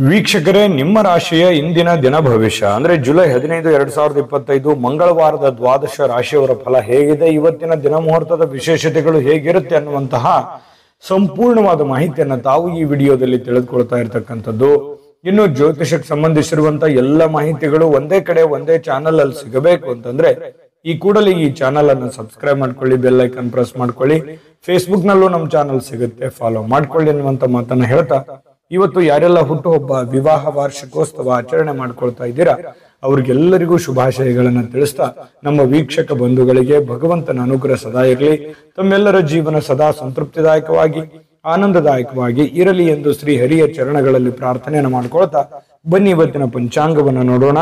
ವೀಕ್ಷಕರೇ, ನಿಮ್ಮ ರಾಶಿಯ ಇಂದಿನ ದಿನ ಭವಿಷ್ಯ ಅಂದ್ರೆ ಜುಲೈ 15, 2025 ಮಂಗಳವಾರದ ದ್ವಾದಶ ರಾಶಿಯವರ ಫಲ ಹೇಗಿದೆ, ಇವತ್ತಿನ ದಿನ ಮುಹೂರ್ತದ ವಿಶೇಷತೆಗಳು ಹೇಗಿರುತ್ತೆ ಅನ್ನುವಂತಹ ಸಂಪೂರ್ಣವಾದ ಮಾಹಿತಿಯನ್ನು ತಾವು ಈ ವಿಡಿಯೋದಲ್ಲಿ ತಿಳಿದುಕೊಳ್ತಾ ಇರತಕ್ಕಂಥದ್ದು. ಇನ್ನು ಜ್ಯೋತಿಷಕ್ಕೆ ಸಂಬಂಧಿಸಿರುವಂತಹ ಎಲ್ಲ ಮಾಹಿತಿಗಳು ಒಂದೇ ಕಡೆ ಒಂದೇ ಚಾನಲ್ ಅಲ್ಲಿ ಸಿಗಬೇಕು ಅಂತಂದ್ರೆ ಈ ಕೂಡಲೇ ಈ ಚಾನಲ್ ಅನ್ನು ಸಬ್ಸ್ಕ್ರೈಬ್ ಮಾಡ್ಕೊಳ್ಳಿ, ಬೆಲ್ ಐಕನ್ ಪ್ರೆಸ್ ಮಾಡ್ಕೊಳ್ಳಿ. ಫೇಸ್ಬುಕ್ ನಲ್ಲೂ ನಮ್ಮ ಚಾನಲ್ ಸಿಗುತ್ತೆ, ಫಾಲೋ ಮಾಡ್ಕೊಳ್ಳಿ ಅನ್ನುವಂತ ಮಾತನ್ನ ಹೇಳ್ತಾ, ಇವತ್ತು ಯಾರೆಲ್ಲ ಹುಟ್ಟುಹಬ್ಬ, ವಿವಾಹ ವಾರ್ಷಿಕೋತ್ಸವ ಆಚರಣೆ ಮಾಡ್ಕೊಳ್ತಾ ಇದ್ದೀರಾ ಅವ್ರಿಗೆಲ್ಲರಿಗೂ ಶುಭಾಶಯಗಳನ್ನ ತಿಳಿಸ್ತಾ, ನಮ್ಮ ವೀಕ್ಷಕ ಬಂಧುಗಳಿಗೆ ಭಗವಂತನ ಅನುಗ್ರಹ ಸದಾ ಇರಲಿ, ತಮ್ಮೆಲ್ಲರ ಜೀವನ ಸದಾ ಸಂತೃಪ್ತಿದಾಯಕವಾಗಿ ಆನಂದದಾಯಕವಾಗಿ ಇರಲಿ ಎಂದು ಶ್ರೀ ಹರಿಯ ಚರಣಗಳಲ್ಲಿ ಪ್ರಾರ್ಥನೆಯನ್ನು ಮಾಡ್ಕೊಳ್ತಾ ಬನ್ನಿ ಇವತ್ತಿನ ಪಂಚಾಂಗವನ್ನು ನೋಡೋಣ.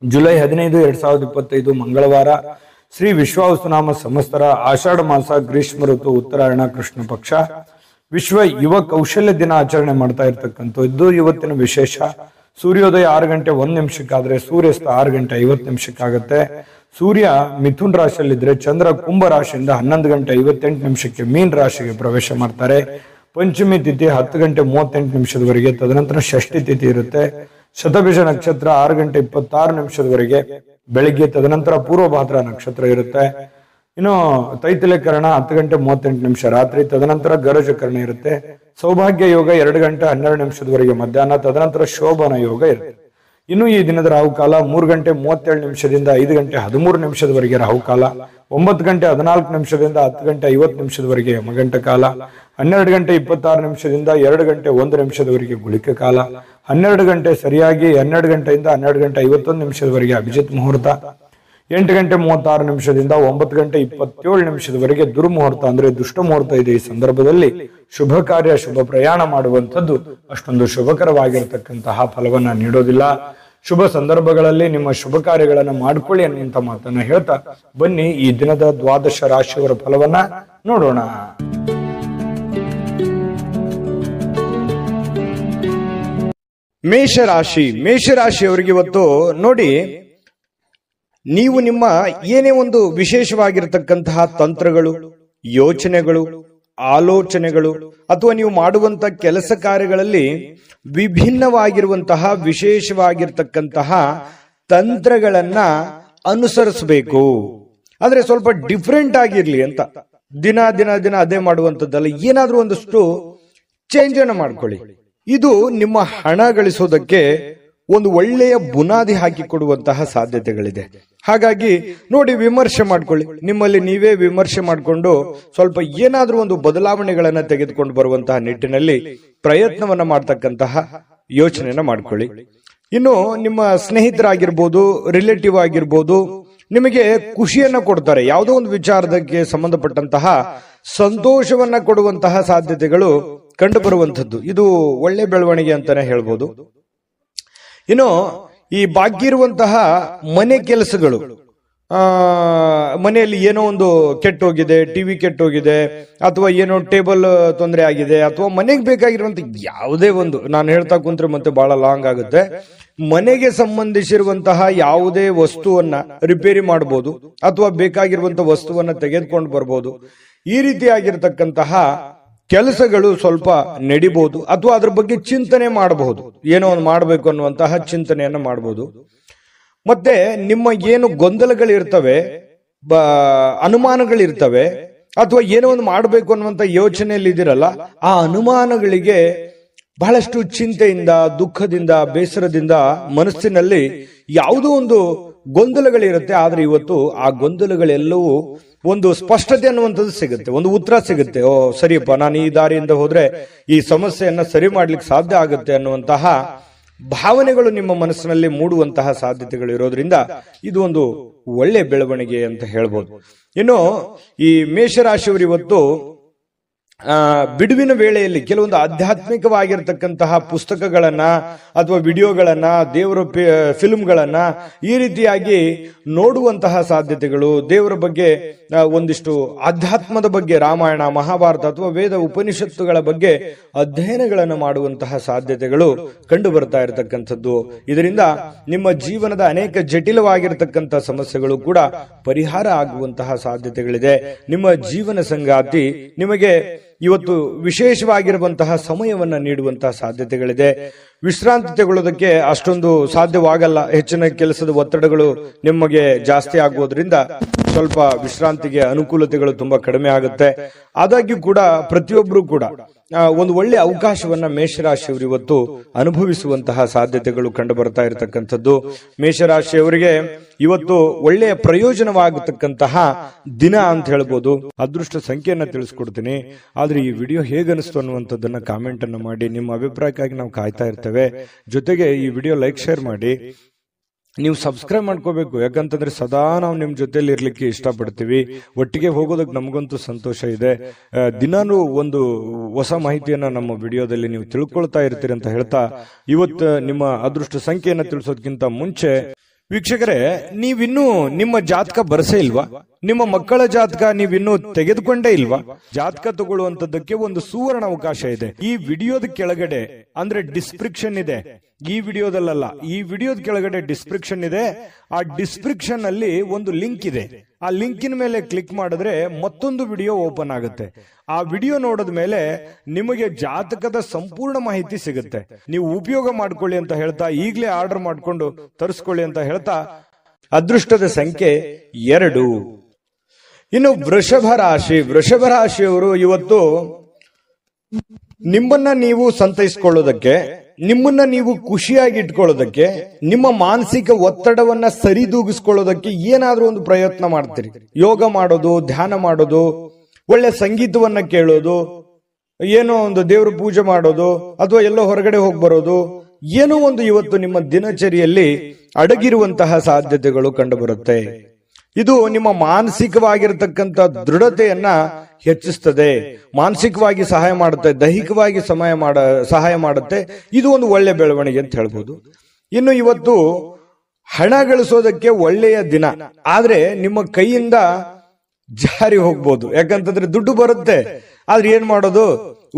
ಜುಲೈ 15, 2025 ಮಂಗಳವಾರ, ಶ್ರೀ ವಿಶ್ವಾವಸುನಾಮ ಸಂವತ್ಸರ, ಆಷಾಢ ಮಾಸ, ಗ್ರೀಷ್ಮ ಋತು, ಉತ್ತರಾಯಣ, ಕೃಷ್ಣ ಪಕ್ಷ. ವಿಶ್ವ ಯುವ ಕೌಶಲ್ಯ ದಿನ ಆಚರಣೆ ಮಾಡ್ತಾ ಇರ್ತಕ್ಕಂಥದ್ದು ಇವತ್ತಿನ ವಿಶೇಷ. ಸೂರ್ಯೋದಯ 6 ಗಂಟೆ 1 ನಿಮಿಷಕ್ಕಾದ್ರೆ ಸೂರ್ಯಾಸ್ತ 6 ಗಂಟೆ 50 ನಿಮಿಷಕ್ಕಾಗತ್ತೆ. ಸೂರ್ಯ ಮಿಥುನ್ ರಾಶಿಯಲ್ಲಿದ್ರೆ ಚಂದ್ರ ಕುಂಭ ರಾಶಿಯಿಂದ 11 ಗಂಟೆ 58 ನಿಮಿಷಕ್ಕೆ ಮೀನ್ ರಾಶಿಗೆ ಪ್ರವೇಶ ಮಾಡ್ತಾರೆ. ಪಂಚಮಿ ತಿಥಿ 10 ಗಂಟೆ 38 ನಿಮಿಷದವರೆಗೆ, ತದನಂತರ ಷಷ್ಠಿ ತಿಥಿ ಇರುತ್ತೆ. ಶತಭಿಷ ನಕ್ಷತ್ರ 6 ಗಂಟೆ 26 ನಿಮಿಷದವರೆಗೆ ಬೆಳಿಗ್ಗೆ, ತದನಂತರ ಪೂರ್ವಭಾದ್ರ ನಕ್ಷತ್ರ ಇರುತ್ತೆ. ಇನ್ನು ತೈತಿಲಕರಣ 10 ಗಂಟೆ 38 ನಿಮಿಷ ರಾತ್ರಿ, ತದನಂತರ ಗರಜಕರಣ ಇರುತ್ತೆ. ಸೌಭಾಗ್ಯ ಯೋಗ 2 ಗಂಟೆ 12 ನಿಮಿಷದವರೆಗೆ ಮಧ್ಯಾಹ್ನ, ತದನಂತರ ಶೋಭನ ಯೋಗ ಇರುತ್ತೆ. ಇನ್ನು ಈ ದಿನದ ರಾಹುಕಾಲ 3 ಗಂಟೆ 37 ನಿಮಿಷದಿಂದ 5 ಗಂಟೆ 13 ನಿಮಿಷದವರೆಗೆ ರಾಹುಕಾಲ, 9 ಗಂಟೆ 14 ನಿಮಿಷದಿಂದ 10 ಗಂಟೆ 50 ನಿಮಿಷದವರೆಗೆ ಯಮಗಂಟ ಕಾಲ, 12 ಗಂಟೆ 26 ನಿಮಿಷದಿಂದ 2 ಗಂಟೆ 1 ನಿಮಿಷದವರೆಗೆ ಗುಳಿಕ ಕಾಲ, 12 ಗಂಟೆ ಸರಿಯಾಗಿ 12 ಗಂಟೆಯಿಂದ 12 ಗಂಟೆ 51 ನಿಮಿಷದವರೆಗೆ ಅಭಿಜಿತ್ ಮುಹೂರ್ತ, 8 ಗಂಟೆ 36 ನಿಮಿಷದಿಂದ 9 ಗಂಟೆ 27 ನಿಮಿಷದವರೆಗೆ ದುರ್ಮುಹೂರ್ತ ಅಂದ್ರೆ ದುಷ್ಟ ಮುಹೂರ್ತ ಇದೆ. ಈ ಸಂದರ್ಭದಲ್ಲಿ ಶುಭ ಕಾರ್ಯ, ಶುಭ ಪ್ರಯಾಣ ಮಾಡುವಂಥದ್ದು ಅಷ್ಟೊಂದು ಶುಭಕರವಾಗಿರತಕ್ಕಂತಹ ಫಲವನ್ನ ನೀಡೋದಿಲ್ಲ. ಶುಭ ಸಂದರ್ಭಗಳಲ್ಲಿ ನಿಮ್ಮ ಶುಭ ಕಾರ್ಯಗಳನ್ನ ಮಾಡ್ಕೊಳ್ಳಿ ಅನ್ನುವಂತ ಮಾತನ್ನ ಹೇಳ್ತಾ ಬನ್ನಿ ಈ ದಿನದ ದ್ವಾದಶ ರಾಶಿಯವರ ಫಲವನ್ನ ನೋಡೋಣ. ಮೇಷರಾಶಿಯವರಿಗೆ ಇವತ್ತು ನೋಡಿ, ನೀವು ನಿಮ್ಮ ಏನೇ ಒಂದು ವಿಶೇಷವಾಗಿರತಕ್ಕಂತಹ ತಂತ್ರಗಳು, ಯೋಚನೆಗಳು, ಆಲೋಚನೆಗಳು ಅಥವಾ ನೀವು ಮಾಡುವಂತ ಕೆಲಸ ಕಾರ್ಯಗಳಲ್ಲಿ ವಿಭಿನ್ನವಾಗಿರುವಂತಹ ವಿಶೇಷವಾಗಿರ್ತಕ್ಕಂತಹ ತಂತ್ರಗಳನ್ನ ಅನುಸರಿಸಬೇಕು. ಅಂದ್ರೆ ಸ್ವಲ್ಪ ಡಿಫ್ರೆಂಟ್ ಆಗಿರ್ಲಿ ಅಂತ. ದಿನ ದಿನ ದಿನ ಅದೇ ಮಾಡುವಂತದ್ದಲ್ಲ, ಏನಾದ್ರೂ ಒಂದಷ್ಟು ಚೇಂಜ್ ಅನ್ನು ಮಾಡ್ಕೊಳ್ಳಿ. ಇದು ನಿಮ್ಮ ಹಣ ಗಳಿಸೋದಕ್ಕೆ ಒಂದು ಒಳ್ಳೆಯ ಬುನಾದಿ ಹಾಕಿಕೊಡುವಂತಹ ಸಾಧ್ಯತೆಗಳಿದೆ. ಹಾಗಾಗಿ ನೋಡಿ, ವಿಮರ್ಶೆ ಮಾಡ್ಕೊಳ್ಳಿ, ನಿಮ್ಮಲ್ಲಿ ನೀವೇ ವಿಮರ್ಶೆ ಮಾಡಿಕೊಂಡು ಸ್ವಲ್ಪ ಏನಾದ್ರೂ ಒಂದು ಬದಲಾವಣೆಗಳನ್ನ ತೆಗೆದುಕೊಂಡು ಬರುವಂತಹ ನಿಟ್ಟಿನಲ್ಲಿ ಪ್ರಯತ್ನವನ್ನ ಮಾಡ್ತಕ್ಕಂತಹ ಯೋಚನೆಯನ್ನ ಮಾಡ್ಕೊಳ್ಳಿ. ಇನ್ನು ನಿಮ್ಮ ಸ್ನೇಹಿತರಾಗಿರ್ಬೋದು, ರಿಲೇಟಿವ್ ಆಗಿರ್ಬೋದು, ನಿಮಗೆ ಖುಷಿಯನ್ನ ಕೊಡ್ತಾರೆ. ಯಾವುದೋ ಒಂದು ವಿಚಾರಕ್ಕೆ ಸಂಬಂಧಪಟ್ಟಂತಹ ಸಂತೋಷವನ್ನ ಕೊಡುವಂತಹ ಸಾಧ್ಯತೆಗಳು ಕಂಡು ಬರುವಂತದ್ದು. ಇದು ಒಳ್ಳೆ ಬೆಳವಣಿಗೆ ಅಂತಾನೆ ಹೇಳ್ಬೋದು. ಇನ್ನು ಈ ಬಾಕಿ ಇರುವಂತಹ ಮನೆ ಕೆಲಸಗಳು, ಮನೆಯಲ್ಲಿ ಏನೋ ಒಂದು ಕೆಟ್ಟೋಗಿದೆ, ಟಿವಿ ಕೆಟ್ಟೋಗಿದೆ, ಅಥವಾ ಏನೋ ಟೇಬಲ್ ತೊಂದರೆ ಆಗಿದೆ, ಅಥವಾ ಮನೆಗೆ ಬೇಕಾಗಿರುವಂತ ಯಾವುದೇ ಒಂದು, ನಾನು ಹೇಳ್ತಾ ಕುಂತ್ರೆ ಮತ್ತೆ ಬಹಳ ಲಾಂಗ್ ಆಗುತ್ತೆ, ಮನೆಗೆ ಸಂಬಂಧಿಸಿರುವಂತಹ ಯಾವುದೇ ವಸ್ತುವನ್ನ ರಿಪೇರಿ ಮಾಡಬಹುದು ಅಥವಾ ಬೇಕಾಗಿರುವಂತ ವಸ್ತುವನ್ನ ತೆಗೆದುಕೊಂಡು ಬರ್ಬೋದು. ಈ ರೀತಿಯಾಗಿರ್ತಕ್ಕಂತಹ ಕೆಲಸಗಳು ಸ್ವಲ್ಪ ನಡಿಬಹುದು, ಅಥವಾ ಅದ್ರ ಬಗ್ಗೆ ಚಿಂತನೆ ಮಾಡಬಹುದು, ಏನೋ ಒಂದು ಮಾಡಬೇಕು ಅನ್ನುವಂತಹ ಚಿಂತನೆಯನ್ನ ಮಾಡಬಹುದು. ಮತ್ತೆ ನಿಮ್ಮ ಏನು ಗೊಂದಲಗಳಿರ್ತವೆ, ಅನುಮಾನಗಳಿರ್ತವೆ, ಅಥವಾ ಏನೋ ಒಂದು ಮಾಡಬೇಕು ಅನ್ನುವಂತ ಯೋಚನೆಯಲ್ಲಿ ಇದಿರಲ್ಲ, ಆ ಅನುಮಾನಗಳಿಗೆ ಬಹಳಷ್ಟು ಚಿಂತೆಯಿಂದ, ದುಃಖದಿಂದ, ಬೇಸರದಿಂದ ಮನಸ್ಸಿನಲ್ಲಿ ಯಾವುದೋ ಒಂದು ಗೊಂದಲಗಳಿರುತ್ತೆ. ಆದ್ರೆ ಇವತ್ತು ಆ ಗೊಂದಲಗಳೆಲ್ಲವೂ ಒಂದು ಸ್ಪಷ್ಟತೆ ಅನ್ನುವಂಥದ್ದು ಸಿಗುತ್ತೆ, ಒಂದು ಉತ್ತರ ಸಿಗುತ್ತೆ. ಓ ಸರಿಯಪ್ಪ, ನಾನು ಈ ದಾರಿಯಿಂದ ಹೋದ್ರೆ ಈ ಸಮಸ್ಯೆಯನ್ನ ಸರಿ ಮಾಡ್ಲಿಕ್ಕೆ ಸಾಧ್ಯ ಆಗುತ್ತೆ ಅನ್ನುವಂತಹ ಭಾವನೆಗಳು ನಿಮ್ಮ ಮನಸ್ಸಿನಲ್ಲಿ ಮೂಡುವಂತಹ ಸಾಧ್ಯತೆಗಳು ಇರೋದ್ರಿಂದ ಇದು ಒಂದು ಒಳ್ಳೆ ಬೆಳವಣಿಗೆ ಅಂತ ಹೇಳ್ಬೋದು. ಇನ್ನು ಈ ಮೇಷರಾಶಿಯವರು ಇವತ್ತು ಬಿಡುವಿನ ವೇಳೆಯಲ್ಲಿ ಕೆಲವೊಂದು ಆಧ್ಯಾತ್ಮಿಕವಾಗಿರ್ತಕ್ಕಂತಹ ಪುಸ್ತಕಗಳನ್ನ ಅಥವಾ ವಿಡಿಯೋಗಳನ್ನ, ದೇವರ ಫಿಲ್ಮ್ಗಳನ್ನ ಈ ರೀತಿಯಾಗಿ ನೋಡುವಂತಹ ಸಾಧ್ಯತೆಗಳು, ದೇವರ ಬಗ್ಗೆ ಒಂದಿಷ್ಟು ಆಧ್ಯಾತ್ಮದ ಬಗ್ಗೆ, ರಾಮಾಯಣ, ಮಹಾಭಾರತ ಅಥವಾ ವೇದ ಉಪನಿಷತ್ತುಗಳ ಬಗ್ಗೆ ಅಧ್ಯಯನಗಳನ್ನು ಮಾಡುವಂತಹ ಸಾಧ್ಯತೆಗಳು ಕಂಡು ಬರ್ತಾ ಇರತಕ್ಕಂಥದ್ದು. ಇದರಿಂದ ನಿಮ್ಮ ಜೀವನದ ಅನೇಕ ಜಟಿಲವಾಗಿರತಕ್ಕಂತಹ ಸಮಸ್ಯೆಗಳು ಕೂಡ ಪರಿಹಾರ ಆಗುವಂತಹ ಸಾಧ್ಯತೆಗಳಿದೆ. ನಿಮ್ಮ ಜೀವನ ಸಂಗಾತಿ ನಿಮಗೆ ಇವತ್ತು ವಿಶೇಷವಾಗಿರುವಂತಹ ಸಮಯವನ್ನ ನೀಡುವಂತಹ ಸಾಧ್ಯತೆಗಳಿದೆ. ವಿಶ್ರಾಂತಿ ತಗೊಳ್ಳೋದಕ್ಕೆ ಅಷ್ಟೊಂದು ಸಾಧ್ಯವಾಗಲ್ಲ. ಹೆಚ್ಚಿನ ಕೆಲಸದ ಒತ್ತಡಗಳು ನಿಮಗೆ ಜಾಸ್ತಿ ಆಗುವುದರಿಂದ ಸ್ವಲ್ಪ ವಿಶ್ರಾಂತಿಗೆ ಅನುಕೂಲತೆಗಳು ತುಂಬಾ ಕಡಿಮೆ ಆಗುತ್ತೆ. ಆದಾಗ್ಯೂ ಕೂಡ ಪ್ರತಿಯೊಬ್ಬರು ಕೂಡ ಒಂದು ಒಳ್ಳೆ ಅವಕಾಶವನ್ನ ಮೇಷರಾಶಿಯವರು ಇವತ್ತು ಅನುಭವಿಸುವಂತಹ ಸಾಧ್ಯತೆಗಳು ಕಂಡು ಬರ್ತಾ ಇರತಕ್ಕಂಥದ್ದು. ಮೇಷರಾಶಿಯವರಿಗೆ ಇವತ್ತು ಒಳ್ಳೆಯ ಪ್ರಯೋಜನವಾಗತಕ್ಕಂತಹ ದಿನ ಅಂತ ಹೇಳ್ಬೋದು. ಅದೃಷ್ಟ ಸಂಖ್ಯೆಯನ್ನ ತಿಳಿಸ್ಕೊಡ್ತೀನಿ. ಆದ್ರೆ ಈ ವಿಡಿಯೋ ಹೇಗನಿಸ್ತು ಅನ್ನುವಂಥದ್ದನ್ನ ಕಾಮೆಂಟ್ ಅನ್ನು ಮಾಡಿ. ನಿಮ್ಮ ಅಭಿಪ್ರಾಯಕ್ಕಾಗಿ ನಾವು ಕಾಯ್ತಾ ಇರ್ತೇವೆ. ಜೊತೆಗೆ ಈ ವಿಡಿಯೋ ಲೈಕ್ ಶೇರ್ ಮಾಡಿ. ನೀವು ಸಬ್ಸ್ಕ್ರೈಬ್ ಮಾಡ್ಕೋಬೇಕು, ಯಾಕಂತಂದ್ರೆ ಸದಾ ನಾವು ನಿಮ್ ಜೊತೆಲಿ ಇರ್ಲಿಕ್ಕೆ ಇಷ್ಟಪಡ್ತೀವಿ. ಒಟ್ಟಿಗೆ ಹೋಗೋದಕ್ಕೆ ನಮಗಂತೂ ಸಂತೋಷ ಇದೆ. ದಿನಾನು ಒಂದು ಹೊಸ ಮಾಹಿತಿಯನ್ನ ನಮ್ಮ ವಿಡಿಯೋದಲ್ಲಿ ನೀವು ತಿಳ್ಕೊಳ್ತಾ ಇರ್ತೀರಿ ಅಂತ ಹೇಳ್ತಾ, ಇವತ್ತು ನಿಮ್ಮ ಅದೃಷ್ಟ ಸಂಖ್ಯೆಯನ್ನ ತಿಳಿಸೋದಕ್ಕಿಂತ ಮುಂಚೆ ವೀಕ್ಷಕರೇ, ನೀವಿನ್ನೂ ನಿಮ್ಮ ಜಾತಕ ಬರಸೇ ಇಲ್ವಾ? ನಿಮ್ಮ ಮಕ್ಕಳ ಜಾತಕ ನೀವಿನ್ನೂ ತೆಗೆದುಕೊಂಡೇ ಇಲ್ವಾ? ಜಾತಕ ತಗೊಳ್ಳುವಂತದ್ದಕ್ಕೆ ಒಂದು ಸುವರ್ಣ ಅವಕಾಶ ಇದೆ. ಈ ವಿಡಿಯೋದ ಕೆಳಗಡೆ ಅಂದ್ರೆ ಡಿಸ್ಕ್ರಿಪ್ಷನ್ ಇದೆ. ಈ ವಿಡಿಯೋದಲ್ಲ, ಈ ವಿಡಿಯೋದ ಕೆಳಗಡೆ ಡಿಸ್ಕ್ರಿಪ್ಷನ್ ಇದೆ. ಆ ಡಿಸ್ಕ್ರಿಪ್ಷನ್ ಅಲ್ಲಿ ಒಂದು ಲಿಂಕ್ ಇದೆ. ಆ ಲಿಂಕಿನ ಮೇಲೆ ಕ್ಲಿಕ್ ಮಾಡಿದ್ರೆ ಮತ್ತೊಂದು ವಿಡಿಯೋ ಓಪನ್ ಆಗುತ್ತೆ. ಆ ವಿಡಿಯೋ ನೋಡಿದ ಮೇಲೆ ನಿಮಗೆ ಜಾತಕದ ಸಂಪೂರ್ಣ ಮಾಹಿತಿ ಸಿಗುತ್ತೆ. ನೀವು ಉಪಯೋಗ ಮಾಡ್ಕೊಳ್ಳಿ ಅಂತ ಹೇಳ್ತಾ, ಈಗಲೇ ಆರ್ಡರ್ ಮಾಡ್ಕೊಂಡು ತರಿಸ್ಕೊಳ್ಳಿ ಅಂತ ಹೇಳ್ತಾ, ಅದೃಷ್ಟದ ಸಂಖ್ಯೆ 2. ಇನ್ನು ವೃಷಭ ರಾಶಿ. ವೃಷಭ ರಾಶಿಯವರು ಇವತ್ತು ನಿಮ್ಮನ್ನ ನೀವು ಸಂತೈಸ್ಕೊಳ್ಳೋದಕ್ಕೆ, ನಿಮ್ಮನ್ನ ನೀವು ಖುಷಿಯಾಗಿ ಇಟ್ಕೊಳ್ಳೋದಕ್ಕೆ, ನಿಮ್ಮ ಮಾನಸಿಕ ಒತ್ತಡವನ್ನ ಸರಿದೂಗಿಸ್ಕೊಳ್ಳೋದಕ್ಕೆ ಏನಾದ್ರೂ ಒಂದು ಪ್ರಯತ್ನ ಮಾಡ್ತೀರಿ. ಯೋಗ ಮಾಡೋದು, ಧ್ಯಾನ ಮಾಡೋದು, ಒಳ್ಳೆ ಸಂಗೀತವನ್ನ ಕೇಳೋದು, ಏನೋ ಒಂದು ದೇವ್ರ ಪೂಜೆ ಮಾಡೋದು, ಅಥವಾ ಎಲ್ಲೋ ಹೊರಗಡೆ ಹೋಗಿ ಬರೋದು, ಏನೋ ಒಂದು ಇವತ್ತು ನಿಮ್ಮ ದಿನಚರಿಯಲ್ಲಿ ಅಡಗಿರುವಂತಹ ಸಾಧ್ಯತೆಗಳು ಕಂಡುಬರುತ್ತೆ. ಇದು ನಿಮ್ಮ ಮಾನಸಿಕವಾಗಿರತಕ್ಕಂಥ ದೃಢತೆಯನ್ನ ಹೆಚ್ಚಿಸ್ತದೆ, ಮಾನಸಿಕವಾಗಿ ಸಹಾಯ ಮಾಡುತ್ತೆ, ದೈಹಿಕವಾಗಿ ಸಹಾಯ ಮಾಡುತ್ತೆ. ಇದು ಒಂದು ಒಳ್ಳೆ ಬೆಳವಣಿಗೆ ಅಂತ ಹೇಳ್ಬೋದು. ಇನ್ನು ಇವತ್ತು ಹಣ ಗಳಿಸೋದಕ್ಕೆ ಒಳ್ಳೆಯ ದಿನ, ಆದ್ರೆ ನಿಮ್ಮ ಕೈಯಿಂದ ಜಾರಿ ಹೋಗ್ಬೋದು. ಯಾಕಂತಂದ್ರೆ ದುಡ್ಡು ಬರುತ್ತೆ, ಆದ್ರೆ ಏನ್ ಮಾಡೋದು,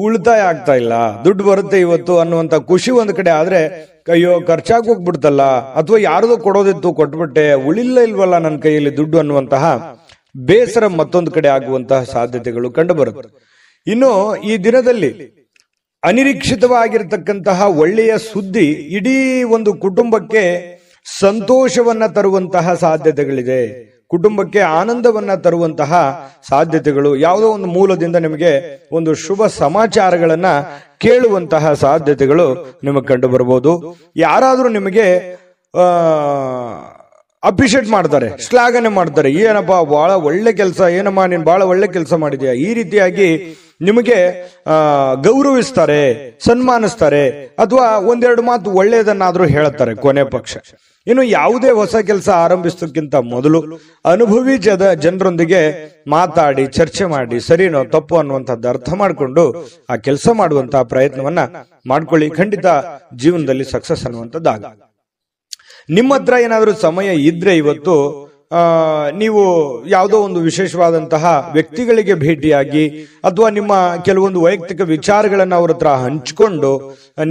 ಉಳಿತಾಯ ಆಗ್ತಾ ಇಲ್ಲ. ದುಡ್ಡು ಬರುತ್ತೆ ಇವತ್ತು ಅನ್ನುವಂತ ಖುಷಿ ಒಂದ್ ಕಡೆ, ಆದ್ರೆ ಅಯ್ಯೋ ಖರ್ಚಾಗಿ ಹೋಗ್ಬಿಡ್ತಲ್ಲ, ಅಥವಾ ಯಾರದೋ ಕೊಡೋದಿತ್ತು ಕೊಟ್ಬಿಟ್ಟೆ, ಉಳಿಲ್ಲ ಇಲ್ವಲ್ಲ ನನ್ನ ಕೈಯಲ್ಲಿ ದುಡ್ಡು ಅನ್ನುವಂತಹ ಬೇಸರ ಮತ್ತೊಂದು ಕಡೆ ಆಗುವಂತಹ ಸಾಧ್ಯತೆಗಳು ಕಂಡು ಬರುತ್ತೆ. ಇನ್ನು ಈ ದಿನದಲ್ಲಿ ಅನಿರೀಕ್ಷಿತವಾಗಿರತಕ್ಕಂತಹ ಒಳ್ಳೆಯ ಸುದ್ದಿ ಇಡೀ ಒಂದು ಕುಟುಂಬಕ್ಕೆ ಸಂತೋಷವನ್ನ ತರುವಂತಹ ಸಾಧ್ಯತೆಗಳಿದೆ. ಕುಟುಂಬಕ್ಕೆ ಆನಂದವನ್ನ ತರುವಂತಹ ಸಾಧ್ಯತೆಗಳು, ಯಾವುದೋ ಒಂದು ಮೂಲದಿಂದ ನಿಮಗೆ ಒಂದು ಶುಭ ಸಮಾಚಾರಗಳನ್ನ ಕೇಳುವಂತಹ ಸಾಧ್ಯತೆಗಳು ನಿಮಗೆ ಕಂಡು ಬರಬಹುದು. ಯಾರಾದ್ರೂ ನಿಮಗೆ ಅಪ್ರಿಶಿಯೇಟ್ ಮಾಡ್ತಾರೆ, ಶ್ಲಾಘನೆ ಮಾಡ್ತಾರೆ, ಏನಪ್ಪಾ ಬಹಳ ಒಳ್ಳೆ ಕೆಲಸ, ಏನಮ್ಮ ನೀನ್ ಬಹಳ ಒಳ್ಳೆ ಕೆಲಸ ಮಾಡಿದ್ಯಾ, ಈ ರೀತಿಯಾಗಿ ನಿಮಗೆ ಗೌರವಿಸ್ತಾರೆ, ಸನ್ಮಾನಿಸ್ತಾರೆ, ಅಥವಾ ಒಂದೆರಡು ಮಾತು ಒಳ್ಳೆಯದನ್ನಾದ್ರೂ ಹೇಳ್ತಾರೆ ಕೊನೆ ಪಕ್ಷ. ಇನ್ನು ಯಾವುದೇ ಹೊಸ ಕೆಲಸ ಆರಂಭಿಸೋಕ್ಕಿಂತ ಮೊದಲು ಅನುಭವಿ ಜನರೊಂದಿಗೆ ಮಾತಾಡಿ, ಚರ್ಚೆ ಮಾಡಿ, ಸರಿನೋ ತಪ್ಪು ಅನ್ನುವಂಥದ್ದು ಅರ್ಥ ಮಾಡಿಕೊಂಡು ಆ ಕೆಲಸ ಮಾಡುವಂತಹ ಪ್ರಯತ್ನವನ್ನ ಮಾಡ್ಕೊಳ್ಳಿ. ಖಂಡಿತ ಜೀವನದಲ್ಲಿ ಸಕ್ಸಸ್ ಅನ್ನುವಂಥದ್ದಾಗ. ನಿಮ್ಮ ಹತ್ರ ಏನಾದ್ರೂ ಸಮಯ ಇದ್ರೆ ಇವತ್ತು ನೀವು ಯಾವುದೋ ಒಂದು ವಿಶೇಷವಾದಂತಹ ವ್ಯಕ್ತಿಗಳಿಗೆ ಭೇಟಿಯಾಗಿ, ಅಥವಾ ನಿಮ್ಮ ಕೆಲವೊಂದು ವೈಯಕ್ತಿಕ ವಿಚಾರಗಳನ್ನ ಅವ್ರ ಹತ್ರ ಹಂಚಿಕೊಂಡು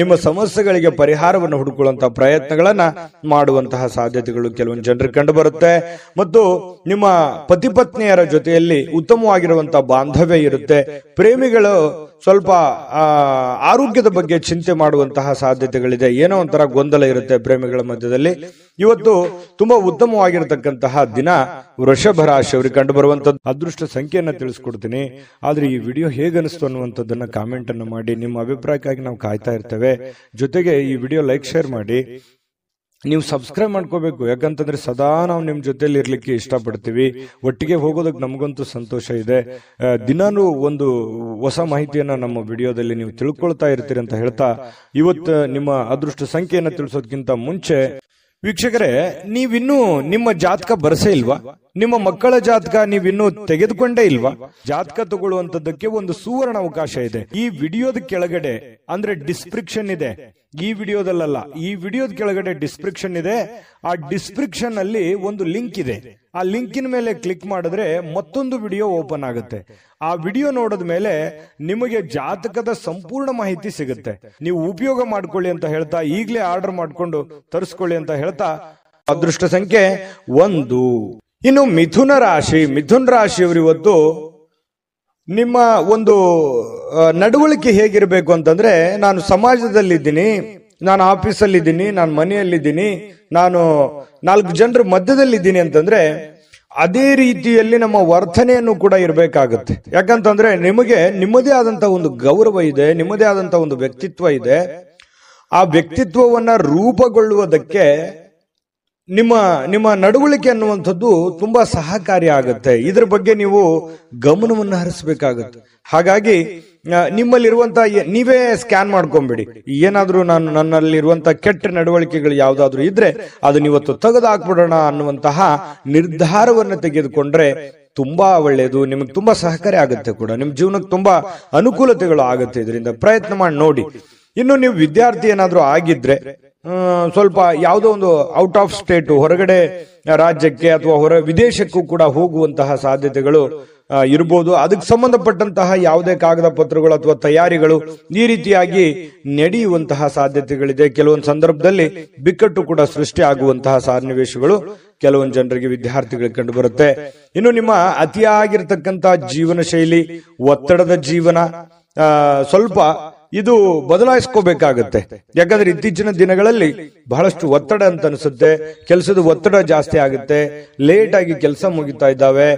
ನಿಮ್ಮ ಸಮಸ್ಯೆಗಳಿಗೆ ಪರಿಹಾರವನ್ನು ಹುಡುಕೊಳ್ಳುವಂತಹ ಪ್ರಯತ್ನಗಳನ್ನ ಮಾಡುವಂತಹ ಸಾಧ್ಯತೆಗಳು ಕೆಲವೊಂದು ಜನರಿಗೆ ಕಂಡು ಬರುತ್ತೆ. ಮತ್ತು ನಿಮ್ಮ ಪತಿ ಪತ್ನಿಯರ ಜೊತೆಯಲ್ಲಿ ಉತ್ತಮವಾಗಿರುವಂತಹ ಬಾಂಧವ್ಯ ಇರುತ್ತೆ. ಪ್ರೇಮಿಗಳು ಸ್ವಲ್ಪ ಆರೋಗ್ಯದ ಬಗ್ಗೆ ಚಿಂತೆ ಮಾಡುವಂತಹ ಸಾಧ್ಯತೆಗಳಿದೆ. ಏನೋ ಒಂಥರ ಗೊಂದಲ ಇರುತ್ತೆ ಪ್ರೇಮಿಗಳ ಮಧ್ಯದಲ್ಲಿ. ಇವತ್ತು ತುಂಬಾ ಉತ್ತಮವಾಗಿರತಕ್ಕಂತಹ ದಿನ ವೃಷಭ ರಾಶಿಯವರಿಗೆ ಕಂಡು ಬರುವಂತದ್ದು. ಅದೃಷ್ಟ ಸಂಖ್ಯೆಯನ್ನ ತಿಳಿಸ್ಕೊಡ್ತೀನಿ. ಆದ್ರೆ ಈ ವಿಡಿಯೋ ಹೇಗನಿಸ್ತು ಅನ್ನುವಂಥದ್ದನ್ನ ಕಾಮೆಂಟ್ ಅನ್ನು ಮಾಡಿ. ನಿಮ್ಮ ಅಭಿಪ್ರಾಯಕ್ಕಾಗಿ ನಾವು ಕಾಯ್ತಾ ಇರ್ತೇವೆ. ಜೊತೆಗೆ ಈ ವಿಡಿಯೋ ಲೈಕ್ ಶೇರ್ ಮಾಡಿ. ನೀವು ಸಬ್ಸ್ಕ್ರೈಬ್ ಮಾಡ್ಕೋಬೇಕು, ಯಾಕಂತಂದ್ರೆ ಸದಾ ನಾವು ನಿಮ್ ಜೊತೆಲಿ ಇರ್ಲಿಕ್ಕೆ ಇಷ್ಟಪಡ್ತೀವಿ. ಒಟ್ಟಿಗೆ ಹೋಗೋದಕ್ಕೆ ನಮಗಂತೂ ಸಂತೋಷ ಇದೆ. ದಿನಾನು ಒಂದು ಹೊಸ ಮಾಹಿತಿಯನ್ನ ನಮ್ಮ ವಿಡಿಯೋದಲ್ಲಿ ನೀವು ತಿಳ್ಕೊಳ್ತಾ ಇರ್ತೀರಿ ಅಂತ ಹೇಳ್ತಾ, ಇವತ್ತು ನಿಮ್ಮ ಅದೃಷ್ಟ ಸಂಖ್ಯೆಯನ್ನ ತಿಳಿಸೋದಕ್ಕಿಂತ ಮುಂಚೆ ವೀಕ್ಷಕರೇ, ನೀವಿನ್ನೂ ನಿಮ್ಮ ಜಾತಕ ಬರಸೇ ಇಲ್ವಾ? ನಿಮ್ಮ ಮಕ್ಕಳ ಜಾತಕ ನೀವಿನ್ನೂ ತೆಗೆದುಕೊಂಡೇ ಇಲ್ವಾ? ಜಾತಕ ತಗೊಳ್ಳುವಂತದ್ದಕ್ಕೆ ಒಂದು ಸುವರ್ಣ ಅವಕಾಶ ಇದೆ. ಈ ವಿಡಿಯೋದ ಕೆಳಗಡೆ ಅಂದ್ರೆ ಡಿಸ್ಕ್ರಿಪ್ಷನ್ ಇದೆ. ಈ ವಿಡಿಯೋದಲ್ಲ, ಈ ವಿಡಿಯೋದ ಕೆಳಗಡೆ ಡಿಸ್ಕ್ರಿಪ್ಷನ್ ಇದೆ. ಆ ಡಿಸ್ಕ್ರಿಪ್ಷನ್ ಅಲ್ಲಿ ಒಂದು ಲಿಂಕ್ ಇದೆ. ಆ ಲಿಂಕಿನ ಮೇಲೆ ಕ್ಲಿಕ್ ಮಾಡಿದ್ರೆ ಮತ್ತೊಂದು ವಿಡಿಯೋ ಓಪನ್ ಆಗುತ್ತೆ. ಆ ವಿಡಿಯೋ ನೋಡಿದ ಮೇಲೆ ನಿಮಗೆ ಜಾತಕದ ಸಂಪೂರ್ಣ ಮಾಹಿತಿ ಸಿಗುತ್ತೆ. ನೀವು ಉಪಯೋಗ ಮಾಡ್ಕೊಳ್ಳಿ ಅಂತ ಹೇಳ್ತಾ, ಈಗಲೇ ಆರ್ಡರ್ ಮಾಡ್ಕೊಂಡು ತರಿಸ್ಕೊಳ್ಳಿ ಅಂತ ಹೇಳ್ತಾ, ಅದೃಷ್ಟ ಸಂಖ್ಯೆ 1. ಇನ್ನು ಮಿಥುನ ರಾಶಿ. ಮಿಥುನ ರಾಶಿಯವರು ಇವತ್ತು ನಿಮ್ಮ ಒಂದು ನಡವಳಿಕೆ ಹೇಗಿರಬೇಕು ಅಂತಂದ್ರೆ, ನಾನು ಸಮಾಜದಲ್ಲಿದ್ದೀನಿ, ನಾನು ಆಫೀಸಲ್ಲಿದ್ದೀನಿ, ನಾನು ಮನೆಯಲ್ಲಿದ್ದೀನಿ, ನಾನು 4 ಜನರ ಮಧ್ಯದಲ್ಲಿದ್ದೀನಿ ಅಂತಂದ್ರೆ ಅದೇ ರೀತಿಯಲ್ಲಿ ನಮ್ಮ ವರ್ತನೆಯನ್ನು ಕೂಡ ಇರಬೇಕಾಗುತ್ತೆ. ಯಾಕಂತಂದ್ರೆ ನಿಮಗೆ ನಿಮ್ಮದೇ ಆದಂತ ಒಂದು ಗೌರವ ಇದೆ, ನಿಮ್ಮದೇ ಆದಂತ ಒಂದು ವ್ಯಕ್ತಿತ್ವ ಇದೆ. ಆ ವ್ಯಕ್ತಿತ್ವವನ್ನ ರೂಪುಗೊಳ್ಳುವುದಕ್ಕೆ ನಿಮ್ಮ ನಡವಳಿಕೆ ಅನ್ನುವಂಥದ್ದು ತುಂಬಾ ಸಹಕಾರಿ ಆಗುತ್ತೆ. ಇದ್ರ ಬಗ್ಗೆ ನೀವು ಗಮನವನ್ನು ಹರಿಸಬೇಕಾಗುತ್ತೆ. ಹಾಗಾಗಿ ನಿಮ್ಮಲ್ಲಿರುವಂತಹ ನೀವೇ ಸ್ಕ್ಯಾನ್ ಮಾಡ್ಕೊಂಬಿಡಿ. ಏನಾದ್ರೂ ನನ್ನಲ್ಲಿರುವಂತ ಕೆಟ್ಟ ನಡವಳಿಕೆಗಳು ಯಾವ್ದಾದ್ರು ಇದ್ರೆ ಅದನ್ನ ಇವತ್ತು ತೆಗೆದು ಹಾಕ್ಬಿಡೋಣ ಅನ್ನುವಂತಹ ನಿರ್ಧಾರವನ್ನು ತೆಗೆದುಕೊಂಡ್ರೆ ತುಂಬಾ ಒಳ್ಳೆಯದು. ನಿಮಗೆ ತುಂಬಾ ಸಹಕಾರಿ ಆಗುತ್ತೆ ಕೂಡ, ನಿಮ್ ಜೀವನಕ್ಕೆ ತುಂಬಾ ಅನುಕೂಲತೆಗಳು ಆಗುತ್ತೆ. ಇದರಿಂದ ಪ್ರಯತ್ನ ಮಾಡಿ ನೋಡಿ. ಇನ್ನು ನೀವು ವಿದ್ಯಾರ್ಥಿ ಏನಾದ್ರೂ ಆಗಿದ್ರೆ ಸ್ವಲ್ಪ ಯಾವುದೋ ಒಂದು ಔಟ್ ಆಫ್ ಸ್ಟೇಟ್, ಹೊರಗಡೆ ರಾಜ್ಯಕ್ಕೆ ಅಥವಾ ವಿದೇಶಕ್ಕೂ ಕೂಡ ಹೋಗುವಂತಹ ಸಾಧ್ಯತೆಗಳು ಇರಬಹುದು. ಅದಕ್ಕೆ ಸಂಬಂಧಪಟ್ಟಂತಹ ಯಾವುದೇ ಕಾಗದ ಪತ್ರಗಳು ಅಥವಾ ತಯಾರಿಗಳು ಈ ರೀತಿಯಾಗಿ ನಡೆಯುವಂತಹ ಸಾಧ್ಯತೆಗಳಿದೆ. ಕೆಲವೊಂದು ಸಂದರ್ಭದಲ್ಲಿ ಬಿಕ್ಕಟ್ಟು ಕೂಡ ಸೃಷ್ಟಿ ಆಗುವಂತಹ ಸನ್ನಿವೇಶಗಳು ಕೆಲವೊಂದು ಜನರಿಗೆ, ವಿದ್ಯಾರ್ಥಿಗಳಿಗೆ ಕಂಡು ಬರುತ್ತೆ. ಇನ್ನು ನಿಮ್ಮ ಅತಿಯಾಗಿರ್ತಕ್ಕಂತಹ ಜೀವನ ಶೈಲಿ, ಒತ್ತಡದ ಜೀವನ ಸ್ವಲ್ಪ ಇದು ಬದಲಾಯಿಸ್ಕೋಬೇಕಾಗತ್ತೆ. ಯಾಕಂದ್ರೆ ಇತ್ತೀಚಿನ ದಿನಗಳಲ್ಲಿ ಬಹಳಷ್ಟು ಒತ್ತಡ ಅಂತ ಅನಿಸುತ್ತೆ. ಕೆಲಸದ ಒತ್ತಡ ಜಾಸ್ತಿ ಆಗುತ್ತೆ, ಲೇಟ್ ಆಗಿ ಕೆಲಸ ಮುಗಿತಾ ಇದ್ದಾವೆ.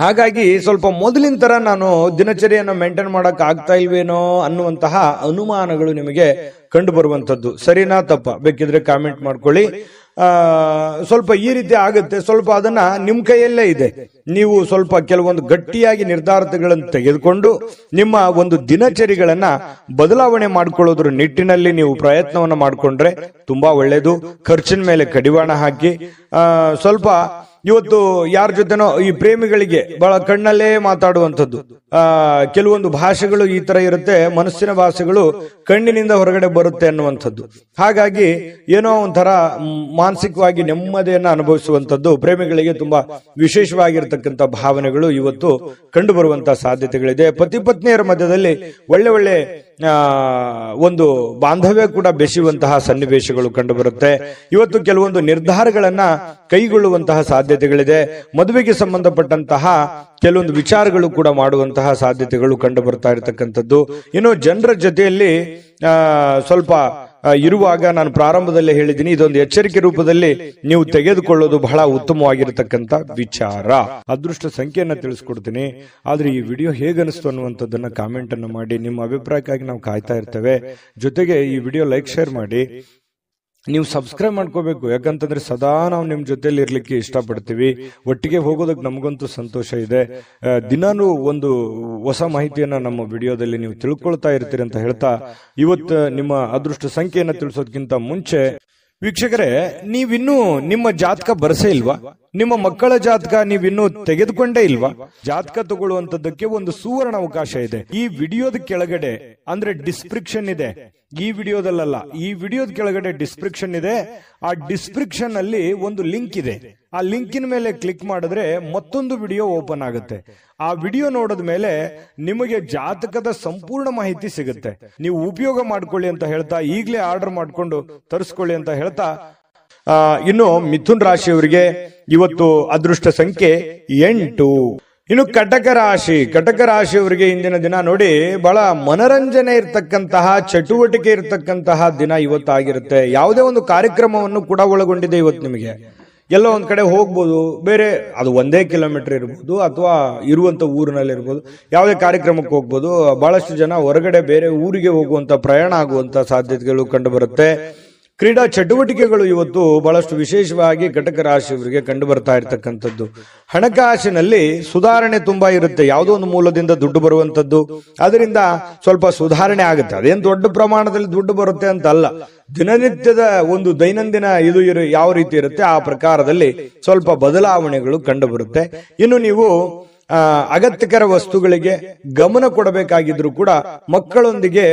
ಹಾಗಾಗಿ ಸ್ವಲ್ಪ ಮೊದಲಿನ ತರ ನಾನು ದಿನಚರಿಯನ್ನು ಮೇಂಟೈನ್ ಮಾಡಕ್ ಆಗ್ತಾ ಇಲ್ವೇನೋ ಅನ್ನುವಂತಹ ಅನುಮಾನಗಳು ನಿಮಗೆ ಕಂಡು ಬರುವಂತದ್ದು. ಸರಿನಾ ತಪ್ಪ ಬೇಕಿದ್ರೆ ಕಾಮೆಂಟ್ ಮಾಡ್ಕೊಳ್ಳಿ. ಸ್ವಲ್ಪ ಈ ರೀತಿ ಆಗುತ್ತೆ. ಸ್ವಲ್ಪ ಅದನ್ನ ನಿಮ್ ಕೈಯಲ್ಲೇ ಇದೆ. ನೀವು ಸ್ವಲ್ಪ ಕೆಲವೊಂದು ಗಟ್ಟಿಯಾಗಿ ನಿರ್ಧಾರಗಳನ್ನು ತೆಗೆದುಕೊಂಡು ನಿಮ್ಮ ಒಂದು ದಿನಚರಿಗಳನ್ನ ಬದಲಾವಣೆ ಮಾಡಿಕೊಳ್ಳೋದ್ರ ನಿಟ್ಟಿನಲ್ಲಿ ನೀವು ಪ್ರಯತ್ನವನ್ನ ಮಾಡಿಕೊಂಡ್ರೆ ತುಂಬಾ ಒಳ್ಳೇದು. ಖರ್ಚಿನ ಮೇಲೆ ಕಡಿವಾಣ ಹಾಕಿ ಸ್ವಲ್ಪ ಇವತ್ತು ಯಾರ ಜೊತೆನೋ ಈ ಪ್ರೇಮಿಗಳಿಗೆ ಬಹಳ ಕಣ್ಣಲ್ಲೇ ಮಾತಾಡುವಂಥದ್ದು, ಕೆಲವೊಂದು ಭಾಷೆಗಳು ಈ ತರ ಇರುತ್ತೆ, ಮನಸ್ಸಿನ ಭಾಷೆಗಳು ಕಣ್ಣಿನಿಂದ ಹೊರಗಡೆ ಬರುತ್ತೆ ಅನ್ನುವಂಥದ್ದು. ಹಾಗಾಗಿ ಏನೋ ಒಂಥರ ಮಾನಸಿಕವಾಗಿ ನೆಮ್ಮದಿಯನ್ನ ಅನುಭವಿಸುವಂಥದ್ದು ಪ್ರೇಮಿಗಳಿಗೆ ತುಂಬಾ ವಿಶೇಷವಾಗಿರ್ತಕ್ಕಂಥ ಭಾವನೆಗಳು ಇವತ್ತು ಕಂಡು ಬರುವಂತಹ ಸಾಧ್ಯತೆಗಳಿದೆ. ಪತಿ ಪತ್ನಿಯರ ಮಧ್ಯದಲ್ಲಿ ಒಳ್ಳೆ ಒಂದು ಬಾಂಧವ್ಯ ಕೂಡ ಬೆಸೆಯುವಂತಹ ಸನ್ನಿವೇಶಗಳು ಕಂಡು ಬರುತ್ತೆ. ಇವತ್ತು ಕೆಲವೊಂದು ನಿರ್ಧಾರಗಳನ್ನ ಕೈಗೊಳ್ಳುವಂತಹ ಸಾಧ್ಯತೆಗಳಿದೆ. ಮದುವೆಗೆ ಸಂಬಂಧಪಟ್ಟಂತಹ ಕೆಲವೊಂದು ವಿಚಾರಗಳು ಕೂಡ ಮಾಡುವಂತಹ ಸಾಧ್ಯತೆಗಳು ಕಂಡು ಬರ್ತಾ ಇರತಕ್ಕಂಥದ್ದು. ಇನ್ನು ಜನರ ಜೊತೆಯಲ್ಲಿ ಸ್ವಲ್ಪ ಇರುವಾಗ ನಾನು ಪ್ರಾರಂಭದಲ್ಲೇ ಹೇಳಿದ್ದೀನಿ, ಇದೊಂದು ಎಚ್ಚರಿಕೆ ರೂಪದಲ್ಲಿ ನೀವು ತೆಗೆದುಕೊಳ್ಳೋದು ಬಹಳ ಉತ್ತಮವಾಗಿರತಕ್ಕಂತ ವಿಚಾರ. ಅದೃಷ್ಟ ಸಂಖ್ಯೆಯನ್ನ ತಿಳಿಸ್ಕೊಡ್ತೀನಿ. ಆದ್ರೆ ಈ ವಿಡಿಯೋ ಹೇಗನಿಸ್ತು ಅನ್ನುವಂಥದ್ದನ್ನ ಕಾಮೆಂಟ್ ಅನ್ನು ಮಾಡಿ. ನಿಮ್ಮ ಅಭಿಪ್ರಾಯಕ್ಕಾಗಿ ನಾವು ಕಾಯ್ತಾ ಇರ್ತೇವೆ. ಜೊತೆಗೆ ಈ ವಿಡಿಯೋ ಲೈಕ್, ಶೇರ್ ಮಾಡಿ. ನೀವು ಸಬ್ಸ್ಕ್ರೈಬ್ ಮಾಡ್ಕೋಬೇಕು. ಯಾಕಂತಂದ್ರೆ ಸದಾ ನಾವು ನಿಮ್ ಜೊತೆಲಿ ಇರ್ಲಿಕ್ಕೆ ಇಷ್ಟಪಡ್ತೀವಿ. ಒಟ್ಟಿಗೆ ಹೋಗೋದಕ್ಕೆ ನಮಗಂತೂ ಸಂತೋಷ ಇದೆ. ದಿನಾನು ಒಂದು ಹೊಸ ಮಾಹಿತಿಯನ್ನ ನಮ್ಮ ವಿಡಿಯೋದಲ್ಲಿ ನೀವು ತಿಳ್ಕೊಳ್ತಾ ಇರ್ತೀರಿ ಅಂತ ಹೇಳ್ತಾ, ಇವತ್ತು ನಿಮ್ಮ ಅದೃಷ್ಟ ಸಂಖ್ಯೆಯನ್ನ ತಿಳಿಸೋದಕ್ಕಿಂತ ಮುಂಚೆ ವೀಕ್ಷಕರೇ, ನೀವಿನ್ನೂ ನಿಮ್ಮ ಜಾತಕ ಬರಸೇ ಇಲ್ವಾ? ನಿಮ್ಮ ಮಕ್ಕಳ ಜಾತಕ ನೀವಿನ್ನೂ ತೆಗೆದುಕೊಂಡೇ ಇಲ್ವಾ? ಜಾತಕ ತಗೊಳ್ಳುವಂತದ್ದಕ್ಕೆ ಒಂದು ಸುವರ್ಣ ಅವಕಾಶ ಇದೆ. ಈ ವಿಡಿಯೋದ ಕೆಳಗಡೆ ಅಂದ್ರೆ ಡಿಸ್ಕ್ರಿಪ್ಷನ್ ಇದೆ. ಈ ವಿಡಿಯೋದಲ್ಲ, ಈ ವಿಡಿಯೋದ ಕೆಳಗಡೆ ಡಿಸ್ಕ್ರಿಪ್ಷನ್ ಇದೆ. ಆ ಡಿಸ್ಕ್ರಿಪ್ಷನ್ ಅಲ್ಲಿ ಒಂದು ಲಿಂಕ್ ಇದೆ. ಆ ಲಿಂಕಿನ ಮೇಲೆ ಕ್ಲಿಕ್ ಮಾಡಿದ್ರೆ ಮತ್ತೊಂದು ವಿಡಿಯೋ ಓಪನ್ ಆಗುತ್ತೆ. ಆ ವಿಡಿಯೋ ನೋಡಿದ ಮೇಲೆ ನಿಮಗೆ ಜಾತಕದ ಸಂಪೂರ್ಣ ಮಾಹಿತಿ ಸಿಗುತ್ತೆ. ನೀವು ಉಪಯೋಗ ಮಾಡ್ಕೊಳ್ಳಿ ಅಂತ ಹೇಳ್ತಾ, ಈಗಲೇ ಆರ್ಡರ್ ಮಾಡ್ಕೊಂಡು ತರಿಸ್ಕೊಳ್ಳಿ ಅಂತ ಹೇಳ್ತಾ, ಇನ್ನು ಮಿಥುನ್ ರಾಶಿಯವರಿಗೆ ಇವತ್ತು ಅದೃಷ್ಟ ಸಂಖ್ಯೆ 8. ಇನ್ನು ಕಟಕ ರಾಶಿಯವರಿಗೆ ಇಂದಿನ ದಿನ ನೋಡಿ ಬಹಳ ಮನರಂಜನೆ ಇರತಕ್ಕಂತಹ, ಚಟುವಟಿಕೆ ಇರತಕ್ಕಂತಹ ದಿನ ಇವತ್ತಾಗಿರುತ್ತೆ. ಯಾವುದೇ ಒಂದು ಕಾರ್ಯಕ್ರಮವನ್ನು ಕೂಡ ಒಳಗೊಂಡಿದೆ ಇವತ್ತು. ನಿಮಗೆ ಎಲ್ಲೋ ಒಂದ್ ಕಡೆ ಹೋಗ್ಬೋದು, ಬೇರೆ ಅದು 1 ಕಿಲೋಮೀಟರ್ ಇರ್ಬೋದು ಅಥವಾ ಇರುವಂತ ಊರಿನಲ್ಲಿ ಇರ್ಬೋದು, ಯಾವುದೇ ಕಾರ್ಯಕ್ರಮಕ್ಕೆ ಹೋಗ್ಬೋದು. ಬಹಳಷ್ಟು ಜನ ಹೊರಗಡೆ ಬೇರೆ ಊರಿಗೆ ಹೋಗುವಂತ, ಪ್ರಯಾಣ ಆಗುವಂತ ಸಾಧ್ಯತೆಗಳು ಕಂಡು ಬರುತ್ತೆ. ಕ್ರೀಡಾ ಚಟುವಟಿಕೆಗಳು ಇವತ್ತು ಬಹಳಷ್ಟು ವಿಶೇಷವಾಗಿ ಕಟಕ ರಾಶಿಯವರಿಗೆ ಕಂಡು ಬರ್ತಾ ಇರತಕ್ಕಂಥದ್ದು. ಹಣಕಾಸಿನಲ್ಲಿ ಸುಧಾರಣೆ ತುಂಬಾ ಇರುತ್ತೆ. ಯಾವುದೋ ಒಂದು ಮೂಲದಿಂದ ದುಡ್ಡು ಬರುವಂತದ್ದು, ಅದರಿಂದ ಸ್ವಲ್ಪ ಸುಧಾರಣೆ ಆಗುತ್ತೆ. ಅದೇನು ದೊಡ್ಡ ಪ್ರಮಾಣದಲ್ಲಿ ದುಡ್ಡು ಬರುತ್ತೆ ಅಂತ ಅಲ್ಲ, ದಿನನಿತ್ಯದ ಒಂದು ದೈನಂದಿನ ಇದು ಯಾವ ರೀತಿ ಇರುತ್ತೆ ಆ ಪ್ರಕಾರದಲ್ಲಿ ಸ್ವಲ್ಪ ಬದಲಾವಣೆಗಳು ಕಂಡು ಬರುತ್ತೆ. ಇನ್ನು ನೀವು ಅಗತ್ಯಕರ ವಸ್ತುಗಳಿಗೆ ಗಮನ ಕೊಡಬೇಕಾಗಿದ್ರು ಕೂಡ ಮಕ್ಕಳೊಂದಿಗೆ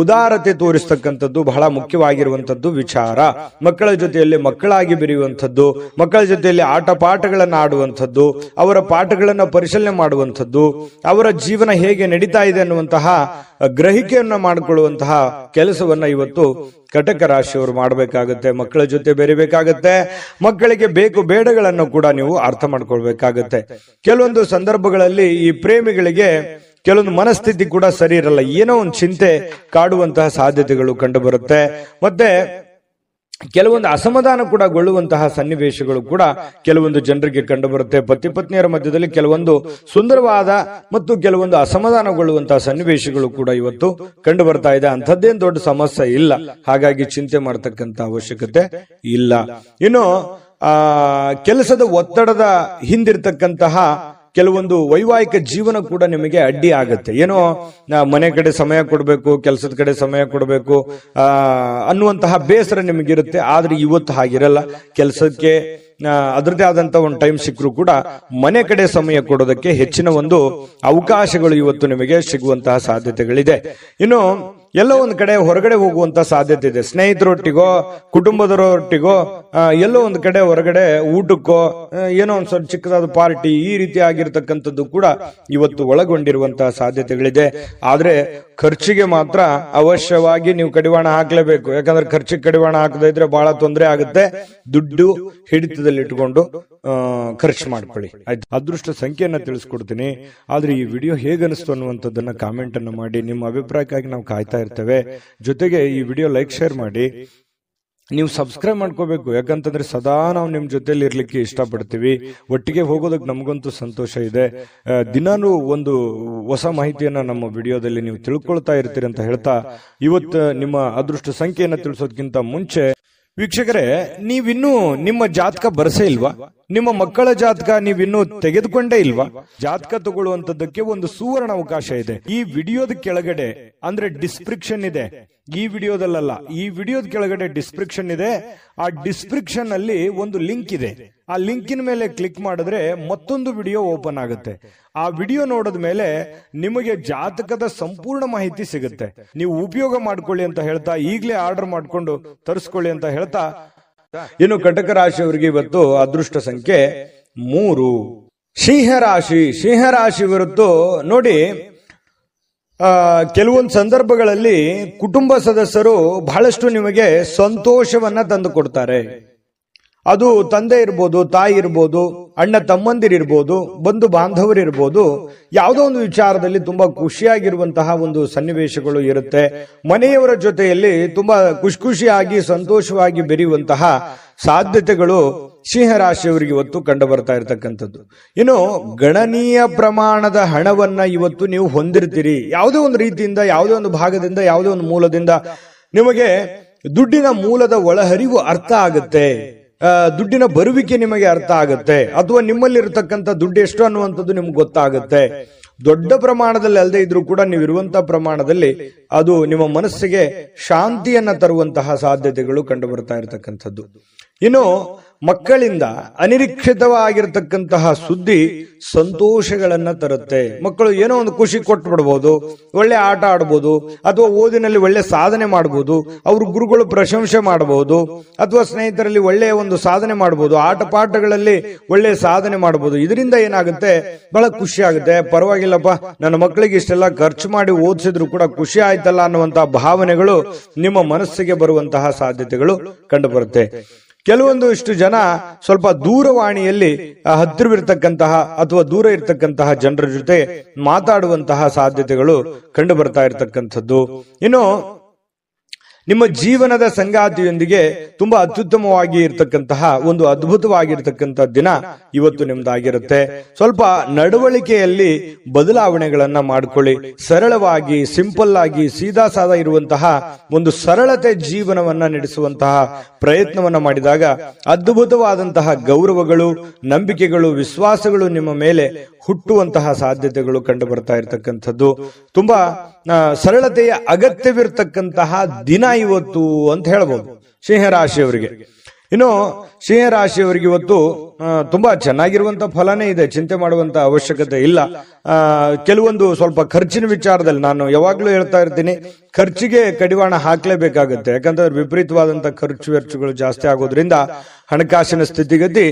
ಉದಾರತೆ ತೋರಿಸ್ತಕ್ಕಂಥದ್ದು ಬಹಳ ಮುಖ್ಯವಾಗಿರುವಂತದ್ದು ವಿಚಾರ. ಮಕ್ಕಳ ಜೊತೆಯಲ್ಲಿ ಮಕ್ಕಳಾಗಿ ಬೆರೆಯುವಂಥದ್ದು, ಮಕ್ಕಳ ಜೊತೆಯಲ್ಲಿ ಆಟ ಪಾಠಗಳನ್ನ ಆಡುವಂಥದ್ದು, ಅವರ ಪಾಠಗಳನ್ನ ಪರಿಶೀಲನೆ ಮಾಡುವಂಥದ್ದು, ಅವರ ಜೀವನ ಹೇಗೆ ನಡೀತಾ ಇದೆ ಅನ್ನುವಂತಹ ಗ್ರಹಿಕೆಯನ್ನ ಮಾಡಿಕೊಳ್ಳುವಂತಹ ಕೆಲಸವನ್ನ ಇವತ್ತು ಕಟಕ ರಾಶಿಯವರು ಮಾಡಬೇಕಾಗುತ್ತೆ. ಮಕ್ಕಳ ಜೊತೆ ಬೆರಿಬೇಕಾಗತ್ತೆ. ಮಕ್ಕಳಿಗೆ ಬೇಕು ಬೇಡಗಳನ್ನು ಕೂಡ ನೀವು ಅರ್ಥ ಮಾಡ್ಕೊಳ್ಬೇಕಾಗತ್ತೆ. ಕೆಲವೊಂದು ಸಂದರ್ಭಗಳಲ್ಲಿ ಈ ಪ್ರೇಮಿಗಳಿಗೆ ಕೆಲವೊಂದು ಮನಸ್ಥಿತಿ ಕೂಡ ಸರಿ ಇರಲ್ಲ. ಏನೋ ಒಂದು ಚಿಂತೆ ಕಾಡುವಂತಹ ಸಾಧ್ಯತೆಗಳು ಕಂಡು ಬರುತ್ತೆ. ಮತ್ತೆ ಕೆಲವೊಂದು ಅಸಮಾಧಾನ ಕೂಡ ಗೊಳ್ಳುವಂತಹ ಸನ್ನಿವೇಶಗಳು ಕೂಡ ಕೆಲವೊಂದು ಜನರಿಗೆ ಕಂಡು ಬರುತ್ತೆ. ಪತಿ ಪತ್ನಿಯರ ಮಧ್ಯದಲ್ಲಿ ಕೆಲವೊಂದು ಸುಂದರವಾದ ಮತ್ತು ಕೆಲವೊಂದು ಅಸಮಾಧಾನಗೊಳ್ಳುವಂತಹ ಸನ್ನಿವೇಶಗಳು ಕೂಡ ಇವತ್ತು ಕಂಡು ಬರ್ತಾ ಇದೆ. ಅಂಥದ್ದೇನು ದೊಡ್ಡ ಸಮಸ್ಯೆ ಇಲ್ಲ, ಹಾಗಾಗಿ ಚಿಂತೆ ಮಾಡತಕ್ಕಂತ ಅವಶ್ಯಕತೆ ಇಲ್ಲ. ಇನ್ನು ಕೆಲಸದ ಒತ್ತಡದ ಹಿಂದಿರ್ತಕ್ಕಂತಹ ಕೆಲವೊಂದು ವೈವಾಹಿಕ ಜೀವನ ಕೂಡ ನಿಮಗೆ ಅಡ್ಡಿ ಆಗುತ್ತೆ. ಏನೋ ಮನೆ ಕಡೆ ಸಮಯ ಕೊಡಬೇಕು, ಕೆಲಸದ ಕಡೆ ಸಮಯ ಕೊಡಬೇಕು ಅನ್ನುವಂತಹ ಬೇಸರ ನಿಮಗಿರುತ್ತೆ. ಆದ್ರೆ ಇವತ್ತು ಹಾಗಿರಲ್ಲ. ಕೆಲಸಕ್ಕೆ ಅದರದೇ ಆದಂತ ಒಂದು ಟೈಮ್ ಸಿಕ್ಕರೂ ಕೂಡ ಮನೆ ಕಡೆ ಸಮಯ ಕೊಡೋದಕ್ಕೆ ಹೆಚ್ಚಿನ ಒಂದು ಅವಕಾಶಗಳು ಇವತ್ತು ನಿಮಗೆ ಸಿಗುವಂತಹ ಸಾಧ್ಯತೆಗಳಿದೆ. ಇನ್ನು ಎಲ್ಲೋ ಒಂದು ಕಡೆ ಹೊರಗಡೆ ಹೋಗುವಂತ ಸಾಧ್ಯತೆ ಇದೆ. ಸ್ನೇಹಿತರೊಟ್ಟಿಗೋ ಕುಟುಂಬದವರೊಟ್ಟಿಗೋ ಎಲ್ಲೋ ಒಂದು ಕಡೆ ಹೊರಗಡೆ ಊಟಕ್ಕೋ ಏನೋ ಒಂದು ಸ್ವಲ್ಪ ಚಿಕ್ಕದಾದ ಪಾರ್ಟಿ ಈ ರೀತಿ ಆಗಿರ್ತಕ್ಕಂಥದ್ದು ಕೂಡ ಇವತ್ತು ಒಳಗೊಂಡಿರುವಂತಹ ಸಾಧ್ಯತೆಗಳಿದೆ. ಆದ್ರೆ ಖರ್ಚಿಗೆ ಮಾತ್ರ ಅವಶ್ಯವಾಗಿ ನೀವು ಕಡಿವಾಣ ಹಾಕ್ಲೇಬೇಕು. ಯಾಕಂದ್ರೆ ಖರ್ಚಿಗೆ ಕಡಿವಾಣ ಹಾಕದೇ ಇದ್ರೆ ಬಹಳ ತೊಂದರೆ ಆಗುತ್ತೆ. ದುಡ್ಡು ಹಿಡಿತದಲ್ಲಿ ಇಟ್ಕೊಂಡು ಖರ್ಚು ಮಾಡ್ಕೊಳ್ಳಿ, ಆಯ್ತು. ಅದೃಷ್ಟ ಸಂಖ್ಯೆಯನ್ನ ತಿಳಿಸ್ಕೊಡ್ತೀನಿ. ಆದ್ರೆ ಈ ವಿಡಿಯೋ ಹೇಗನಿಸ್ತು ಅನ್ನುವಂಥದ್ದನ್ನ ಕಾಮೆಂಟ್ ಅನ್ನು ಮಾಡಿ. ನಿಮ್ಮ ಅಭಿಪ್ರಾಯಕ್ಕಾಗಿ ನಾವು ಕಾಯ್ತಾ ಇರ್ತೇವೆ. ಜೊತೆಗೆ ಈ ವಿಡಿಯೋ ಲೈಕ್ ಶೇರ್ ಮಾಡಿ. ನೀವು ಸಬ್ಸ್ಕ್ರೈಬ್ ಮಾಡ್ಕೋಬೇಕು. ಯಾಕಂತಂದ್ರೆ ಸದಾ ನಾವು ನಿಮ್ ಜೊತೆಲಿ ಇರ್ಲಿಕ್ಕೆ ಇಷ್ಟಪಡ್ತೀವಿ. ಒಟ್ಟಿಗೆ ಹೋಗೋದಕ್ಕೆ ನಮಗಂತೂ ಸಂತೋಷ ಇದೆ. ದಿನಾನು ಒಂದು ಹೊಸ ಮಾಹಿತಿಯನ್ನ ನಮ್ಮ ವಿಡಿಯೋದಲ್ಲಿ ನೀವು ತಿಳ್ಕೊಳ್ತಾ ಇರ್ತೀರಿ ಅಂತ ಹೇಳ್ತಾ, ಇವತ್ತು ನಿಮ್ಮ ಅದೃಷ್ಟ ಸಂಖ್ಯೆಯನ್ನ ತಿಳಿಸೋದಕ್ಕಿಂತ ಮುಂಚೆ ವೀಕ್ಷಕರೇ, ನೀವಿನ್ನೂ ನಿಮ್ಮ ಜಾತಕ ಬರಸೇ ಇಲ್ವಾ? ನಿಮ್ಮ ಮಕ್ಕಳ ಜಾತಕ ನೀವಿನ್ನೂ ತೆಗೆದುಕೊಂಡೇ ಇಲ್ವಾ? ಜಾತಕ ತಗೊಳ್ಳುವಂತದ್ದಕ್ಕೆ ಒಂದು ಸುವರ್ಣ ಅವಕಾಶ ಇದೆ. ಈ ವಿಡಿಯೋದ ಕೆಳಗಡೆ ಅಂದ್ರೆ ಡಿಸ್ಕ್ರಿಪ್ಷನ್ ಇದೆ. ಈ ವಿಡಿಯೋದಲ್ಲ, ಈ ವಿಡಿಯೋದ ಕೆಳಗಡೆ ಡಿಸ್ಕ್ರಿಪ್ಷನ್ ಇದೆ. ಆ ಡಿಸ್ಕ್ರಿಪ್ಷನ್ ಅಲ್ಲಿ ಒಂದು ಲಿಂಕ್ ಇದೆ. ಆ ಲಿಂಕಿನ ಮೇಲೆ ಕ್ಲಿಕ್ ಮಾಡಿದ್ರೆ ಮತ್ತೊಂದು ವಿಡಿಯೋ ಓಪನ್ ಆಗುತ್ತೆ. ಆ ವಿಡಿಯೋ ನೋಡಿದ ಮೇಲೆ ನಿಮಗೆ ಜಾತಕದ ಸಂಪೂರ್ಣ ಮಾಹಿತಿ ಸಿಗುತ್ತೆ. ನೀವು ಉಪಯೋಗ ಮಾಡ್ಕೊಳ್ಳಿ ಅಂತ ಹೇಳ್ತಾ, ಈಗಲೇ ಆರ್ಡರ್ ಮಾಡ್ಕೊಂಡು ತರಿಸ್ಕೊಳ್ಳಿ ಅಂತ ಹೇಳ್ತಾ, ಇನ್ನು ಕಟಕ ರಾಶಿಯವರಿಗೆ ಇವತ್ತು ಅದೃಷ್ಟ ಸಂಖ್ಯೆ 3. ಸಿಂಹರಾಶಿ ವಿರುದ್ಧ ನೋಡಿ, ಕೆಲವೊಂದು ಸಂದರ್ಭಗಳಲ್ಲಿ ಕುಟುಂಬ ಸದಸ್ಯರು ಬಹಳಷ್ಟು ನಿಮಗೆ ಸಂತೋಷವನ್ನ ತಂದು ಕೊಡ್ತಾರೆ. ಅದು ತಂದೆ ಇರ್ಬೋದು, ತಾಯಿ ಇರ್ಬೋದು, ಅಣ್ಣ ತಮ್ಮಂದಿರಿರ್ಬೋದು, ಬಂಧು ಬಾಂಧವರಿರ್ಬೋದು. ಯಾವುದೋ ಒಂದು ವಿಚಾರದಲ್ಲಿ ತುಂಬಾ ಖುಷಿಯಾಗಿರುವಂತಹ ಒಂದು ಸನ್ನಿವೇಶಗಳು ಇರುತ್ತೆ. ಮನೆಯವರ ಜೊತೆಯಲ್ಲಿ ತುಂಬಾ ಖುಷಿಯಾಗಿ ಸಂತೋಷವಾಗಿ ಬೆರೆಯುವಂತಹ ಸಾಧ್ಯತೆಗಳು ಸಿಂಹರಾಶಿಯವರಿಗೆ ಇವತ್ತು ಕಂಡು ಬರ್ತಾ ಇರತಕ್ಕಂಥದ್ದು. ಇನ್ನು ಗಣನೀಯ ಪ್ರಮಾಣದ ಹಣವನ್ನ ಇವತ್ತು ನೀವು ಹೊಂದಿರ್ತೀರಿ. ಯಾವುದೇ ಒಂದು ರೀತಿಯಿಂದ, ಯಾವುದೇ ಒಂದು ಭಾಗದಿಂದ, ಯಾವುದೇ ಒಂದು ಮೂಲದಿಂದ ನಿಮಗೆ ದುಡ್ಡಿನ ಮೂಲದ ಒಳಹರಿವು ಅರ್ಥ ಆಗುತ್ತೆ. ದುಡ್ಡಿನ ಬರುವಿಕೆ ನಿಮಗೆ ಅರ್ಥ ಆಗುತ್ತೆ. ಅಥವಾ ನಿಮ್ಮಲ್ಲಿ ಇರತಕ್ಕಂಥ ದುಡ್ಡು ಎಷ್ಟು ಅನ್ನುವಂಥದ್ದು ನಿಮ್ಗೆ ಗೊತ್ತಾಗುತ್ತೆ. ದೊಡ್ಡ ಪ್ರಮಾಣದಲ್ಲಿ ಅಲ್ಲದೆ ಇದ್ರೂ ಕೂಡ ನೀವಿರುವಂತಹ ಪ್ರಮಾಣದಲ್ಲಿ ಅದು ನಿಮ್ಮ ಮನಸ್ಸಿಗೆ ಶಾಂತಿಯನ್ನ ತರುವಂತಹ ಸಾಧ್ಯತೆಗಳು ಕಂಡು ಬರ್ತಾ ಇರತಕ್ಕಂಥದ್ದು. ಇನ್ನು ಮಕ್ಕಳಿಂದ ಅನಿರೀಕ್ಷಿತವಾಗಿರತಕ್ಕಂತಹ ಸುದ್ದಿ ಸಂತೋಷಗಳನ್ನ ತರುತ್ತೆ. ಮಕ್ಕಳು ಏನೋ ಒಂದು ಖುಷಿ ಕೊಟ್ಟು ಬಿಡಬಹುದು, ಒಳ್ಳೆ ಆಟ ಆಡಬಹುದು, ಅಥವಾ ಓದಿನಲ್ಲಿ ಒಳ್ಳೆ ಸಾಧನೆ ಮಾಡಬಹುದು, ಅವ್ರ ಗುರುಗಳು ಪ್ರಶಂಸೆ ಮಾಡಬಹುದು, ಅಥವಾ ಸ್ನೇಹಿತರಲ್ಲಿ ಒಳ್ಳೆಯ ಒಂದು ಸಾಧನೆ ಮಾಡಬಹುದು, ಆಟ ಪಾಠಗಳಲ್ಲಿ ಒಳ್ಳೆ ಸಾಧನೆ ಮಾಡಬಹುದು. ಇದರಿಂದ ಏನಾಗುತ್ತೆ, ಬಹಳ ಖುಷಿ ಆಗುತ್ತೆ. ಪರವಾಗಿಲ್ಲಪ್ಪ, ನನ್ನ ಮಕ್ಕಳಿಗೆ ಇಷ್ಟೆಲ್ಲ ಖರ್ಚು ಮಾಡಿ ಓದಿಸಿದ್ರು ಕೂಡ ಖುಷಿ ಆಯ್ತಲ್ಲ ಅನ್ನುವಂತಹ ಭಾವನೆಗಳು ನಿಮ್ಮ ಮನಸ್ಸಿಗೆ ಬರುವಂತಹ ಸಾಧ್ಯತೆಗಳು ಕಂಡು ಬರುತ್ತೆ. ಕೆಲವೊಂದು ಇಷ್ಟು ಜನ ಸ್ವಲ್ಪ ದೂರವಾಣಿಯಲ್ಲಿ ಹತ್ತಿರವಿರ್ತಕ್ಕಂತಹ ಅಥವಾ ದೂರ ಇರತಕ್ಕಂತಹ ಜನರ ಜೊತೆ ಮಾತಾಡುವಂತಹ ಸಾಧ್ಯತೆಗಳು ಕಂಡು ಬರ್ತಾ ಇರತಕ್ಕಂಥದ್ದು. ಇನ್ನು ನಿಮ್ಮ ಜೀವನದ ಸಂಗಾತಿಯೊಂದಿಗೆ ತುಂಬಾ ಅತ್ಯುತ್ತಮವಾಗಿ ಇರತಕ್ಕಂತಹ ಒಂದು ಅದ್ಭುತವಾಗಿರ್ತಕ್ಕಂಥ ದಿನ ಇವತ್ತು ನಿಮ್ದಾಗಿರುತ್ತೆ. ಸ್ವಲ್ಪ ನಡವಳಿಕೆಯಲ್ಲಿ ಬದಲಾವಣೆಗಳನ್ನ ಮಾಡ್ಕೊಳ್ಳಿ. ಸರಳವಾಗಿ, ಸಿಂಪಲ್ ಆಗಿ, ಸೀದಾ ಸಾದಾ ಇರುವಂತಹ ಒಂದು ಸರಳತೆ ಜೀವನವನ್ನ ನಡೆಸುವಂತಹ ಪ್ರಯತ್ನವನ್ನ ಮಾಡಿದಾಗ ಅದ್ಭುತವಾದಂತಹ ಗೌರವಗಳು, ನಂಬಿಕೆಗಳು, ವಿಶ್ವಾಸಗಳು ನಿಮ್ಮ ಮೇಲೆ ಹುಟ್ಟುವಂತಹ ಸಾಧ್ಯತೆಗಳು ಕಂಡು ಬರ್ತಾ ಇರತಕ್ಕಂಥದ್ದು. ತುಂಬಾ ಸರಳತೆಯ ಅಗತ್ಯವಿರತಕ್ಕಂತಹ ದಿನ ಇವತ್ತು ಅಂತ ಹೇಳ್ಬೋದು ಸಿಂಹರಾಶಿಯವರಿಗೆ. ಇನ್ನು ಸಿಂಹರಾಶಿಯವರಿಗೆ ಇವತ್ತು ತುಂಬಾ ಚೆನ್ನಾಗಿರುವಂತ ಫಲನೇ ಇದೆ, ಚಿಂತೆ ಮಾಡುವಂತ ಅವಶ್ಯಕತೆ ಇಲ್ಲ. ಕೆಲವೊಂದು ಸ್ವಲ್ಪ ಖರ್ಚಿನ ವಿಚಾರದಲ್ಲಿ ನಾನು ಯಾವಾಗ್ಲೂ ಹೇಳ್ತಾ ಇರ್ತೀನಿ, ಖರ್ಚಿಗೆ ಕಡಿವಾಣ ಹಾಕ್ಲೇಬೇಕಾಗುತ್ತೆ. ಯಾಕಂದ್ರೆ ವಿಪರೀತವಾದಂತಹ ಖರ್ಚು ವೆಚ್ಚಗಳು ಜಾಸ್ತಿ ಆಗೋದ್ರಿಂದ ಹಣಕಾಸಿನ ಸ್ಥಿತಿಗತಿ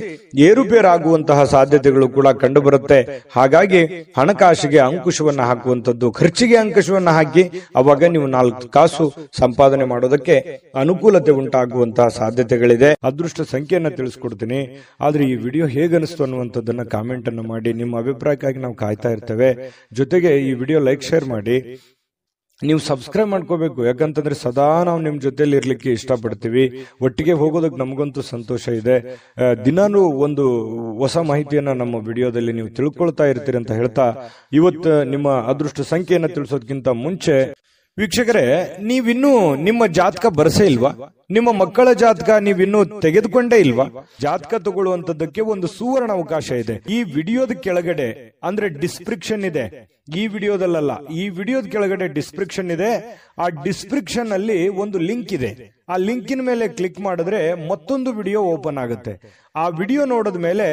ಏರುಪೇರಾಗುವಂತಹ ಸಾಧ್ಯತೆಗಳು ಕೂಡ ಕಂಡು ಬರುತ್ತೆ. ಹಾಗಾಗಿ ಹಣಕಾಸಿಗೆ ಅಂಕುಶವನ್ನ ಹಾಕುವಂಥದ್ದು, ಖರ್ಚಿಗೆ ಅಂಕುಶವನ್ನ ಹಾಕಿ ಅವಾಗ ನೀವು 4 ಕಾಸು ಸಂಪಾದನೆ ಮಾಡೋದಕ್ಕೆ ಅನುಕೂಲತೆ ಉಂಟಾಗುವಂತಹ ಸಾಧ್ಯತೆಗಳಿದೆ. ಅದೃಷ್ಟ ಸಂಖ್ಯೆಯನ್ನ ತಿಳಿಸ್ಕೊಡ್ತೀನಿ. ಆದ್ರೆ ಈ ವಿಡಿಯೋ ಹೇಗನಿಸ್ತು ಅನ್ನುವಂಥದ್ದನ್ನ ಕಾಮೆಂಟ್ ಅನ್ನು ಮಾಡಿ. ನಿಮ್ಮ ಅಭಿಪ್ರಾಯಕ್ಕಾಗಿ ನಾವು ಕಾಯ್ತಾ ಇರ್ತೇವೆ. ಜೊತೆಗೆ ಈ ವಿಡಿಯೋ ಲೈಕ್ ಶೇರ್ ಮಾಡಿ. ನೀವು ಸಬ್ಸ್ಕ್ರೈಬ್ ಮಾಡ್ಕೋಬೇಕು, ಯಾಕಂತಂದ್ರೆ ಸದಾ ನಾವು ನಿಮ್ ಜೊತೆಲಿ ಇರ್ಲಿಕ್ಕೆ ಇಷ್ಟಪಡ್ತೀವಿ. ಒಟ್ಟಿಗೆ ಹೋಗೋದಕ್ಕೆ ನಮಗಂತೂ ಸಂತೋಷ ಇದೆ. ದಿನಾನು ಒಂದು ಹೊಸ ಮಾಹಿತಿಯನ್ನ ನಮ್ಮ ವಿಡಿಯೋದಲ್ಲಿ ನೀವು ತಿಳ್ಕೊಳ್ತಾ ಇರ್ತೀರಿ ಅಂತ ಹೇಳ್ತಾ, ಇವತ್ತು ನಿಮ್ಮ ಅದೃಷ್ಟ ಸಂಖ್ಯೆಯನ್ನ ತಿಳಿಸೋದಕ್ಕಿಂತ ಮುಂಚೆ ವೀಕ್ಷಕರೇ, ನೀವಿನ್ನೂ ನಿಮ್ಮ ಜಾತಕ ಬರಸೇ ಇಲ್ವಾ? ನಿಮ್ಮ ಮಕ್ಕಳ ಜಾತಕ ನೀವಿನ್ನೂ ತೆಗೆದುಕೊಂಡೇ ಇಲ್ವಾ? ಜಾತಕ ತಗೊಳ್ಳುವಂತದ್ದಕ್ಕೆ ಒಂದು ಸುವರ್ಣ ಅವಕಾಶ ಇದೆ. ಈ ವಿಡಿಯೋದ ಕೆಳಗಡೆ ಅಂದ್ರೆ ಡಿಸ್ಕ್ರಿಪ್ಷನ್ ಇದೆ, ಈ ವಿಡಿಯೋದಲ್ಲ, ಈ ವಿಡಿಯೋದ ಕೆಳಗಡೆ ಡಿಸ್ಕ್ರಿಪ್ಷನ್ ಇದೆ. ಆ ಡಿಸ್ಕ್ರಿಪ್ಷನ್ ಅಲ್ಲಿ ಒಂದು ಲಿಂಕ್ ಇದೆ. ಆ ಲಿಂಕಿನ ಮೇಲೆ ಕ್ಲಿಕ್ ಮಾಡಿದ್ರೆ ಮತ್ತೊಂದು ವಿಡಿಯೋ ಓಪನ್ ಆಗುತ್ತೆ. ಆ ವಿಡಿಯೋ ನೋಡಿದ ಮೇಲೆ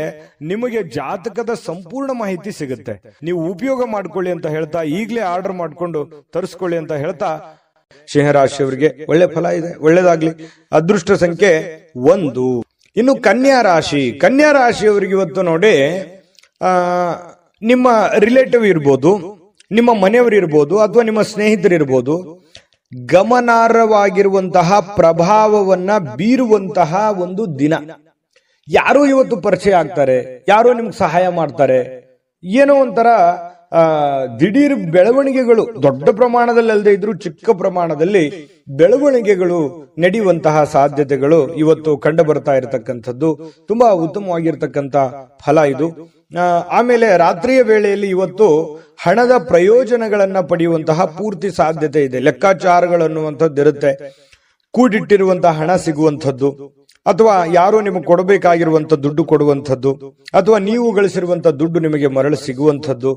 ನಿಮಗೆ ಜಾತಕದ ಸಂಪೂರ್ಣ ಮಾಹಿತಿ ಸಿಗುತ್ತೆ. ನೀವು ಉಪಯೋಗ ಮಾಡ್ಕೊಳ್ಳಿ ಅಂತ ಹೇಳ್ತಾ, ಈಗಲೇ ಆರ್ಡರ್ ಮಾಡ್ಕೊಂಡು ತರಿಸ್ಕೊಳ್ಳಿ ಅಂತ ಹೇಳ್ತಾ, ಸಿಂಹರಾಶಿಯವರಿಗೆ ಒಳ್ಳೆ ಫಲ ಇದೆ, ಒಳ್ಳೇದಾಗ್ಲಿ. ಅದೃಷ್ಟ ಸಂಖ್ಯೆ 1. ಇನ್ನು ಕನ್ಯಾ ರಾಶಿಯವರಿಗೆ ಇವತ್ತು ನೋಡಿ, ನಿಮ್ಮ ರಿಲೇಟಿವ್ ಇರ್ಬೋದು, ನಿಮ್ಮ ಮನೆಯವರು ಇರ್ಬೋದು, ಅಥವಾ ನಿಮ್ಮ ಸ್ನೇಹಿತರಿರ್ಬೋದು, ಗಮನಾರ್ಹವಾಗಿರುವಂತಹ ಪ್ರಭಾವವನ್ನ ಬೀರುವಂತಹ ಒಂದು ದಿನ. ಯಾರೋ ಇವತ್ತು ಪರಿಚಯ ಆಗ್ತಾರೆ, ಯಾರೋ ನಿಮ್ಗೆ ಸಹಾಯ ಮಾಡ್ತಾರೆ, ಏನೋ ಒಂಥರ ದಿಢೀರ್ ಬೆಳವಣಿಗೆಗಳು, ದೊಡ್ಡ ಪ್ರಮಾಣದಲ್ಲಿ ಅಲ್ಲದೆ ಇದ್ರೂ ಚಿಕ್ಕ ಪ್ರಮಾಣದಲ್ಲಿ ಬೆಳವಣಿಗೆಗಳು ನಡೆಯುವಂತಹ ಸಾಧ್ಯತೆಗಳು ಇವತ್ತು ಕಂಡು ಬರ್ತಾ ಇರತಕ್ಕಂಥದ್ದು ತುಂಬಾ ಉತ್ತಮವಾಗಿರ್ತಕ್ಕಂಥ ಫಲ ಇದು. ಆಮೇಲೆ ರಾತ್ರಿಯ ವೇಳೆಯಲ್ಲಿ ಇವತ್ತು ಹಣದ ಪ್ರಯೋಜನಗಳನ್ನ ಪಡೆಯುವಂತಹ ಪೂರ್ತಿ ಸಾಧ್ಯತೆ ಇದೆ. ಲೆಕ್ಕಾಚಾರಗಳು ಅನ್ನುವಂಥದ್ದು ಇರುತ್ತೆ. ಕೂಡಿಟ್ಟಿರುವಂತಹ ಹಣ ಸಿಗುವಂಥದ್ದು, ಅಥವಾ ಯಾರೋ ನಿಮಗೆ ಕೊಡಬೇಕಾಗಿರುವಂತ ದುಡ್ಡು ಕೊಡುವಂಥದ್ದು, ಅಥವಾ ನೀವು ಗಳಿಸಿರುವಂತ ದುಡ್ಡು ನಿಮಗೆ ಮರಳಿ ಸಿಗುವಂಥದ್ದು,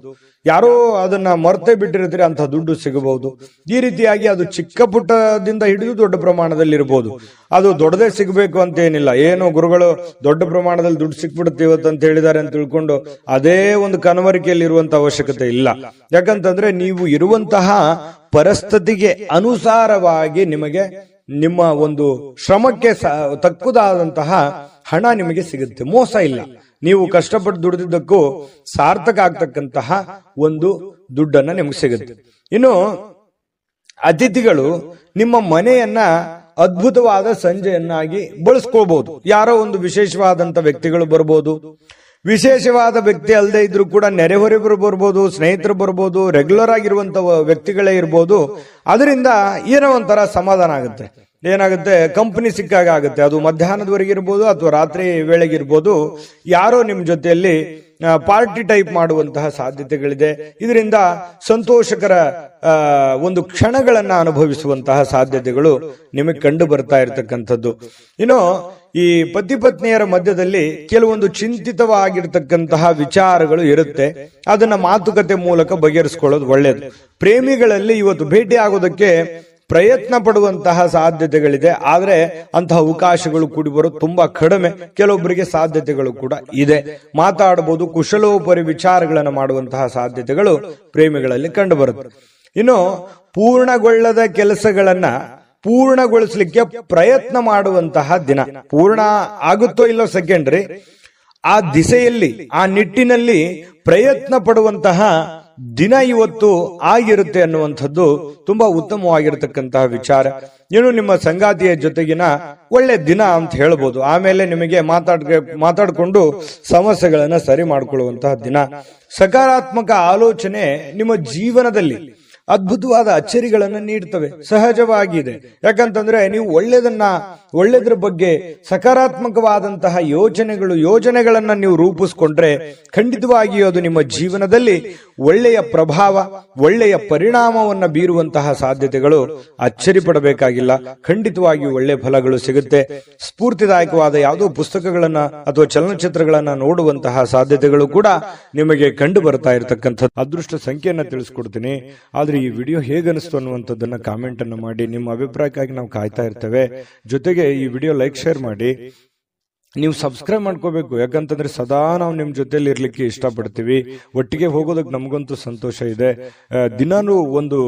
ಯಾರೋ ಅದನ್ನ ಮರ್ತೇ ಬಿಟ್ಟಿರ್ತೀರಿ ಅಂತ ದುಡ್ಡು ಸಿಗಬಹುದು. ಈ ರೀತಿಯಾಗಿ ಅದು ಚಿಕ್ಕ ಪುಟ್ಟದಿಂದ ಹಿಡಿದು ದೊಡ್ಡ ಪ್ರಮಾಣದಲ್ಲಿ ಇರಬಹುದು. ಅದು ದೊಡ್ಡದೇ ಸಿಗಬೇಕು ಅಂತ ಏನಿಲ್ಲ. ಏನೋ ಗುರುಗಳು ದೊಡ್ಡ ಪ್ರಮಾಣದಲ್ಲಿ ದುಡ್ಡು ಸಿಕ್ಬಿಡುತ್ತೆ ಇವತ್ತು ಅಂತ ಹೇಳಿದ್ದಾರೆ ಅಂತ ತಿಳ್ಕೊಂಡು ಅದೇ ಒಂದು ಕನವರಿಕೆಯಲ್ಲಿ ಇರುವಂತ ಅವಶ್ಯಕತೆ ಇಲ್ಲ. ಯಾಕಂತಂದ್ರೆ ನೀವು ಇರುವಂತಹ ಪರಿಸ್ಥಿತಿಗೆ ಅನುಸಾರವಾಗಿ ನಿಮಗೆ ನಿಮ್ಮ ಒಂದು ಶ್ರಮಕ್ಕೆ ತಕ್ಕುದಾದಂತಹ ಹಣ ನಿಮಗೆ ಸಿಗುತ್ತೆ. ಮೋಸ ಇಲ್ಲ. ನೀವು ಕಷ್ಟಪಟ್ಟು ದುಡಿದಿದ್ದಕ್ಕೂ ಸಾರ್ಥಕ ಆಗ್ತಕ್ಕಂತಹ ಒಂದು ದುಡ್ಡನ್ನ ನಿಮಗೆ ಸಿಗುತ್ತೆ. ಇನ್ನು ಅತಿಥಿಗಳು ನಿಮ್ಮ ಮನೆಯನ್ನ ಅದ್ಭುತವಾದ ಸಂಜೆಯನ್ನಾಗಿ ಬಳಸ್ಕೋಬಹುದು. ಯಾರೋ ಒಂದು ವಿಶೇಷವಾದಂತ ವ್ಯಕ್ತಿಗಳು ಬರ್ಬೋದು. ವಿಶೇಷವಾದ ವ್ಯಕ್ತಿ ಅಲ್ಲದೆ ಇದ್ರೂ ಕೂಡ ನೆರೆಹೊರೆಯವರು ಬರ್ಬೋದು, ಸ್ನೇಹಿತರು ಬರ್ಬೋದು, ರೆಗ್ಯುಲರ್ ಆಗಿರುವಂತ ವ್ಯಕ್ತಿಗಳೇ ಇರ್ಬೋದು. ಅದರಿಂದ ಏನೋ ಒಂಥರ ಸಮಾಧಾನ ಆಗುತ್ತೆ. ಏನಾಗುತ್ತೆ, ಕಂಪನಿ ಸಿಕ್ಕಾಗ ಆಗುತ್ತೆ. ಅದು ಮಧ್ಯಾಹ್ನದವರೆಗೆ ಇರ್ಬೋದು ಅಥವಾ ರಾತ್ರಿ ವೇಳೆಗಿರ್ಬೋದು. ಯಾರೋ ನಿಮ್ ಜೊತೆಯಲ್ಲಿ ಪಾರ್ಟಿ ಟೈಪ್ ಮಾಡುವಂತಹ ಸಾಧ್ಯತೆಗಳಿದೆ. ಇದರಿಂದ ಸಂತೋಷಕರ ಒಂದು ಕ್ಷಣಗಳನ್ನ ಅನುಭವಿಸುವಂತಹ ಸಾಧ್ಯತೆಗಳು ನಿಮಗೆ ಕಂಡು ಬರ್ತಾ ಇರತಕ್ಕಂಥದ್ದು. ಇನ್ನು ಈ ಪತಿ ಪತ್ನಿಯರ ಮಧ್ಯದಲ್ಲಿ ಕೆಲವೊಂದು ಚಿಂತಿತವಾಗಿರ್ತಕ್ಕಂತಹ ವಿಚಾರಗಳು ಇರುತ್ತೆ. ಅದನ್ನ ಮಾತುಕತೆ ಮೂಲಕ ಬಗೆಹರಿಸಿಕೊಳ್ಳೋದು ಒಳ್ಳೆಯದು. ಪ್ರೇಮಿಗಳಲ್ಲಿ ಇವತ್ತು ಭೇಟಿ ಆಗೋದಕ್ಕೆ ಪ್ರಯತ್ನ ಪಡುವಂತಹ ಸಾಧ್ಯತೆಗಳಿದೆ. ಆದ್ರೆ ಅಂತಹ ಅವಕಾಶಗಳು ಕೂಡಿ ಬರೋದು ತುಂಬಾ ಕಡಿಮೆ. ಕೆಲವೊಬ್ಬರಿಗೆ ಸಾಧ್ಯತೆಗಳು ಕೂಡ ಇದೆ. ಮಾತಾಡಬಹುದು, ಕುಶಲೋಪರಿ ವಿಚಾರಗಳನ್ನು ಮಾಡುವಂತಹ ಸಾಧ್ಯತೆಗಳು ಪ್ರೇಮಿಗಳಲ್ಲಿ ಕಂಡು ಬರುತ್ತೆ. ಇನ್ನು ಪೂರ್ಣಗೊಳ್ಳದ ಕೆಲಸಗಳನ್ನ ಪೂರ್ಣಗೊಳಿಸಲಿಕ್ಕೆ ಪ್ರಯತ್ನ ಮಾಡುವಂತಹ ದಿನ. ಪೂರ್ಣ ಆಗುತ್ತೋ ಇಲ್ಲೋ ಸೆಕೆಂಡ್ರಿ, ಆ ದಿಸೆಯಲ್ಲಿ ಆ ನಿಟ್ಟಿನಲ್ಲಿ ಪ್ರಯತ್ನ ಪಡುವಂತಹ ದಿನ ಇವತ್ತು ಆಗಿರುತ್ತೆ ಅನ್ನುವಂಥದ್ದು ತುಂಬಾ ಉತ್ತಮವಾಗಿರತಕ್ಕಂತಹ ವಿಚಾರ. ಏನು ನಿಮ್ಮ ಸಂಗಾತಿಯ ಜೊತೆಗಿನ ಒಳ್ಳೆ ದಿನ ಅಂತ ಹೇಳ್ಬೋದು. ಆಮೇಲೆ ನಿಮಗೆ ಮಾತಾಡ್ಕೊಂಡು ಸಮಸ್ಯೆಗಳನ್ನ ಸರಿ ಮಾಡ್ಕೊಳ್ಳುವಂತಹ ದಿನ. ಸಕಾರಾತ್ಮಕ ಆಲೋಚನೆ ನಿಮ್ಮ ಜೀವನದಲ್ಲಿ ಅದ್ಭುತವಾದ ಅಚ್ಚರಿಗಳನ್ನು ನೀಡ್ತವೆ. ಸಹಜವಾಗಿದೆ. ಯಾಕಂತಂದ್ರೆ ನೀವು ಒಳ್ಳೆದ್ರ ಬಗ್ಗೆ ಸಕಾರಾತ್ಮಕವಾದಂತಹ ಯೋಜನೆಗಳನ್ನ ನೀವು ರೂಪಿಸ್ಕೊಂಡ್ರೆ ಖಂಡಿತವಾಗಿಯೂ ಅದು ನಿಮ್ಮ ಜೀವನದಲ್ಲಿ ಒಳ್ಳೆಯ ಪ್ರಭಾವ, ಒಳ್ಳೆಯ ಪರಿಣಾಮವನ್ನ ಬೀರುವಂತಹ ಸಾಧ್ಯತೆಗಳು ಅಚ್ಚರಿ ಪಡಬೇಕಾಗಿಲ್ಲ. ಖಂಡಿತವಾಗಿಯೂ ಒಳ್ಳೆ ಫಲಗಳು ಸಿಗುತ್ತೆ. ಸ್ಫೂರ್ತಿದಾಯಕವಾದ ಯಾವುದೋ ಪುಸ್ತಕಗಳನ್ನ ಅಥವಾ ಚಲನಚಿತ್ರಗಳನ್ನ ನೋಡುವಂತಹ ಸಾಧ್ಯತೆಗಳು ಕೂಡ ನಿಮಗೆ ಕಂಡು ಬರ್ತಾ ಇರತಕ್ಕಂಥದ್ದು. ಅದೃಷ್ಟ ಸಂಖ್ಯೆಯನ್ನ ತಿಳಿಸ್ಕೊಡ್ತೀನಿ. ಆದ್ರೆ ಈ ವಿಡಿಯೋ ಹೇಗನಿಸ್ತು ಅನ್ನುವಂಥದ್ದನ್ನ ಕಾಮೆಂಟ್ ಅನ್ನು ಮಾಡಿ. ನಿಮ್ಮ ಅಭಿಪ್ರಾಯಕ್ಕಾಗಿ ನಾವು ಕಾಯ್ತಾ ಇರ್ತೇವೆ. ಜೊತೆಗೆ ಈ ವಿಡಿಯೋ ಲೈಕ್ ಶೇರ್ ಮಾಡಿ. ನೀವು ಸಬ್ಸ್ಕ್ರೈಬ್ ಮಾಡ್ಕೋಬೇಕು. ಯಾಕಂತಂದ್ರೆ ಸದಾ ನಾವು ನಿಮ್ ಜೊತೆಲಿ ಇರ್ಲಿಕ್ಕೆ ಇಷ್ಟಪಡ್ತೀವಿ. ಒಟ್ಟಿಗೆ ಹೋಗೋದಕ್ಕೆ ನಮಗಂತೂ ಸಂತೋಷ ಇದೆ. ದಿನಾನು ಒಂದು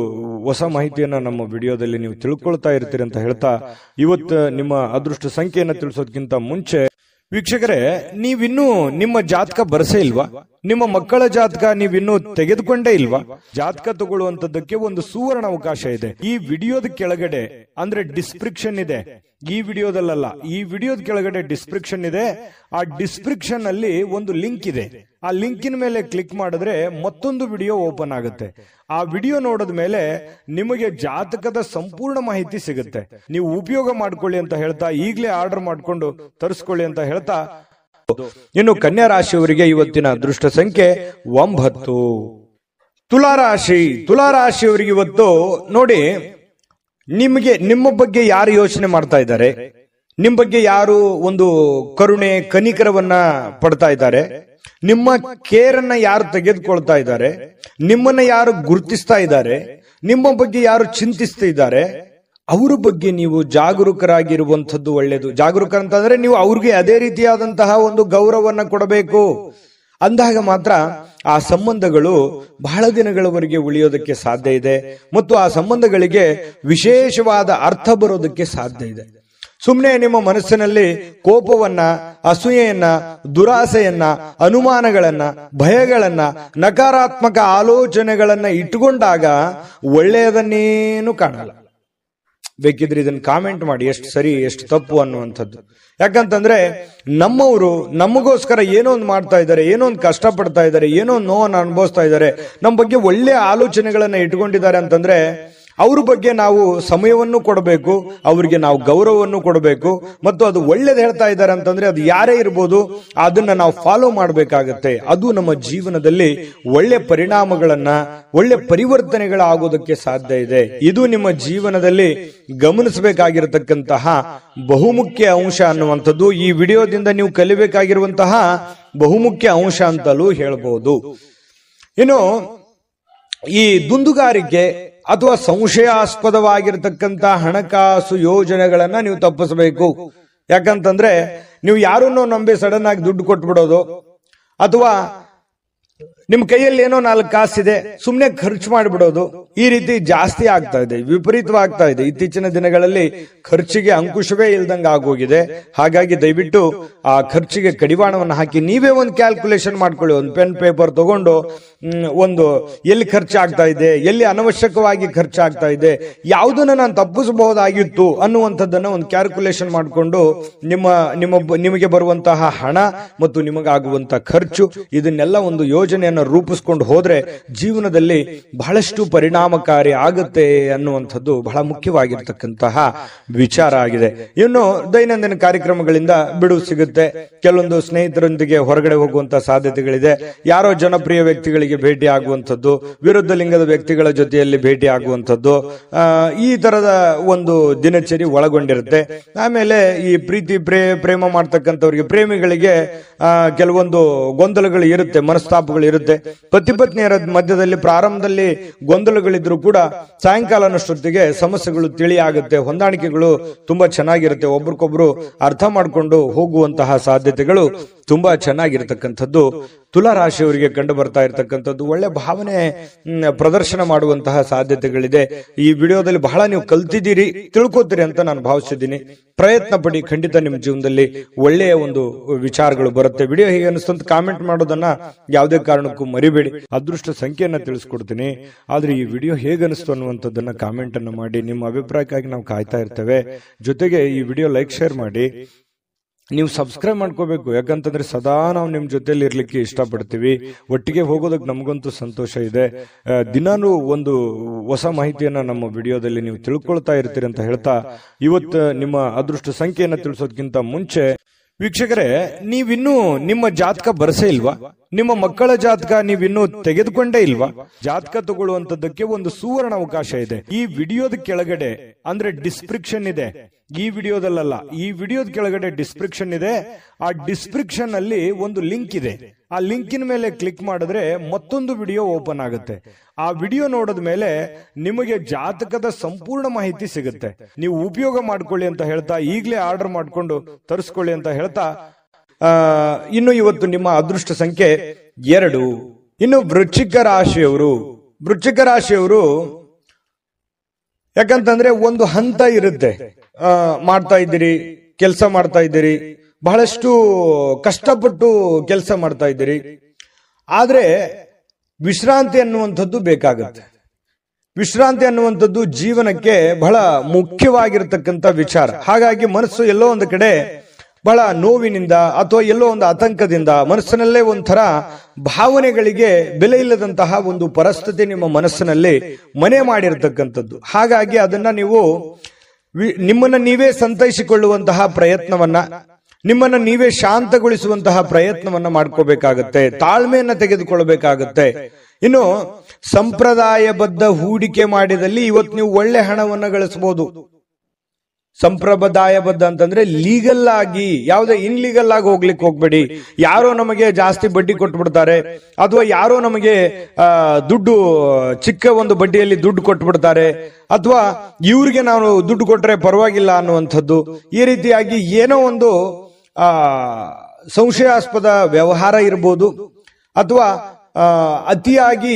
ಹೊಸ ಮಾಹಿತಿಯನ್ನ ನಮ್ಮ ವಿಡಿಯೋದಲ್ಲಿ ನೀವು ತಿಳ್ಕೊಳ್ತಾ ಇರ್ತೀರಿ ಅಂತ ಹೇಳ್ತಾ, ಇವತ್ತು ನಿಮ್ಮ ಅದೃಷ್ಟ ಸಂಖ್ಯೆಯನ್ನ ತಿಳಿಸೋದಕ್ಕಿಂತ ಮುಂಚೆ ವೀಕ್ಷಕರೇ, ನೀವಿನ್ನೂ ನಿಮ್ಮ ಜಾತಕ ಬರಸೇ ಇಲ್ವಾ? ನಿಮ್ಮ ಮಕ್ಕಳ ಜಾತಕ ನೀವಿನ್ನೂ ತೆಗೆದುಕೊಂಡೇ ಇಲ್ವಾ? ಜಾತಕ ತಗೊಳ್ಳುವಂತದ್ದಕ್ಕೆ ಒಂದು ಸುವರ್ಣ ಅವಕಾಶ ಇದೆ. ಈ ವಿಡಿಯೋದ ಕೆಳಗಡೆ ಅಂದ್ರೆ ಡಿಸ್ಕ್ರಿಪ್ಷನ್ ಇದೆ. ಈ ವಿಡಿಯೋದಲ್ಲ, ಈ ವಿಡಿಯೋದ ಕೆಳಗಡೆ ಡಿಸ್ಕ್ರಿಪ್ಷನ್ ಇದೆ. ಆ ಡಿಸ್ಕ್ರಿಪ್ಷನ್ ಅಲ್ಲಿ ಒಂದು ಲಿಂಕ್ ಇದೆ. ಆ ಲಿಂಕಿನ ಮೇಲೆ ಕ್ಲಿಕ್ ಮಾಡಿದ್ರೆ ಮತ್ತೊಂದು ವಿಡಿಯೋ ಓಪನ್ ಆಗುತ್ತೆ. ಆ ವಿಡಿಯೋ ನೋಡಿದ ಮೇಲೆ ನಿಮಗೆ ಜಾತಕದ ಸಂಪೂರ್ಣ ಮಾಹಿತಿ ಸಿಗುತ್ತೆ. ನೀವು ಉಪಯೋಗ ಮಾಡ್ಕೊಳ್ಳಿ ಅಂತ ಹೇಳ್ತಾ, ಈಗಲೇ ಆರ್ಡರ್ ಮಾಡ್ಕೊಂಡು ತರಿಸ್ಕೊಳ್ಳಿ ಅಂತ ಹೇಳ್ತಾ, ಇನ್ನು ಕನ್ಯಾ ರಾಶಿಯವರಿಗೆ ಇವತ್ತಿನ ಅದೃಷ್ಟ ಸಂಖ್ಯೆ 9. ತುಲಾರಾಶಿಯವರಿಗೆ ಇವತ್ತು ನೋಡಿ, ನಿಮಗೆ ನಿಮ್ಮ ಬಗ್ಗೆ ಯಾರು ಯೋಚನೆ ಮಾಡ್ತಾ ಇದ್ದಾರೆ, ನಿಮ್ಮ ಬಗ್ಗೆ ಯಾರು ಒಂದು ಕರುಣೆ ಕನಿಕರವನ್ನ ಪಡ್ತಾ ಇದ್ದಾರೆ, ನಿಮ್ಮ ಕೇರನ್ನ ಯಾರು ತೆಗೆದುಕೊಳ್ತಾ ಇದ್ದಾರೆ, ನಿಮ್ಮನ್ನ ಯಾರು ಗುರುತಿಸ್ತಾ ಇದ್ದಾರೆ, ನಿಮ್ಮ ಬಗ್ಗೆ ಯಾರು ಚಿಂತಿಸ್ತಾ ಇದ್ದಾರೆ, ಅವರ ಬಗ್ಗೆ ನೀವು ಜಾಗರೂಕರಾಗಿರುವಂಥದ್ದು ಒಳ್ಳೆಯದು. ಜಾಗರೂಕ ಅಂತಂದ್ರೆ ನೀವು ಅವ್ರಿಗೆ ಅದೇ ರೀತಿಯಾದಂತಹ ಒಂದು ಗೌರವವನ್ನ ಕೊಡಬೇಕು. ಅಂದಾಗ ಮಾತ್ರ ಆ ಸಂಬಂಧಗಳು ಬಹಳ ದಿನಗಳವರೆಗೆ ಉಳಿಯೋದಕ್ಕೆ ಸಾಧ್ಯ ಇದೆ ಮತ್ತು ಆ ಸಂಬಂಧಗಳಿಗೆ ವಿಶೇಷವಾದ ಅರ್ಥ ಬರೋದಕ್ಕೆ ಸಾಧ್ಯ ಇದೆ. ಸುಮ್ಮನೆ ನಿಮ್ಮ ಮನಸ್ಸಿನಲ್ಲಿ ಕೋಪವನ್ನ, ಅಸೂಯೆಯನ್ನ, ದುರಾಸೆಯನ್ನ, ಅನುಮಾನಗಳನ್ನ, ಭಯಗಳನ್ನ, ನಕಾರಾತ್ಮಕ ಆಲೋಚನೆಗಳನ್ನ ಇಟ್ಟುಕೊಂಡಾಗ ಒಳ್ಳೆಯದನ್ನೇನು ಕಾಣಲ್ಲ. ಬೇಕಿದ್ರೆ ಇದನ್ನ ಕಾಮೆಂಟ್ ಮಾಡಿ, ಎಷ್ಟು ಸರಿ ಎಷ್ಟು ತಪ್ಪು ಅನ್ನುವಂಥದ್ದು. ಯಾಕಂತಂದ್ರೆ ನಮ್ಮವರು ನಮಗೋಸ್ಕರ ಏನೋ ಒಂದು ಮಾಡ್ತಾ ಇದ್ದಾರೆ, ಏನೋ ಒಂದು ಕಷ್ಟ ಪಡ್ತಾ ಇದ್ದಾರೆ, ಏನೋ ಒಂದು ನೋವನ್ನು ಅನುಭವಿಸ್ತಾ ಇದ್ದಾರೆ, ನಮ್ಮ ಬಗ್ಗೆ ಒಳ್ಳೆಯ ಆಲೋಚನೆಗಳನ್ನ ಇಟ್ಕೊಂಡಿದ್ದಾರೆ ಅಂತಂದ್ರೆ ಅವ್ರ ಬಗ್ಗೆ ನಾವು ಸಮಯವನ್ನು ಕೊಡಬೇಕು, ಅವರಿಗೆ ನಾವು ಗೌರವವನ್ನು ಕೊಡಬೇಕು. ಮತ್ತು ಅದು ಒಳ್ಳೇದು ಹೇಳ್ತಾ ಇದ್ದಾರೆ ಅಂತಂದ್ರೆ ಅದು ಯಾರೇ ಇರ್ಬೋದು, ಅದನ್ನ ನಾವು ಫಾಲೋ ಮಾಡಬೇಕಾಗತ್ತೆ. ಅದು ನಮ್ಮ ಜೀವನದಲ್ಲಿ ಒಳ್ಳೆ ಪರಿಣಾಮಗಳನ್ನ, ಒಳ್ಳೆ ಪರಿವರ್ತನೆಗಳಾಗೋದಕ್ಕೆ ಸಾಧ್ಯ ಇದೆ. ಇದು ನಿಮ್ಮ ಜೀವನದಲ್ಲಿ ಗಮನಿಸಬೇಕಾಗಿರತಕ್ಕಂತಹ ಬಹುಮುಖ್ಯ ಅಂಶ ಅನ್ನುವಂಥದ್ದು ಈ ವಿಡಿಯೋದಿಂದ ನೀವು ಕಲಿಬೇಕಾಗಿರುವಂತಹ ಬಹುಮುಖ್ಯ ಅಂಶ ಅಂತಲೂ ಹೇಳ್ಬಹುದು. ಇನ್ನು ಈ ದುಂದುಗಾರಿಕೆ ಅಥವಾ ಸಂಶಯಾಸ್ಪದವಾಗಿರತಕ್ಕಂತ ಹಣಕಾಸು ಯೋಜನೆಗಳನ್ನ ನೀವು ತಪ್ಪಿಸಬೇಕು. ಯಾಕಂತಂದ್ರೆ ನೀವು ಯಾರನ್ನೋ ನಂಬಿ ಸಡನ್ ಆಗಿ ದುಡ್ಡು ಕೊಟ್ಬಿಡೋದು, ಅಥವಾ ನಿಮ್ ಕೈಯಲ್ಲಿ ಏನೋ 4 ಕಾಸಿದೆ ಸುಮ್ನೆ ಖರ್ಚು ಮಾಡಿಬಿಡೋದು, ಈ ರೀತಿ ಜಾಸ್ತಿ ಆಗ್ತಾ ಇದೆ, ವಿಪರೀತವಾಗ್ತಾ ಇದೆ. ಇತ್ತೀಚಿನ ದಿನಗಳಲ್ಲಿ ಖರ್ಚಿಗೆ ಅಂಕುಶವೇ ಇಲ್ದಂಗೆ ಆಗೋಗಿದೆ. ಹಾಗಾಗಿ ದಯವಿಟ್ಟು ಆ ಖರ್ಚಿಗೆ ಕಡಿವಾಣವನ್ನು ಹಾಕಿ ನೀವೇ ಒಂದು ಕ್ಯಾಲ್ಕುಲೇಷನ್ ಮಾಡ್ಕೊಳ್ಳಿ. ಒಂದು ಪೆನ್ ಪೇಪರ್ ತಗೊಂಡು ಒಂದು ಎಲ್ಲಿ ಖರ್ಚಾಗ್ತಾ ಇದೆ, ಎಲ್ಲಿ ಅನವಶ್ಯಕವಾಗಿ ಖರ್ಚಾಗ್ತಾ ಇದೆ, ಯಾವುದನ್ನ ನಾನು ತಪ್ಪಿಸಬಹುದಾಗಿತ್ತು ಅನ್ನುವಂಥದ್ದನ್ನ ಒಂದು ಕ್ಯಾಲ್ಕುಲೇಷನ್ ಮಾಡಿಕೊಂಡು ನಿಮಗೆ ಬರುವಂತಹ ಹಣ ಮತ್ತು ನಿಮಗಾಗುವಂತಹ ಖರ್ಚು ಇದನ್ನೆಲ್ಲ ಒಂದು ಯೋಜನೆಯನ್ನು ರೂಪಿಸ್ಕೊಂಡು ಹೋದ್ರೆ ಜೀವನದಲ್ಲಿ ಬಹಳಷ್ಟು ಪರಿಣಾಮಕಾರಿ ಆಗುತ್ತೆ ಅನ್ನುವಂಥದ್ದು ಬಹಳ ಮುಖ್ಯವಾಗಿರ್ತಕ್ಕಂತಹ ವಿಚಾರ ಆಗಿದೆ. ಇನ್ನು ದೈನಂದಿನ ಕಾರ್ಯಕ್ರಮಗಳಿಂದ ಬಿಡುವು ಸಿಗುತ್ತೆ. ಕೆಲವೊಂದು ಸ್ನೇಹಿತರೊಂದಿಗೆ ಹೊರಗಡೆ ಹೋಗುವಂತಹ ಸಾಧ್ಯತೆಗಳಿದೆ. ಯಾರೋ ಜನಪ್ರಿಯ ವ್ಯಕ್ತಿಗಳಿಗೆ ಭೇಟಿ ಆಗುವಂಥದ್ದು, ವಿರುದ್ಧ ಲಿಂಗದ ವ್ಯಕ್ತಿಗಳ ಜೊತೆಯಲ್ಲಿ ಭೇಟಿ ಆಗುವಂಥದ್ದು, ಈ ತರದ ಒಂದು ದಿನಚರಿ ಒಳಗೊಂಡಿರುತ್ತೆ. ಆಮೇಲೆ ಈ ಪ್ರೀತಿ ಪ್ರೇಮ ಮಾಡ್ತಕ್ಕಂಥವ್ರಿಗೆ, ಪ್ರೇಮಿಗಳಿಗೆ ಕೆಲವೊಂದು ಗೊಂದಲಗಳು ಇರುತ್ತೆ, ಮನಸ್ತಾಪಗಳು ಇರುತ್ತೆ. ಪತಿ ಪತ್ನಿಯರ ಮಧ್ಯದಲ್ಲಿ ಪ್ರಾರಂಭದಲ್ಲಿ ಗೊಂದಲಗಳಿದ್ರು ಕೂಡ ಸಾಯಂಕಾಲನಷ್ಟೊತ್ತಿಗೆ ಸಮಸ್ಯೆಗಳು ತಿಳಿಯಾಗುತ್ತೆ, ಹೊಂದಾಣಿಕೆಗಳು ತುಂಬಾ ಚೆನ್ನಾಗಿರುತ್ತೆ, ಒಬ್ರಿಗೊಬ್ರು ಅರ್ಥ ಮಾಡಿಕೊಂಡು ಹೋಗುವಂತಹ ಸಾಧ್ಯತೆಗಳು ತುಂಬಾ ಚೆನ್ನಾಗಿರ್ತಕ್ಕಂಥದ್ದು ತುಲಾರಾಶಿಯವರಿಗೆ ಕಂಡು ಬರ್ತಾ ಇರತಕ್ಕಂಥದ್ದು. ಒಳ್ಳೆ ಭಾವನೆ ಪ್ರದರ್ಶನ ಮಾಡುವಂತಹ ಸಾಧ್ಯತೆಗಳಿದೆ. ಈ ವಿಡಿಯೋದಲ್ಲಿ ಬಹಳ ನೀವು ಕಲ್ತಿದ್ದೀರಿ, ತಿಳ್ಕೊತೀರಿ ಅಂತ ನಾನು ಭಾವಿಸಿದ್ದೀನಿ. ಪ್ರಯತ್ನ ಪಡಿ, ಖಂಡಿತ ನಿಮ್ಮ ಜೀವನದಲ್ಲಿ ಒಳ್ಳೆಯ ಒಂದು ವಿಚಾರಗಳು ಬರುತ್ತೆ. ವಿಡಿಯೋ ಹೇಗೆ ಅನಿಸ್ತು ಅಂತ ಕಾಮೆಂಟ್ ಮಾಡೋದನ್ನ ಯಾವುದೇ ಕಾರಣಕ್ಕೂ ಮರಿಬೇಡಿ. ಅದೃಷ್ಟ ಸಂಖ್ಯೆಯನ್ನ ತಿಳಿಸ್ಕೊಡ್ತೀನಿ, ಆದ್ರೆ ಈ ವಿಡಿಯೋ ಹೇಗೆ ಅನಿಸ್ತು ಅನ್ನುವಂಥದ್ದನ್ನ ಕಾಮೆಂಟ್ ಅನ್ನು ಮಾಡಿ. ನಿಮ್ಮ ಅಭಿಪ್ರಾಯಕ್ಕಾಗಿ ನಾವು ಕಾಯ್ತಾ ಇರ್ತೇವೆ. ಜೊತೆಗೆ ಈ ವಿಡಿಯೋ ಲೈಕ್ ಶೇರ್ ಮಾಡಿ. ನೀವು ಸಬ್ಸ್ಕ್ರೈಬ್ ಮಾಡ್ಕೋಬೇಕು. ಯಾಕಂತಂದ್ರೆ ಸದಾ ನಾವು ನಿಮ್ ಜೊತೆಲಿ ಇರ್ಲಿಕ್ಕೆ ಇಷ್ಟಪಡ್ತೀವಿ. ಒಟ್ಟಿಗೆ ಹೋಗೋದಕ್ಕೆ ನಮಗಂತೂ ಸಂತೋಷ ಇದೆ. ದಿನಾನು ಒಂದು ಹೊಸ ಮಾಹಿತಿಯನ್ನ ನಮ್ಮ ವಿಡಿಯೋದಲ್ಲಿ ನೀವು ತಿಳ್ಕೊಳ್ತಾ ಇರ್ತೀರಿ ಅಂತ ಹೇಳ್ತಾ, ಇವತ್ತು ನಿಮ್ಮ ಅದೃಷ್ಟ ಸಂಖ್ಯೆಯನ್ನ ತಿಳಿಸೋದಕ್ಕಿಂತ ಮುಂಚೆ ವೀಕ್ಷಕರೇ, ನೀವಿನ್ನೂ ನಿಮ್ಮ ಜಾತಕ ಬರಸೇ ಇಲ್ವಾ? ನಿಮ್ಮ ಮಕ್ಕಳ ಜಾತಕ ನೀವಿನ್ನೂ ತೆಗೆದುಕೊಂಡೇ ಇಲ್ವಾ? ಜಾತಕ ತಗೊಳ್ಳುವಂತದ್ದಕ್ಕೆ ಒಂದು ಸುವರ್ಣ ಅವಕಾಶ ಇದೆ. ಈ ವಿಡಿಯೋದ ಕೆಳಗಡೆ ಅಂದ್ರೆ ಡಿಸ್ಕ್ರಿಪ್ಷನ್ ಇದೆ. ಈ ವಿಡಿಯೋದಲ್ಲ, ಈ ವಿಡಿಯೋದ ಕೆಳಗಡೆ ಡಿಸ್ಕ್ರಿಪ್ಷನ್ ಇದೆ. ಆ ಡಿಸ್ಕ್ರಿಪ್ಷನ್ ಅಲ್ಲಿ ಒಂದು ಲಿಂಕ್ ಇದೆ. ಆ ಲಿಂಕಿನ ಮೇಲೆ ಕ್ಲಿಕ್ ಮಾಡಿದ್ರೆ ಮತ್ತೊಂದು ವಿಡಿಯೋ ಓಪನ್ ಆಗುತ್ತೆ. ಆ ವಿಡಿಯೋ ನೋಡಿದ ಮೇಲೆ ನಿಮಗೆ ಜಾತಕದ ಸಂಪೂರ್ಣ ಮಾಹಿತಿ ಸಿಗುತ್ತೆ. ನೀವು ಉಪಯೋಗ ಮಾಡ್ಕೊಳ್ಳಿ ಅಂತ ಹೇಳ್ತಾ, ಈಗಲೇ ಆರ್ಡರ್ ಮಾಡ್ಕೊಂಡು ತರಿಸ್ಕೊಳ್ಳಿ ಅಂತ ಹೇಳ್ತಾ, ಇನ್ನು ಇವತ್ತು ನಿಮ್ಮ ಅದೃಷ್ಟ ಸಂಖ್ಯೆ 2. ಇನ್ನು ವೃಶ್ಚಿಕ ರಾಶಿಯವರು ಯಾಕಂತಂದ್ರೆ ಒಂದು ಹಂತ ಇರುತ್ತೆ, ಮಾಡ್ತಾ ಇದ್ದೀರಿ, ಕೆಲಸ ಮಾಡ್ತಾ ಇದ್ದೀರಿ, ಬಹಳಷ್ಟು ಕಷ್ಟಪಟ್ಟು ಕೆಲಸ ಮಾಡ್ತಾ ಇದ್ದೀರಿ, ಆದ್ರೆ ವಿಶ್ರಾಂತಿ ಅನ್ನುವಂಥದ್ದು ಬೇಕಾಗುತ್ತೆ. ವಿಶ್ರಾಂತಿ ಅನ್ನುವಂಥದ್ದು ಜೀವನಕ್ಕೆ ಬಹಳ ಮುಖ್ಯವಾಗಿರತಕ್ಕಂಥ ವಿಚಾರ. ಹಾಗಾಗಿ ಮನಸ್ಸು ಎಲ್ಲೋ ಒಂದು ಕಡೆ ಬಹಳ ನೋವಿನಿಂದ ಅಥವಾ ಎಲ್ಲೋ ಒಂದು ಆತಂಕದಿಂದ ಮನಸ್ಸಿನಲ್ಲೇ ಒಂಥರ ಭಾವನೆಗಳಿಗೆ ಬೆಲೆ ಇಲ್ಲದಂತಹ ಒಂದು ಪರಿಸ್ಥಿತಿ ನಿಮ್ಮ ಮನಸ್ಸಿನಲ್ಲಿ ಮನೆ ಮಾಡಿರತಕ್ಕಂಥದ್ದು. ಹಾಗಾಗಿ ಅದನ್ನ ನೀವು ನಿಮ್ಮನ್ನ ನೀವೇ ಸಂತೈಸಿಕೊಳ್ಳುವಂತಹ ಪ್ರಯತ್ನವನ್ನ, ನಿಮ್ಮನ್ನ ನೀವೇ ಶಾಂತಗೊಳಿಸುವಂತಹ ಪ್ರಯತ್ನವನ್ನ ಮಾಡ್ಕೋಬೇಕಾಗತ್ತೆ, ತಾಳ್ಮೆಯನ್ನ ತೆಗೆದುಕೊಳ್ಬೇಕಾಗತ್ತೆ. ಇನ್ನು ಸಂಪ್ರದಾಯಬದ್ಧ ಹೂಡಿಕೆ ಮಾಡಿದಲ್ಲಿ ಇವತ್ತು ನೀವು ಒಳ್ಳೆ ಹಣವನ್ನ ಗಳಿಸಬಹುದು. ಸಂಪ್ರದಾಯಬದ್ಧ ಅಂತಂದ್ರೆ ಲೀಗಲ್ ಆಗಿ, ಯಾವುದೇ ಇನ್ಲೀಗಲ್ ಆಗಿ ಹೋಗ್ಲಿಕ್ಕೆ ಹೋಗ್ಬೇಡಿ. ಯಾರೋ ನಮಗೆ ಜಾಸ್ತಿ ಬಡ್ಡಿ ಕೊಟ್ಬಿಡ್ತಾರೆ, ಅಥವಾ ಯಾರೋ ನಮಗೆ ದುಡ್ಡು ಚಿಕ್ಕ ಒಂದು ಬಡ್ಡಿಯಲ್ಲಿ ದುಡ್ಡು ಕೊಟ್ಬಿಡ್ತಾರೆ, ಅಥವಾ ಇವ್ರಿಗೆ ನಾವು ದುಡ್ಡು ಕೊಟ್ರೆ ಪರವಾಗಿಲ್ಲ ಅನ್ನುವಂಥದ್ದು. ಈ ರೀತಿಯಾಗಿ ಏನೋ ಒಂದು ಸಂಶಯಾಸ್ಪದ ವ್ಯವಹಾರ ಇರ್ಬೋದು, ಅಥವಾ ಅತಿಯಾಗಿ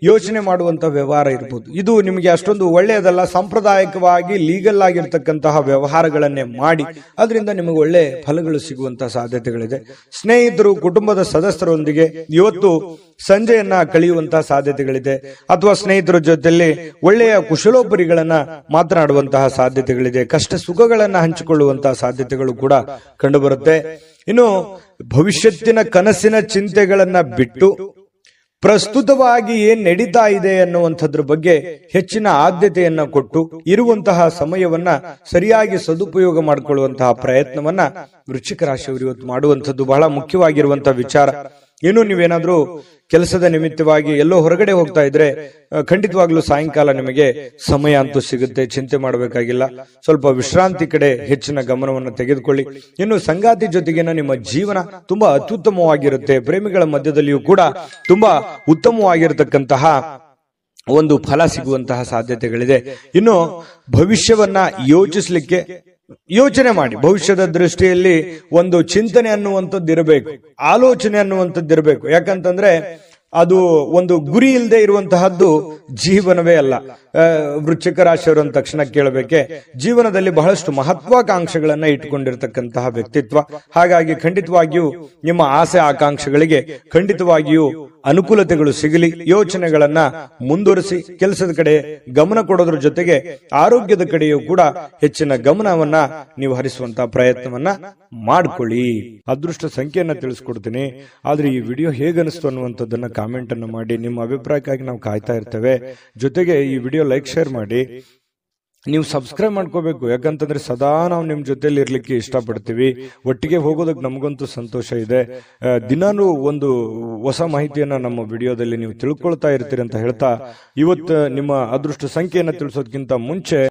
ಯೋಚನೆ ಮಾಡುವಂತ ವ್ಯವಹಾರ ಇರ್ಬೋದು. ಇದು ನಿಮಗೆ ಅಷ್ಟೊಂದು ಒಳ್ಳೆಯದಲ್ಲ. ಸಾಂಪ್ರದಾಯಿಕವಾಗಿ ಲೀಗಲ್ ಆಗಿರ್ತಕ್ಕಂತಹ ವ್ಯವಹಾರಗಳನ್ನೇ ಮಾಡಿ, ಅದರಿಂದ ನಿಮಗೆ ಒಳ್ಳೆ ಫಲಗಳು ಸಿಗುವಂತಹ ಸಾಧ್ಯತೆಗಳಿದೆ. ಸ್ನೇಹಿತರು, ಕುಟುಂಬದ ಸದಸ್ಯರೊಂದಿಗೆ ಇವತ್ತು ಸಂಜೆಯನ್ನ ಕಳೆಯುವಂತಹ ಸಾಧ್ಯತೆಗಳಿದೆ, ಅಥವಾ ಸ್ನೇಹಿತರ ಜೊತೆಯಲ್ಲಿ ಒಳ್ಳೆಯ ಕುಶಲೋಪರಿಗಳನ್ನ ಮಾತನಾಡುವಂತಹ ಸಾಧ್ಯತೆಗಳಿದೆ. ಕಷ್ಟ ಸುಖಗಳನ್ನ ಹಂಚಿಕೊಳ್ಳುವಂತಹ ಸಾಧ್ಯತೆಗಳು ಕೂಡ ಕಂಡುಬರುತ್ತೆ. ಇನ್ನು ಭವಿಷ್ಯತ್ತಿನ ಕನಸಿನ ಚಿಂತೆಗಳನ್ನ ಬಿಟ್ಟು ಪ್ರಸ್ತುತವಾಗಿ ಏನ್ ನಡೀತಾ ಇದೆ ಅನ್ನುವಂಥದ್ರ ಬಗ್ಗೆ ಹೆಚ್ಚಿನ ಆದ್ಯತೆಯನ್ನ ಕೊಟ್ಟು ಇರುವಂತಹ ಸಮಯವನ್ನ ಸರಿಯಾಗಿ ಸದುಪಯೋಗ ಮಾಡಿಕೊಳ್ಳುವಂತಹ ಪ್ರಯತ್ನವನ್ನ ವೃಶ್ಚಿಕ ರಾಶಿಯವರು ಇವತ್ತು ಮಾಡುವಂಥದ್ದು ಬಹಳ ಮುಖ್ಯವಾಗಿರುವಂತಹ ವಿಚಾರ. ಇನ್ನು ನೀವೇನಾದ್ರೂ ಕೆಲಸದ ನಿಮಿತ್ತವಾಗಿ ಎಲ್ಲೋ ಹೊರಗಡೆ ಹೋಗ್ತಾ ಇದ್ರೆ ಖಂಡಿತವಾಗ್ಲೂ ಸಾಯಂಕಾಲ ನಿಮಗೆ ಸಮಯ ಅಂತೂ ಸಿಗುತ್ತೆ, ಚಿಂತೆ ಮಾಡಬೇಕಾಗಿಲ್ಲ. ಸ್ವಲ್ಪ ವಿಶ್ರಾಂತಿ ಕಡೆ ಹೆಚ್ಚಿನ ಗಮನವನ್ನು ತೆಗೆದುಕೊಳ್ಳಿ. ಇನ್ನು ಸಂಗಾತಿ ಜೊತೆಗಿನ ನಿಮ್ಮ ಜೀವನ ತುಂಬಾ ಅತ್ಯುತ್ತಮವಾಗಿರುತ್ತೆ. ಪ್ರೇಮಿಗಳ ಮಧ್ಯದಲ್ಲಿಯೂ ಕೂಡ ತುಂಬಾ ಉತ್ತಮವಾಗಿರತಕ್ಕಂತಹ ಒಂದು ಫಲ ಸಿಗುವಂತಹ ಸಾಧ್ಯತೆಗಳಿದೆ. ಇನ್ನು ಭವಿಷ್ಯವನ್ನ ಯೋಚಿಸ್ಲಿಕ್ಕೆ ಯೋಚನೆ ಮಾಡಿ. ಭವಿಷ್ಯದ ದೃಷ್ಟಿಯಲ್ಲಿ ಒಂದು ಚಿಂತನೆ ಅನ್ನುವಂಥದ್ದು ಇರಬೇಕು, ಆಲೋಚನೆ ಅನ್ನುವಂಥದ್ದು ಇರಬೇಕು. ಯಾಕಂತಂದ್ರೆ ಅದು ಒಂದು ಗುರಿ ಇಲ್ಲದೆ ಇರುವಂತಹದ್ದು ಜೀವನವೇ ಅಲ್ಲ. ವೃಶ್ಚಿಕ ರಾಶಿಯವರು ಅಂದ ತಕ್ಷಣ ಕೇಳಬೇಕೆ, ಜೀವನದಲ್ಲಿ ಬಹಳಷ್ಟು ಮಹತ್ವಾಕಾಂಕ್ಷೆಗಳನ್ನ ಇಟ್ಟುಕೊಂಡಿರ್ತಕ್ಕಂತಹ ವ್ಯಕ್ತಿತ್ವ. ಹಾಗಾಗಿ ಖಂಡಿತವಾಗಿಯೂ ನಿಮ್ಮ ಆಸೆ ಆಕಾಂಕ್ಷೆಗಳಿಗೆ ಖಂಡಿತವಾಗಿಯೂ ಅನುಕೂಲತೆಗಳು ಸಿಗಲಿ. ಯೋಚನೆಗಳನ್ನ ಮುಂದುವರಿಸಿ ಕೆಲಸದ ಕಡೆ ಗಮನ ಕೊಡೋದ್ರ ಜೊತೆಗೆ ಆರೋಗ್ಯದ ಕಡೆಯೂ ಕೂಡ ಹೆಚ್ಚಿನ ಗಮನವನ್ನ ನೀವು ಹರಿಸುವಂತಹ ಪ್ರಯತ್ನವನ್ನ ಮಾಡ್ಕೊಳ್ಳಿ. ಅದೃಷ್ಟ ಸಂಖ್ಯೆಯನ್ನ ತಿಳಿಸ್ಕೊಡ್ತೀನಿ, ಆದ್ರೆ ಈ ವಿಡಿಯೋ ಹೇಗನಿಸ್ತು ಅನ್ನುವಂಥದ್ದನ್ನ ಕಾಮೆಂಟ್ ಅನ್ನು ಮಾಡಿ. ನಿಮ್ಮ ಅಭಿಪ್ರಾಯಕ್ಕಾಗಿ ನಾವು ಕಾಯ್ತಾ ಇರ್ತೇವೆ. ಜೊತೆಗೆ ಈ ವಿಡಿಯೋ ಲೈಕ್, ಶೇರ್ ಮಾಡಿ. ನೀವು ಸಬ್ಸ್ಕ್ರೈಬ್ ಮಾಡ್ಕೋಬೇಕು, ಯಾಕಂತಂದ್ರೆ ಸದಾ ನಾವು ನಿಮ್ ಜೊತೆಲಿ ಇರ್ಲಿಕ್ಕೆ ಇಷ್ಟಪಡ್ತೀವಿ. ಒಟ್ಟಿಗೆ ಹೋಗೋದಕ್ಕೆ ನಮಗಂತೂ ಸಂತೋಷ ಇದೆ. ದಿನಾನು ಒಂದು ಹೊಸ ಮಾಹಿತಿಯನ್ನ ನಮ್ಮ ವಿಡಿಯೋದಲ್ಲಿ ನೀವು ತಿಳ್ಕೊಳ್ತಾ ಇರ್ತೀರಿ ಅಂತ ಹೇಳ್ತಾ, ಇವತ್ತು ನಿಮ್ಮ ಅದೃಷ್ಟ ಸಂಖ್ಯೆಯನ್ನ ತಿಳಿಸೋದಕ್ಕಿಂತ ಮುಂಚೆ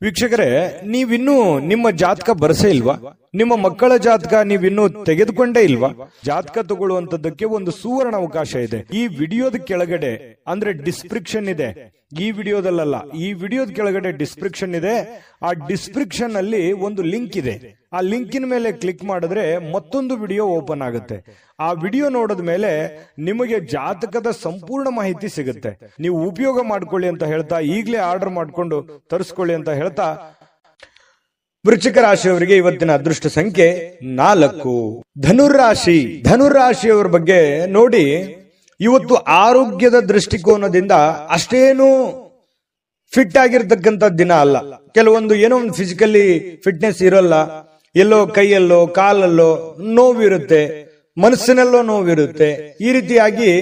ವೀಕ್ಷಕರೇ, ನೀವಿನ್ನೂ ನಿಮ್ಮ ಜಾತಕ ಬರಸೇ ಇಲ್ವಾ? ನಿಮ್ಮ ಮಕ್ಕಳ ಜಾತಕ ನೀವಿನ್ನೂ ತೆಗೆದುಕೊಂಡೇ ಇಲ್ವಾ? ಜಾತಕ ತಗೊಳ್ಳುವಂತದ್ದಕ್ಕೆ ಒಂದು ಸುವರ್ಣ ಅವಕಾಶ ಇದೆ. ಈ ವಿಡಿಯೋದ ಕೆಳಗಡೆ ಅಂದ್ರೆ ಡಿಸ್ಕ್ರಿಪ್ಷನ್ ಇದೆ, ಈ ವಿಡಿಯೋದಲ್ಲ, ಈ ವಿಡಿಯೋದ ಕೆಳಗಡೆ ಡಿಸ್ಕ್ರಿಪ್ಷನ್ ಇದೆ. ಆ ಡಿಸ್ಕ್ರಿಪ್ಷನ್ ಅಲ್ಲಿ ಒಂದು ಲಿಂಕ್ ಇದೆ. ಆ ಲಿಂಕಿನ ಮೇಲೆ ಕ್ಲಿಕ್ ಮಾಡಿದ್ರೆ ಮತ್ತೊಂದು ವಿಡಿಯೋ ಓಪನ್ ಆಗುತ್ತೆ. ಆ ವಿಡಿಯೋ ನೋಡಿದ ಮೇಲೆ ನಿಮಗೆ ಜಾತಕದ ಸಂಪೂರ್ಣ ಮಾಹಿತಿ ಸಿಗುತ್ತೆ. ನೀವು ಉಪಯೋಗ ಮಾಡ್ಕೊಳ್ಳಿ ಅಂತ ಹೇಳ್ತಾ, ಈಗಲೇ ಆರ್ಡರ್ ಮಾಡ್ಕೊಂಡು ತರಿಸ್ಕೊಳ್ಳಿ ಅಂತ ಹೇಳ್ತಾ, ವೃಶ್ಚಿಕ ರಾಶಿಯವರಿಗೆ ಇವತ್ತಿನ ಅದೃಷ್ಟ ಸಂಖ್ಯೆ 4. ಧನುರಾಶಿಯವರ ಬಗ್ಗೆ ನೋಡಿ, ಇವತ್ತು ಆರೋಗ್ಯದ ದೃಷ್ಟಿಕೋನದಿಂದ ಅಷ್ಟೇನು ಫಿಟ್ ಆಗಿರ್ತಕ್ಕಂಥ ದಿನ ಅಲ್ಲ. ಕೆಲವೊಂದು ಏನೋ ಒಂದು ಫಿಸಿಕಲಿ ಫಿಟ್ನೆಸ್ ಇರೋಲ್ಲ, ಎಲ್ಲೋ ಕೈಯಲ್ಲೋ ಕಾಲಲ್ಲೋ ನೋವಿರುತ್ತೆ, ಮನಸ್ಸಿನಲ್ಲೋ ನೋವಿರುತ್ತೆ. ಈ ರೀತಿಯಾಗಿ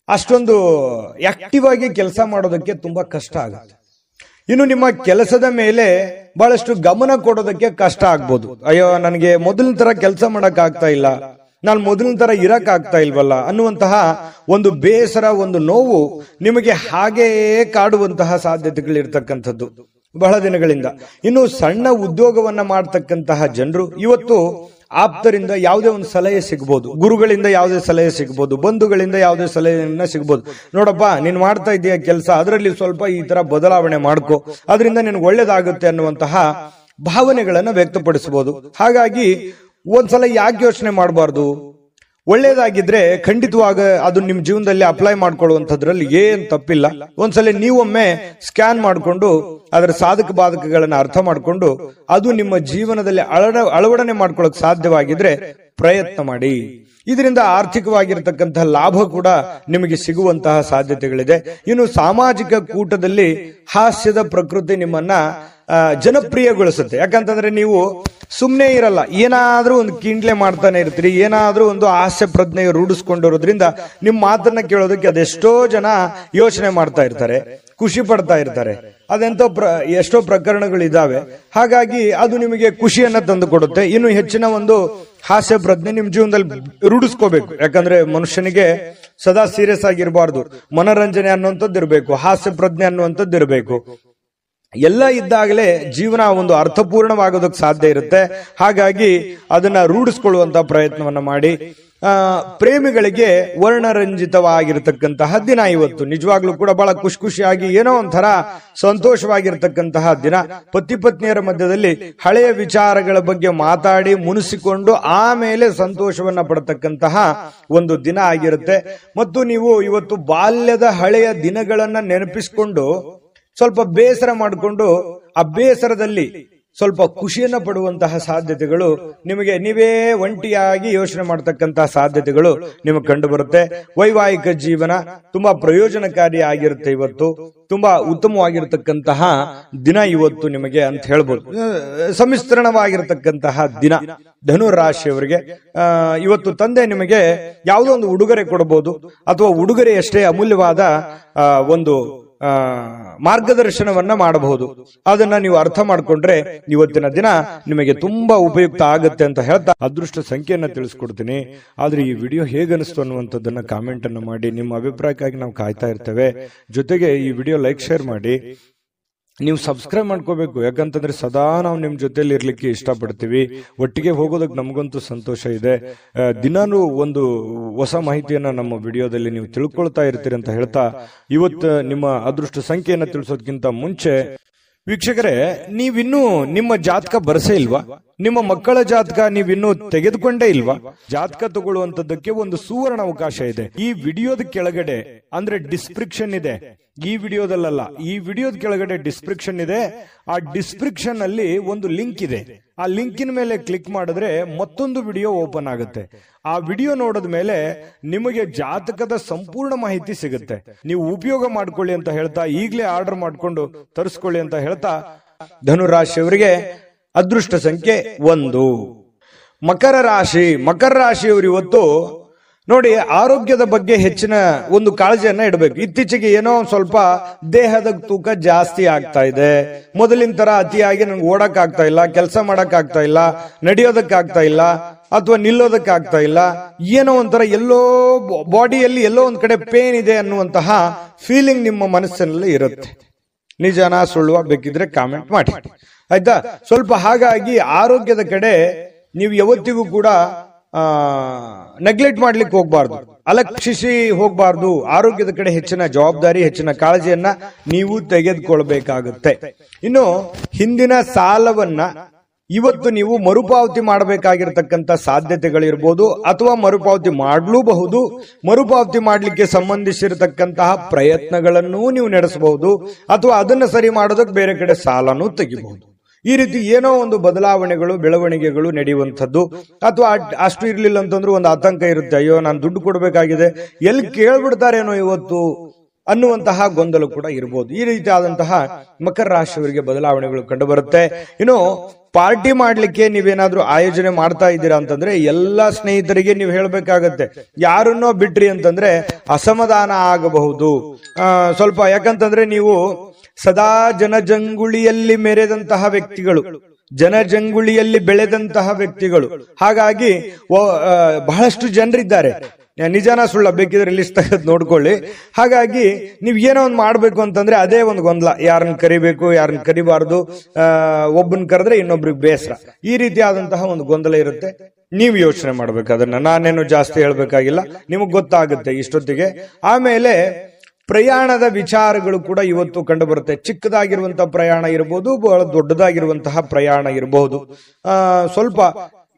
ಅಷ್ಟೊಂದು ಆಕ್ಟಿವ್ ಆಗಿ ಕೆಲಸ ಮಾಡೋದಕ್ಕೆ ತುಂಬಾ ಕಷ್ಟ ಆಗುತ್ತೆ. ಇನ್ನು ನಿಮ್ಮ ಕೆಲಸದ ಮೇಲೆ ಬಹಳಷ್ಟು ಗಮನ ಕೊಡೋದಕ್ಕೆ ಕಷ್ಟ ಆಗ್ಬೋದು. ಅಯ್ಯೋ, ನನಗೆ ಮೊದಲಿನ ತರ ಕೆಲಸ ಮಾಡಕ್ ಆಗ್ತಾ ಇಲ್ಲ, ನಾನು ಮೊದಲಿನ ತರ ಇರಕ್ ಆಗ್ತಾ ಇಲ್ವಲ್ಲ ಅನ್ನುವಂತಹ ಒಂದು ಬೇಸರ, ಒಂದು ನೋವು ನಿಮಗೆ ಹಾಗೆಯೇ ಕಾಡುವಂತಹ ಸಾಧ್ಯತೆಗಳಿರ್ತಕ್ಕಂಥದ್ದು ಬಹಳ ದಿನಗಳಿಂದ. ಇನ್ನು ಸಣ್ಣ ಉದ್ಯೋಗವನ್ನ ಮಾಡ್ತಕ್ಕಂತಹ ಜನರು ಇವತ್ತು ಆಪ್ತರಿಂದ ಯಾವುದೇ ಒಂದು ಸಲಹೆ ಸಿಗ್ಬೋದು, ಗುರುಗಳಿಂದ ಯಾವುದೇ ಸಲಹೆ ಸಿಗ್ಬೋದು, ಬಂಧುಗಳಿಂದ ಯಾವುದೇ ಸಲಹೆಯನ್ನ ಸಿಗ್ಬೋದು. ನೋಡಪ್ಪ, ನೀನ್ ಮಾಡ್ತಾ ಇದೀಯ ಕೆಲಸ, ಅದರಲ್ಲಿ ಸ್ವಲ್ಪ ಈ ತರ ಬದಲಾವಣೆ ಮಾಡ್ಕೋ, ಅದರಿಂದ ನಿನ್ಗೆ ಒಳ್ಳೇದಾಗುತ್ತೆ ಅನ್ನುವಂತಹ ಭಾವನೆಗಳನ್ನ ವ್ಯಕ್ತಪಡಿಸಬಹುದು. ಹಾಗಾಗಿ ಒಂದ್ಸಲ ಯಾಕೆ ಯೋಚನೆ ಮಾಡಬಾರ್ದು? ಒಳ್ಳೇದಾಗಿದ್ರೆ ಖಂಡಿತವಾಗ ಅದು ನಿಮ್ ಜೀವನದಲ್ಲಿ ಅಪ್ಲೈ ಮಾಡ್ಕೊಳ್ಳುವಂಥದ್ರಲ್ಲಿ ಏನ್ ತಪ್ಪಿಲ್ಲ. ಒಂದ್ಸಲ ನೀವೊಮ್ಮೆ ಸ್ಕ್ಯಾನ್ ಮಾಡಿಕೊಂಡು ಅದರ ಸಾಧಕ ಬಾಧಕಗಳನ್ನ ಅರ್ಥ ಮಾಡಿಕೊಂಡು ಅದು ನಿಮ್ಮ ಜೀವನದಲ್ಲಿ ಅಳವಡನೆ ಮಾಡ್ಕೊಳ್ಳೋಕೆ ಸಾಧ್ಯವಾಗಿದ್ರೆ ಪ್ರಯತ್ನ ಮಾಡಿ. ಇದರಿಂದ ಆರ್ಥಿಕವಾಗಿರತಕ್ಕಂತಹ ಲಾಭ ಕೂಡ ನಿಮಗೆ ಸಿಗುವಂತಹ ಸಾಧ್ಯತೆಗಳಿದೆ. ಇನ್ನು ಸಾಮಾಜಿಕ ಕೂಟದಲ್ಲಿ ಹಾಸ್ಯದ ಪ್ರಕೃತಿ ನಿಮ್ಮನ್ನ ಜನಪ್ರಿಯಗೊಳಿಸುತ್ತೆ. ಯಾಕಂತಂದ್ರೆ ನೀವು ಸುಮ್ಮನೆ ಇರಲ್ಲ, ಏನಾದ್ರೂ ಒಂದು ಕಿಂಡ್ಲೆ ಮಾಡ್ತಾನೆ ಇರ್ತೀರಿ, ಏನಾದ್ರೂ ಒಂದು ಹಾಸ್ಯ ಪ್ರಜ್ಞೆ ರೂಢಿಸ್ಕೊಂಡಿರೋದ್ರಿಂದ ನಿಮ್ಮ ಮಾತನ್ನ ಕೇಳೋದಕ್ಕೆ ಅದೆಷ್ಟೋ ಜನ ಯೋಚನೆ ಮಾಡ್ತಾ ಇರ್ತಾರೆ, ಖುಷಿ ಪಡ್ತಾ ಇರ್ತಾರೆ. ಅದೆಂತೋ ಎಷ್ಟೋ ಪ್ರಕರಣಗಳಿದಾವೆ. ಹಾಗಾಗಿ ಅದು ನಿಮಗೆ ಖುಷಿಯನ್ನ ತಂದು ಕೊಡುತ್ತೆ. ಇನ್ನು ಹೆಚ್ಚಿನ ಒಂದು ಹಾಸ್ಯ ಪ್ರಜ್ಞೆ ನಿಮ್ ಜೀವನದಲ್ಲಿ ರೂಢಿಸ್ಕೋಬೇಕು. ಯಾಕಂದ್ರೆ ಮನುಷ್ಯನಿಗೆ ಸದಾ ಸೀರಿಯಸ್ ಆಗಿರಬಾರ್ದು, ಮನೋರಂಜನೆ ಅನ್ನುವಂಥದ್ದು ಇರಬೇಕು, ಹಾಸ್ಯ ಪ್ರಜ್ಞೆ ಅನ್ನುವಂಥದ್ದು ಇರಬೇಕು. ಎಲ್ಲ ಇದ್ದಾಗಲೇ ಜೀವನ ಒಂದು ಅರ್ಥಪೂರ್ಣವಾಗೋದಕ್ಕೆ ಸಾಧ್ಯ ಇರುತ್ತೆ. ಹಾಗಾಗಿ ಅದನ್ನ ರೂಢಿಸ್ಕೊಳ್ಳುವಂತಹ ಪ್ರಯತ್ನವನ್ನ ಮಾಡಿ. ಪ್ರೇಮಿಗಳಿಗೆ ವರ್ಣರಂಜಿತವಾಗಿರತಕ್ಕಂತಹ ದಿನ ಇವತ್ತು. ನಿಜವಾಗ್ಲೂ ಕೂಡ ಬಹಳ ಖುಷಿಯಾಗಿ ಏನೋ ಒಂಥರ ಸಂತೋಷವಾಗಿರ್ತಕ್ಕಂತಹ ದಿನ. ಪತಿ ಪತ್ನಿಯರ ಮಧ್ಯದಲ್ಲಿ ಹಳೆಯ ವಿಚಾರಗಳ ಬಗ್ಗೆ ಮಾತಾಡಿ ಮುನಿಸಿಕೊಂಡು ಆಮೇಲೆ ಸಂತೋಷವನ್ನ ಪಡತಕ್ಕಂತಹ ಒಂದು ದಿನ ಆಗಿರುತ್ತೆ. ಮತ್ತು ನೀವು ಇವತ್ತು ಬಾಲ್ಯದ ಹಳೆಯ ದಿನಗಳನ್ನ ನೆನಪಿಸಿಕೊಂಡು ಸ್ವಲ್ಪ ಬೇಸರ ಮಾಡಿಕೊಂಡು ಆ ಬೇಸರದಲ್ಲಿ ಸ್ವಲ್ಪ ಖುಷಿಯನ್ನ ಪಡುವಂತಹ ಸಾಧ್ಯತೆಗಳು ನಿಮಗೆ, ನೀವೇ ಒಂಟಿಯಾಗಿ ಯೋಚನೆ ಮಾಡತಕ್ಕಂತಹ ಸಾಧ್ಯತೆಗಳು ನಿಮಗೆ ಕಂಡು ಬರುತ್ತೆ. ವೈವಾಹಿಕ ಜೀವನ ತುಂಬಾ ಪ್ರಯೋಜನಕಾರಿ ಆಗಿರುತ್ತೆ. ಇವತ್ತು ತುಂಬಾ ಉತ್ತಮವಾಗಿರತಕ್ಕಂತಹ ದಿನ ಇವತ್ತು ನಿಮಗೆ ಅಂತ ಹೇಳ್ಬೋದು. ಸಮ್ಮಿಶ್ರಣವಾಗಿರತಕ್ಕಂತಹ ದಿನ. ಧನು ರಾಶಿಯವರಿಗೆ ಇವತ್ತು ತಂದೆ ನಿಮಗೆ ಯಾವುದೋ ಒಂದು ಉಡುಗೊರೆ ಕೊಡಬಹುದು, ಅಥವಾ ಉಡುಗೊರೆಯಷ್ಟೇ ಅಮೂಲ್ಯವಾದ ಒಂದು ಮಾರ್ಗದರ್ಶನವನ್ನ ಮಾಡಬಹುದು. ಅದನ್ನ ನೀವು ಅರ್ಥ ಮಾಡ್ಕೊಂಡ್ರೆ ಇವತ್ತಿನ ದಿನ ನಿಮಗೆ ತುಂಬಾ ಉಪಯುಕ್ತ ಆಗುತ್ತೆ ಅಂತ ಹೇಳ್ತಾ ಅದೃಷ್ಟ ಸಂಖ್ಯೆಯನ್ನ ತಿಳಿಸ್ಕೊಡ್ತೀನಿ. ಆದ್ರೆ ಈ ವಿಡಿಯೋ ಹೇಗನಿಸ್ತು ಅನ್ನುವಂಥದ್ದನ್ನ ಕಾಮೆಂಟ್ ಅನ್ನು ಮಾಡಿ. ನಿಮ್ಮ ಅಭಿಪ್ರಾಯಕ್ಕಾಗಿ ನಾವು ಕಾಯ್ತಾ ಇರ್ತೇವೆ. ಜೊತೆಗೆ ಈ ವಿಡಿಯೋ ಲೈಕ್, ಶೇರ್ ಮಾಡಿ. ನೀವು ಸಬ್ಸ್ಕ್ರೈಬ್ ಮಾಡ್ಕೋಬೇಕು. ಯಾಕಂತಂದ್ರೆ ಸದಾ ನಾವು ನಿಮ್ ಜೊತೆಲಿ ಇರ್ಲಿಕ್ಕೆ ಇಷ್ಟಪಡ್ತೀವಿ. ಒಟ್ಟಿಗೆ ಹೋಗೋದಕ್ಕೆ ನಮಗಂತೂ ಸಂತೋಷ ಇದೆ. ದಿನಾನು ಒಂದು ಹೊಸ ಮಾಹಿತಿಯನ್ನ ನಮ್ಮ ವಿಡಿಯೋದಲ್ಲಿ ನೀವು ತಿಳ್ಕೊಳ್ತಾ ಇರ್ತೀರಿ ಅಂತ ಹೇಳ್ತಾ, ಇವತ್ತು ನಿಮ್ಮ ಅದೃಷ್ಟ ಸಂಖ್ಯೆಯನ್ನ ತಿಳಿಸೋದಕ್ಕಿಂತ ಮುಂಚೆ ವೀಕ್ಷಕರೇ, ನೀವಿನ್ನೂ ನಿಮ್ಮ ಜಾತಕ ಬರಸೇ ಇಲ್ವಾ? ನಿಮ್ಮ ಮಕ್ಕಳ ಜಾತಕ ನೀವಿನ್ನೂ ತೆಗೆದುಕೊಂಡೇ ಇಲ್ವಾ? ಜಾತಕ ತಗೊಳ್ಳುವಂತದ್ದಕ್ಕೆ ಒಂದು ಸುವರ್ಣ ಅವಕಾಶ ಇದೆ. ಈ ವಿಡಿಯೋದ ಕೆಳಗಡೆ ಅಂದ್ರೆ ಡಿಸ್ಕ್ರಿಪ್ಷನ್ ಇದೆ. ಈ ವಿಡಿಯೋದಲ್ಲ, ಈ ವಿಡಿಯೋದ ಕೆಳಗಡೆ ಡಿಸ್ಕ್ರಿಪ್ಷನ್ ಇದೆ. ಆ ಡಿಸ್ಕ್ರಿಪ್ಷನ್ ಅಲ್ಲಿ ಒಂದು ಲಿಂಕ್ ಇದೆ. ಆ ಲಿಂಕಿನ ಮೇಲೆ ಕ್ಲಿಕ್ ಮಾಡಿದ್ರೆ ಮತ್ತೊಂದು ವಿಡಿಯೋ ಓಪನ್ ಆಗುತ್ತೆ. ಆ ವಿಡಿಯೋ ನೋಡಿದ ಮೇಲೆ ನಿಮಗೆ ಜಾತಕದ ಸಂಪೂರ್ಣ ಮಾಹಿತಿ ಸಿಗುತ್ತೆ. ನೀವು ಉಪಯೋಗ ಮಾಡ್ಕೊಳ್ಳಿ ಅಂತ ಹೇಳ್ತಾ, ಈಗಲೇ ಆರ್ಡರ್ ಮಾಡ್ಕೊಂಡು ತರಿಸ್ಕೊಳ್ಳಿ ಅಂತ ಹೇಳ್ತಾ, ಧನುರಾಶಿಯವರಿಗೆ ಅದೃಷ್ಟ ಸಂಖ್ಯೆ 1. ಮಕರ ರಾಶಿ. ಮಕರ ರಾಶಿಯವರು ಇವತ್ತು ನೋಡಿ, ಆರೋಗ್ಯದ ಬಗ್ಗೆ ಹೆಚ್ಚಿನ ಒಂದು ಕಾಳಜಿಯನ್ನ ಇಡಬೇಕು. ಇತ್ತೀಚೆಗೆ ಏನೋ ಸ್ವಲ್ಪ ದೇಹದ ತೂಕ ಜಾಸ್ತಿ ಆಗ್ತಾ ಇದೆ. ಮೊದಲಿನ ತರ ಅತಿಯಾಗಿ ನಂಗೆ ಓಡಕ್ ಆಗ್ತಾ ಇಲ್ಲ, ಕೆಲಸ ಮಾಡಕ್ ಆಗ್ತಾ ಇಲ್ಲ, ನಡೆಯೋದಕ್ಕಾಗ್ತಾ ಇಲ್ಲ, ಅಥವಾ ನಿಲ್ಲೋದಕ್ಕಾಗ್ತಾ ಇಲ್ಲ. ಏನೋ ಒಂಥರ ಎಲ್ಲೋ ಬಾಡಿಯಲ್ಲಿ ಎಲ್ಲೋ ಒಂದ್ ಕಡೆ ಪೇನ್ ಇದೆ ಅನ್ನುವಂತಹ ಫೀಲಿಂಗ್ ನಿಮ್ಮ ಮನಸ್ಸಿನಲ್ಲಿ ಇರುತ್ತೆ. ನಿಜನಾ ಸುಳ್ಳುವ ಬೇಕಿದ್ರೆ ಕಾಮೆಂಟ್ ಮಾಡಿ, ಆಯ್ತಾ? ಸ್ವಲ್ಪ ಹಾಗಾಗಿ ಆರೋಗ್ಯದ ಕಡೆ ನೀವು ಯಾವತ್ತಿಗೂ ಕೂಡ ನೆಗ್ಲೆಕ್ಟ್ ಮಾಡ್ಲಿಕ್ಕೆ ಹೋಗ್ಬಾರ್ದು, ಅಲಕ್ಷಿಸಿ ಹೋಗ್ಬಾರ್ದು. ಆರೋಗ್ಯದ ಕಡೆ ಹೆಚ್ಚಿನ ಜವಾಬ್ದಾರಿ, ಹೆಚ್ಚಿನ ಕಾಳಜಿಯನ್ನ ನೀವು ತೆಗೆದುಕೊಳ್ಬೇಕಾಗುತ್ತೆ. ಇನ್ನು ಹಿಂದಿನ ಸಾಲವನ್ನ ಇವತ್ತು ನೀವು ಮರುಪಾವತಿ ಮಾಡಬೇಕಾಗಿರ್ತಕ್ಕಂಥ ಸಾಧ್ಯತೆಗಳಿರ್ಬೋದು, ಅಥವಾ ಮರುಪಾವತಿ ಮಾಡಲೂಬಹುದು. ಮರುಪಾವತಿ ಮಾಡಲಿಕ್ಕೆ ಸಂಬಂಧಿಸಿರತಕ್ಕಂತಹ ಪ್ರಯತ್ನಗಳನ್ನೂ ನೀವು ನಡೆಸಬಹುದು, ಅಥವಾ ಅದನ್ನ ಸರಿ ಮಾಡೋದಕ್ಕೆ ಬೇರೆ ಕಡೆ ಸಾಲನೂ ತೆಗಿಬಹುದು. ಈ ರೀತಿ ಏನೋ ಒಂದು ಬದಲಾವಣೆಗಳು, ಬೆಳವಣಿಗೆಗಳು ನಡೆಯುವಂಥದ್ದು. ಅಥವಾ ಅಷ್ಟು ಇರ್ಲಿಲ್ಲ ಅಂತಂದ್ರೂ ಒಂದು ಆತಂಕ ಇರುತ್ತೆ, ಅಯ್ಯೋ ನಾನು ದುಡ್ಡು ಕೊಡಬೇಕಾಗಿದೆ, ಎಲ್ಲಿ ಕೇಳ್ಬಿಡ್ತಾರೇನೋ ಇವತ್ತು ಅನ್ನುವಂತಹ ಗೊಂದಲ ಕೂಡ ಇರಬಹುದು. ಈ ರೀತಿ ಆದಂತಹ ಮಕರ ರಾಶಿಯವರಿಗೆ ಬದಲಾವಣೆಗಳು ಕಂಡು ಬರುತ್ತೆ. ಇನ್ನು ಪಾರ್ಟಿ ಮಾಡ್ಲಿಕ್ಕೆ ನೀವೇನಾದ್ರೂ ಆಯೋಜನೆ ಮಾಡ್ತಾ ಇದ್ದೀರಾ ಅಂತಂದ್ರೆ ಎಲ್ಲಾ ಸ್ನೇಹಿತರಿಗೆ ನೀವು ಹೇಳ್ಬೇಕಾಗತ್ತೆ. ಯಾರನ್ನೋ ಬಿಟ್ರಿ ಅಂತಂದ್ರೆ ಅಸಮಾಧಾನ ಆಗಬಹುದು ಸ್ವಲ್ಪ. ಯಾಕಂತಂದ್ರೆ ನೀವು ಸದಾ ಜನಜಂಗುಳಿಯಲ್ಲಿ ಮೆರೆದಂತಹ ವ್ಯಕ್ತಿಗಳು, ಜನಜಂಗುಳಿಯಲ್ಲಿ ಬೆಳೆದಂತಹ ವ್ಯಕ್ತಿಗಳು. ಹಾಗಾಗಿ ಬಹಳಷ್ಟು ಜನರಿದ್ದಾರೆ. ನಿಜಾನ ಸುಳ್ಳ ಬೇಕಿದ್ರೆ ಲಿಸ್ಟ್ ತೆಗೆದು ನೋಡ್ಕೊಳ್ಳಿ. ಹಾಗಾಗಿ ನೀವ್ ಏನೋ ಒಂದು ಮಾಡ್ಬೇಕು ಅಂತಂದ್ರೆ ಅದೇ ಒಂದು ಗೊಂದಲ, ಯಾರನ್ನ ಕರಿಬೇಕು, ಯಾರನ್ನ ಕರಿಬಾರ್ದು, ಒಬ್ಬನ್ ಕರೆದ್ರೆ ಇನ್ನೊಬ್ರಿಗೆ ಬೇಸರ, ಈ ರೀತಿಯಾದಂತಹ ಒಂದು ಗೊಂದಲ ಇರುತ್ತೆ. ನೀವು ಯೋಚನೆ ಮಾಡ್ಬೇಕು. ಅದನ್ನ ನಾನೇನು ಜಾಸ್ತಿ ಹೇಳ್ಬೇಕಾಗಿಲ್ಲ, ನಿಮಗ್ ಗೊತ್ತಾಗುತ್ತೆ ಇಷ್ಟೊತ್ತಿಗೆ. ಆಮೇಲೆ ಪ್ರಯಾಣದ ವಿಚಾರಗಳು ಕೂಡ ಇವತ್ತು ಕಂಡು ಬರುತ್ತೆ. ಚಿಕ್ಕದಾಗಿರುವಂತಹ ಪ್ರಯಾಣ ಇರಬಹುದು, ಬಹಳ ದೊಡ್ಡದಾಗಿರುವಂತಹ ಪ್ರಯಾಣ ಇರಬಹುದು. ಸ್ವಲ್ಪ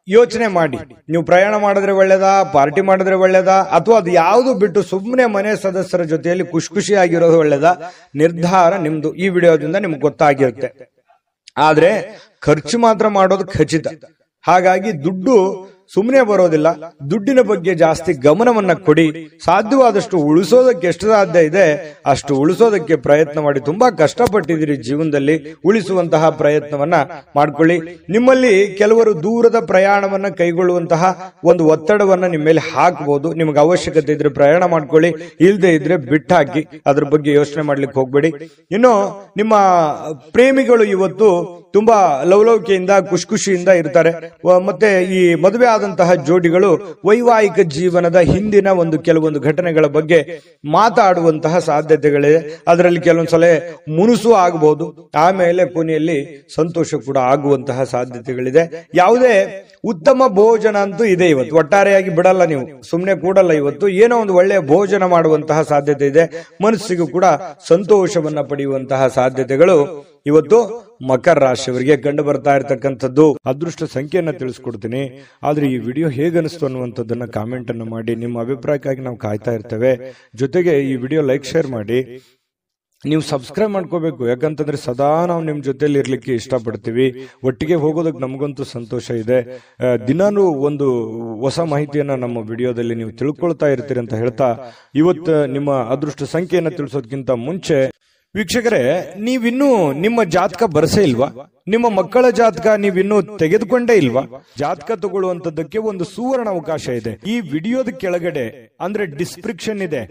ಯೋಚನೆ ಮಾಡಿ. ನೀವು ಪ್ರಯಾಣ ಮಾಡಿದ್ರೆ ಒಳ್ಳೇದಾ, ಪಾರ್ಟಿ ಮಾಡಿದ್ರೆ ಒಳ್ಳೇದಾ, ಅಥವಾ ಅದು ಯಾವುದು ಬಿಟ್ಟು ಸುಮ್ಮನೆ ಮನೆ ಸದಸ್ಯರ ಜೊತೆಯಲ್ಲಿ ಖುಷಿಯಾಗಿರೋದು ಒಳ್ಳೇದಾ, ನಿರ್ಧಾರ ನಿಮ್ದು. ಈ ವಿಡಿಯೋದಿಂದ ನಿಮ್ಗೆ ಗೊತ್ತಾಗಿರುತ್ತೆ. ಆದ್ರೆ ಖರ್ಚು ಮಾತ್ರ ಮಾಡೋದು ಖಚಿತ. ಹಾಗಾಗಿ ದುಡ್ಡು ಸುಮ್ಮನೆ ಬರೋದಿಲ್ಲ. ದುಡ್ಡಿನ ಬಗ್ಗೆ ಜಾಸ್ತಿ ಗಮನವನ್ನ ಕೊಡಿ. ಸಾಧ್ಯವಾದಷ್ಟು ಉಳಿಸೋದಕ್ಕೆ ಎಷ್ಟು ಸಾಧ್ಯ ಇದೆ ಅಷ್ಟು ಉಳಿಸೋದಕ್ಕೆ ಪ್ರಯತ್ನ ಮಾಡಿ. ತುಂಬಾ ಕಷ್ಟಪಟ್ಟಿದ್ದೀರಿ ಜೀವನದಲ್ಲಿ, ಉಳಿಸುವಂತಹ ಪ್ರಯತ್ನವನ್ನ ಮಾಡ್ಕೊಳ್ಳಿ. ನಿಮ್ಮಲ್ಲಿ ಕೆಲವರು ದೂರದ ಪ್ರಯಾಣವನ್ನ ಕೈಗೊಳ್ಳುವಂತಹ ಒಂದು ಒತ್ತಡವನ್ನ ನಿಮ್ಮ ಮೇಲೆ ಹಾಕಬಹುದು. ನಿಮ್ಗೆ ಅವಶ್ಯಕತೆ ಇದ್ರೆ ಪ್ರಯಾಣ ಮಾಡ್ಕೊಳ್ಳಿ, ಇಲ್ಲದೆ ಇದ್ರೆ ಬಿಟ್ಟಾಕಿ. ಅದ್ರ ಬಗ್ಗೆ ಯೋಚನೆ ಮಾಡ್ಲಿಕ್ಕೆ ಹೋಗ್ಬೇಡಿ. ಇನ್ನು ನಿಮ್ಮ ಪ್ರೇಮಿಗಳು ಇವತ್ತು ತುಂಬಾ ಲವಲವಿಕೆಯಿಂದ ಖುಷಿಯಿಂದ ಇರ್ತಾರೆ. ಮತ್ತೆ ಈ ಮದುವೆ ಆದಂತಹ ಜೋಡಿಗಳು ವೈವಾಹಿಕ ಜೀವನದ ಹಿಂದಿನ ಕೆಲವೊಂದು ಘಟನೆಗಳ ಬಗ್ಗೆ ಮಾತಾಡುವಂತಹ ಸಾಧ್ಯತೆಗಳಿದೆ. ಅದರಲ್ಲಿ ಕೆಲವೊಂದ್ಸಲ ಮುನುಸು ಆಗಬಹುದು, ಆಮೇಲೆ ಕೊನೆಯಲ್ಲಿ ಸಂತೋಷ ಕೂಡ ಆಗುವಂತಹ ಸಾಧ್ಯತೆಗಳಿದೆ. ಯಾವುದೇ ಉತ್ತಮ ಭೋಜನ ಅಂತೂ ಇದೆ ಇವತ್ತು. ಒಟ್ಟಾರೆಯಾಗಿ ಬಿಡಲ್ಲ, ನೀವು ಸುಮ್ಮನೆ ಕೂಡಲ್ಲ. ಇವತ್ತು ಏನೋ ಒಂದು ಒಳ್ಳೆಯ ಭೋಜನ ಮಾಡುವಂತಹ ಸಾಧ್ಯತೆ ಇದೆ. ಮನಸ್ಸಿಗೂ ಕೂಡ ಸಂತೋಷವನ್ನ ಪಡೆಯುವಂತಹ ಸಾಧ್ಯತೆಗಳು ಇವತ್ತು ಮಕರ ರಾಶಿಯವರಿಗೆ ಕಂಡು ಬರ್ತಾ ಇರತಕ್ಕಂಥದ್ದು. ಅದೃಷ್ಟ ಸಂಖ್ಯೆಯನ್ನ ತಿಳಿಸ್ಕೊಡ್ತೀನಿ. ಆದ್ರೆ ಈ ವಿಡಿಯೋ ಹೇಗನಿಸ್ತು ಅನ್ನುವಂಥದ್ದನ್ನ ಕಾಮೆಂಟ್ ಅನ್ನು ಮಾಡಿ. ನಿಮ್ಮ ಅಭಿಪ್ರಾಯಕ್ಕಾಗಿ ನಾವು ಕಾಯ್ತಾ ಇರ್ತೇವೆ. ಜೊತೆಗೆ ಈ ವಿಡಿಯೋ ಲೈಕ್ ಶೇರ್ ಮಾಡಿ. ನೀವು ಸಬ್ಸ್ಕ್ರೈಬ್ ಮಾಡ್ಕೋಬೇಕು, ಯಾಕಂತಂದ್ರೆ ಸದಾ ನಾವು ನಿಮ್ ಜೊತೆಲಿ ಇರ್ಲಿಕ್ಕೆ ಇಷ್ಟಪಡ್ತೀವಿ. ಒಟ್ಟಿಗೆ ಹೋಗೋದಕ್ಕೆ ನಮಗಂತೂ ಸಂತೋಷ ಇದೆ. ದಿನಾನು ಒಂದು ಹೊಸ ಮಾಹಿತಿಯನ್ನ ನಮ್ಮ ವಿಡಿಯೋದಲ್ಲಿ ನೀವು ತಿಳ್ಕೊಳ್ತಾ ಇರ್ತೀರಿ ಅಂತ ಹೇಳ್ತಾ, ಇವತ್ತು ನಿಮ್ಮ ಅದೃಷ್ಟ ಸಂಖ್ಯೆಯನ್ನ ತಿಳಿಸೋದಕ್ಕಿಂತ ಮುಂಚೆ ವೀಕ್ಷಕರೇ, ನೀವಿನ್ನೂ ನಿಮ್ಮ ಜಾತಕ ಬರಸೇ ಇಲ್ವಾ? ನಿಮ್ಮ ಮಕ್ಕಳ ಜಾತಕ ನೀವಿನ್ನೂ ತೆಗೆದುಕೊಂಡೇ ಇಲ್ವಾ? ಜಾತಕ ತಗೊಳ್ಳುವಂತದ್ದಕ್ಕೆ ಒಂದು ಸುವರ್ಣ ಅವಕಾಶ ಇದೆ. ಈ ವಿಡಿಯೋದ ಕೆಳಗಡೆ ಅಂದ್ರೆ ಡಿಸ್ಕ್ರಿಪ್ಷನ್ ಇದೆ.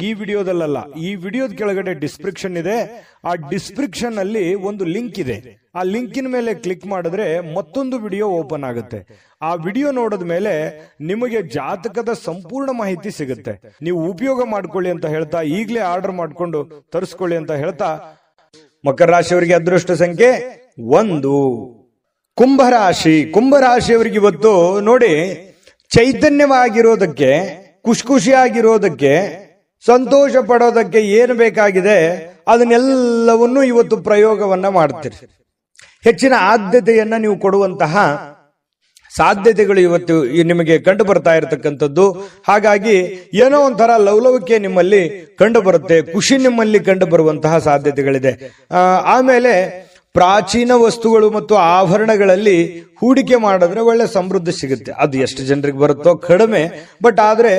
ಈ ವಿಡಿಯೋದಲ್ಲ, ಈ ವಿಡಿಯೋದ ಕೆಳಗಡೆ ಡಿಸ್ಕ್ರಿಪ್ಷನ್ ಇದೆ. ಆ ಡಿಸ್ಕ್ರಿಪ್ಷನ್ ಅಲ್ಲಿ ಒಂದು ಲಿಂಕ್ ಇದೆ. ಆ ಲಿಂಕಿನ ಮೇಲೆ ಕ್ಲಿಕ್ ಮಾಡಿದ್ರೆ ಮತ್ತೊಂದು ವಿಡಿಯೋ ಓಪನ್ ಆಗುತ್ತೆ. ಆ ವಿಡಿಯೋ ನೋಡಿದ ಮೇಲೆ ನಿಮಗೆ ಜಾತಕದ ಸಂಪೂರ್ಣ ಮಾಹಿತಿ ಸಿಗುತ್ತೆ. ನೀವು ಉಪಯೋಗ ಮಾಡ್ಕೊಳ್ಳಿ ಅಂತ ಹೇಳ್ತಾ, ಈಗಲೇ ಆರ್ಡರ್ ಮಾಡ್ಕೊಂಡು ತರಿಸ್ಕೊಳ್ಳಿ ಅಂತ ಹೇಳ್ತಾ, ಮಕರ ರಾಶಿಯವರಿಗೆ ಅದೃಷ್ಟ ಸಂಖ್ಯೆ 1. ಕುಂಭರಾಶಿಯವರಿಗೆ ಇವತ್ತು ನೋಡಿ, ಚೈತನ್ಯವಾಗಿರೋದಕ್ಕೆ, ಖುಷಿಯಾಗಿರೋದಕ್ಕೆ, ಸಂತೋಷ ಪಡೋದಕ್ಕೆ ಏನು ಬೇಕಾಗಿದೆ ಅದನ್ನೆಲ್ಲವನ್ನೂ ಇವತ್ತು ಪ್ರಯೋಗವನ್ನ ಮಾಡ್ತೀರಿ. ಹೆಚ್ಚಿನ ಆದ್ಯತೆಯನ್ನ ನೀವು ಕೊಡುವಂತಹ ಸಾಧ್ಯತೆಗಳು ಇವತ್ತು ನಿಮಗೆ ಕಂಡು ಬರ್ತಾ ಇರತಕ್ಕಂಥದ್ದು. ಹಾಗಾಗಿ ಏನೋ ಒಂಥರ ಲವಲವಿಕೆ ನಿಮ್ಮಲ್ಲಿ ಕಂಡು ಬರುತ್ತೆ, ಖುಷಿ ನಿಮ್ಮಲ್ಲಿ ಕಂಡು ಬರುವಂತಹ ಸಾಧ್ಯತೆಗಳಿದೆ. ಆಮೇಲೆ ಪ್ರಾಚೀನ ವಸ್ತುಗಳು ಮತ್ತು ಆಭರಣಗಳಲ್ಲಿ ಹೂಡಿಕೆ ಮಾಡಿದ್ರೆ ಒಳ್ಳೆ ಸಮೃದ್ಧಿ ಸಿಗುತ್ತೆ. ಅದು ಎಷ್ಟು ಜನರಿಗೆ ಬರುತ್ತೋ ಕಡಿಮೆ, ಬಟ್ ಆದ್ರೆ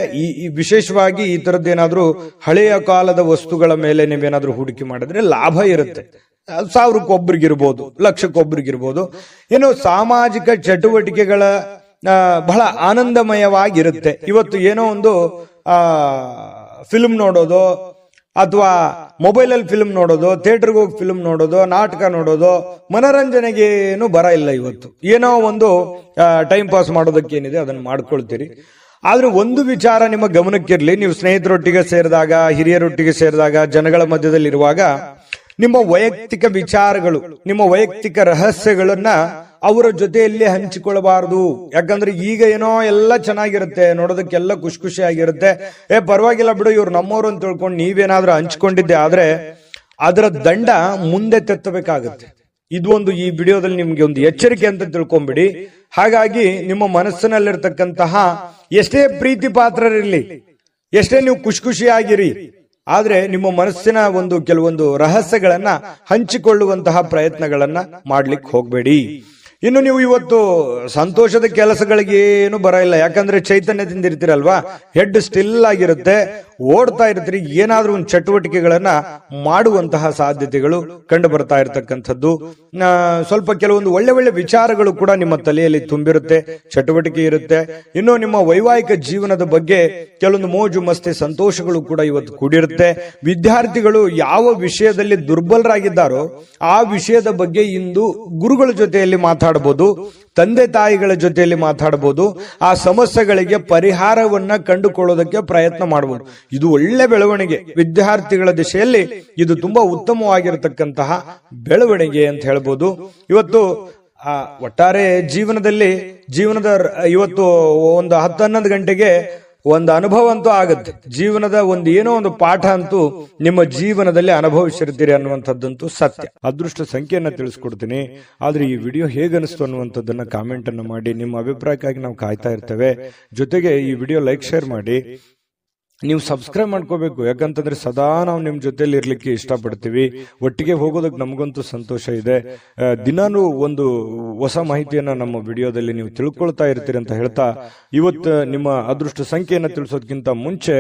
ಈ ವಿಶೇಷವಾಗಿ ಈ ತರದ್ದೇನಾದ್ರೂ ಹಳೆಯ ಕಾಲದ ವಸ್ತುಗಳ ಮೇಲೆ ನೀವೇನಾದ್ರೂ ಹೂಡಿಕೆ ಮಾಡಿದ್ರೆ ಲಾಭ ಇರುತ್ತೆ. 1000ಕ್ಕೊಬ್ರಿಗಿರ್ಬೋದು, ಲಕ್ಷಕ್ಕೊಬ್ರಿಗಿರ್ಬೋದು. ಏನು ಸಾಮಾಜಿಕ ಚಟುವಟಿಕೆಗಳ ಬಹಳ ಆನಂದಮಯವಾಗಿರುತ್ತೆ. ಇವತ್ತು ಏನೋ ಒಂದು ಫಿಲ್ಮ್ ನೋಡೋದು, ಅಥವಾ ಮೊಬೈಲಲ್ಲಿ ಫಿಲ್ಮ್ ನೋಡೋದು, ಥಿಯೇಟರ್ಗೆ ಹೋಗಿ ಫಿಲ್ಮ್ ನೋಡೋದು, ನಾಟಕ ನೋಡೋದು, ಮನೋರಂಜನೆಗೇನು ಬರ ಇಲ್ಲ. ಇವತ್ತು ಏನೋ ಒಂದು ಟೈಮ್ ಪಾಸ್ ಮಾಡೋದಕ್ಕೆ ಏನಿದೆ ಅದನ್ನು ಮಾಡ್ಕೊಳ್ತೀರಿ. ಆದ್ರೆ ಒಂದು ವಿಚಾರ ನಿಮ್ಮ ಗಮನಕ್ಕಿರ್ಲಿ, ನೀವು ಸ್ನೇಹಿತರೊಟ್ಟಿಗೆ ಸೇರಿದಾಗ, ಹಿರಿಯರೊಟ್ಟಿಗೆ ಸೇರಿದಾಗ, ಜನಗಳ ಮಧ್ಯದಲ್ಲಿ ಇರುವಾಗ ನಿಮ್ಮ ವೈಯಕ್ತಿಕ ವಿಚಾರಗಳು, ನಿಮ್ಮ ವೈಯಕ್ತಿಕ ರಹಸ್ಯಗಳನ್ನ ಅವರ ಜೊತೆಯಲ್ಲಿ ಹಂಚಿಕೊಳ್ಳಬಾರದು. ಯಾಕಂದ್ರೆ ಈಗ ಏನೋ ಎಲ್ಲ ಚೆನ್ನಾಗಿರುತ್ತೆ, ನೋಡೋದಕ್ಕೆಲ್ಲ ಖುಷಿಯಾಗಿರುತ್ತೆ. ಪರವಾಗಿಲ್ಲ ಬಿಡು, ಇವ್ರು ನಮ್ಮವ್ರು ಅಂತ ತಿಳ್ಕೊಂಡು ನೀವೇನಾದ್ರೂ ಹಂಚ್ಕೊಂಡಿದ್ದೆ ಆದ್ರೆ ಅದರ ದಂಡ ಮುಂದೆ ತೆತ್ತಬೇಕಾಗುತ್ತೆ. ಇದು ಒಂದು ಈ ವಿಡಿಯೋದಲ್ಲಿ ನಿಮ್ಗೆ ಒಂದು ಎಚ್ಚರಿಕೆ ಅಂತ ತಿಳ್ಕೊಂಬಿಡಿ. ಹಾಗಾಗಿ ನಿಮ್ಮ ಮನಸ್ಸಿನಲ್ಲಿರ್ತಕ್ಕಂತಹ ಎಷ್ಟೇ ಪ್ರೀತಿ ಪಾತ್ರರಿರ್ಲಿ, ಎಷ್ಟೇ ನೀವು ಖುಷಿಯಾಗಿರಿ, ಆದ್ರೆ ನಿಮ್ಮ ಮನಸ್ಸಿನ ಕೆಲವೊಂದು ರಹಸ್ಯಗಳನ್ನ ಹಂಚಿಕೊಳ್ಳುವಂತಹ ಪ್ರಯತ್ನಗಳನ್ನ ಮಾಡ್ಲಿಕ್ಕೆ ಹೋಗ್ಬೇಡಿ. ಇನ್ನು ನೀವು ಇವತ್ತು ಸಂತೋಷದ ಕೆಲಸಗಳಿಗೆ ಏನು ಬರ ಇಲ್ಲ. ಯಾಕಂದ್ರೆ ಚೈತನ್ಯದಿಂದ ಇರ್ತೀರಲ್ವಾ, ಹೆಡ್ ಸ್ಟಿಲ್ ಆಗಿರುತ್ತೆ, ಓಡ್ತಾ ಇರ್ತೀರಿ. ಏನಾದ್ರೂ ಒಂದು ಚಟುವಟಿಕೆಗಳನ್ನ ಮಾಡುವಂತಹ ಸಾಧ್ಯತೆಗಳು ಕಂಡು ಬರ್ತಾ ಇರತಕ್ಕಂಥದ್ದು. ಸ್ವಲ್ಪ ಕೆಲವೊಂದು ಒಳ್ಳೆ ವಿಚಾರಗಳು ಕೂಡ ನಿಮ್ಮ ತಲೆಯಲ್ಲಿ ತುಂಬಿರುತ್ತೆ, ಚಟುವಟಿಕೆ ಇರುತ್ತೆ. ಇನ್ನು ನಿಮ್ಮ ವೈವಾಹಿಕ ಜೀವನದ ಬಗ್ಗೆ ಕೆಲವೊಂದು ಮೋಜು ಮಸ್ತಿ ಸಂತೋಷಗಳು ಕೂಡ ಇವತ್ತು ಕೂಡಿರುತ್ತೆ. ವಿದ್ಯಾರ್ಥಿಗಳು ಯಾವ ವಿಷಯದಲ್ಲಿ ದುರ್ಬಲರಾಗಿದ್ದಾರೋ ಆ ವಿಷಯದ ಬಗ್ಗೆ ಇಂದು ಗುರುಗಳ ಜೊತೆಯಲ್ಲಿ ಮಾತಾಡಬಹುದು, ತಂದೆ ತಾಯಿಗಳ ಜೊತೆಯಲ್ಲಿ ಮಾತಾಡಬಹುದು. ಆ ಸಮಸ್ಯೆಗಳಿಗೆ ಪರಿಹಾರವನ್ನ ಕಂಡುಕೊಳ್ಳೋದಕ್ಕೆ ಪ್ರಯತ್ನ ಮಾಡಬಹುದು. ಇದು ಒಳ್ಳೆ ಬೆಳವಣಿಗೆ. ವಿದ್ಯಾರ್ಥಿಗಳ ದಿಶೆಯಲ್ಲಿ ಇದು ತುಂಬಾ ಉತ್ತಮವಾಗಿರತಕ್ಕಂತಹ ಬೆಳವಣಿಗೆ ಅಂತ ಹೇಳ್ಬೋದು. ಇವತ್ತು ಒಟ್ಟಾರೆ ಜೀವನದ ಇವತ್ತು ಒಂದು 10-11 ಗಂಟೆಗೆ ಒಂದು ಅನುಭವ ಅಂತೂ ಆಗುತ್ತೆ. ಜೀವನದ ಏನೋ ಒಂದು ಪಾಠ ಅಂತೂ ನಿಮ್ಮ ಜೀವನದಲ್ಲಿ ಅನುಭವಿಸಿರ್ತೀರಿ ಅನ್ನುವಂಥದ್ದಂತೂ ಸತ್ಯ. ಅದೃಷ್ಟ ಸಂಖ್ಯೆಯನ್ನ ತಿಳಿಸ್ಕೊಡ್ತೀನಿ. ಆದ್ರೆ ಈ ವಿಡಿಯೋ ಹೇಗನಿಸ್ತು ಅನ್ನುವಂಥದ್ದನ್ನ ಕಾಮೆಂಟ್ ಅನ್ನು ಮಾಡಿ. ನಿಮ್ಮ ಅಭಿಪ್ರಾಯಕ್ಕಾಗಿ ನಾವು ಕಾಯ್ತಾ ಇರ್ತೇವೆ. ಜೊತೆಗೆ ಈ ವಿಡಿಯೋ ಲೈಕ್ ಶೇರ್ ಮಾಡಿ. ನೀವು ಸಬ್ಸ್ಕ್ರೈಬ್ ಮಾಡ್ಕೋಬೇಕು. ಯಾಕಂತಂದ್ರೆ ಸದಾ ನಾವು ನಿಮ್ ಜೊತೆಲಿ ಇರ್ಲಿಕ್ಕೆ ಇಷ್ಟಪಡ್ತೀವಿ. ಒಟ್ಟಿಗೆ ಹೋಗೋದಕ್ಕೆ ನಮಗಂತೂ ಸಂತೋಷ ಇದೆ. ದಿನಾನು ಒಂದು ಹೊಸ ಮಾಹಿತಿಯನ್ನ ನಮ್ಮ ವಿಡಿಯೋದಲ್ಲಿ ನೀವು ತಿಳ್ಕೊಳ್ತಾ ಇರ್ತೀರಿ ಅಂತ ಹೇಳ್ತಾ, ಇವತ್ತು ನಿಮ್ಮ ಅದೃಷ್ಟ ಸಂಖ್ಯೆಯನ್ನ ತಿಳಿಸೋದಕ್ಕಿಂತ ಮುಂಚೆ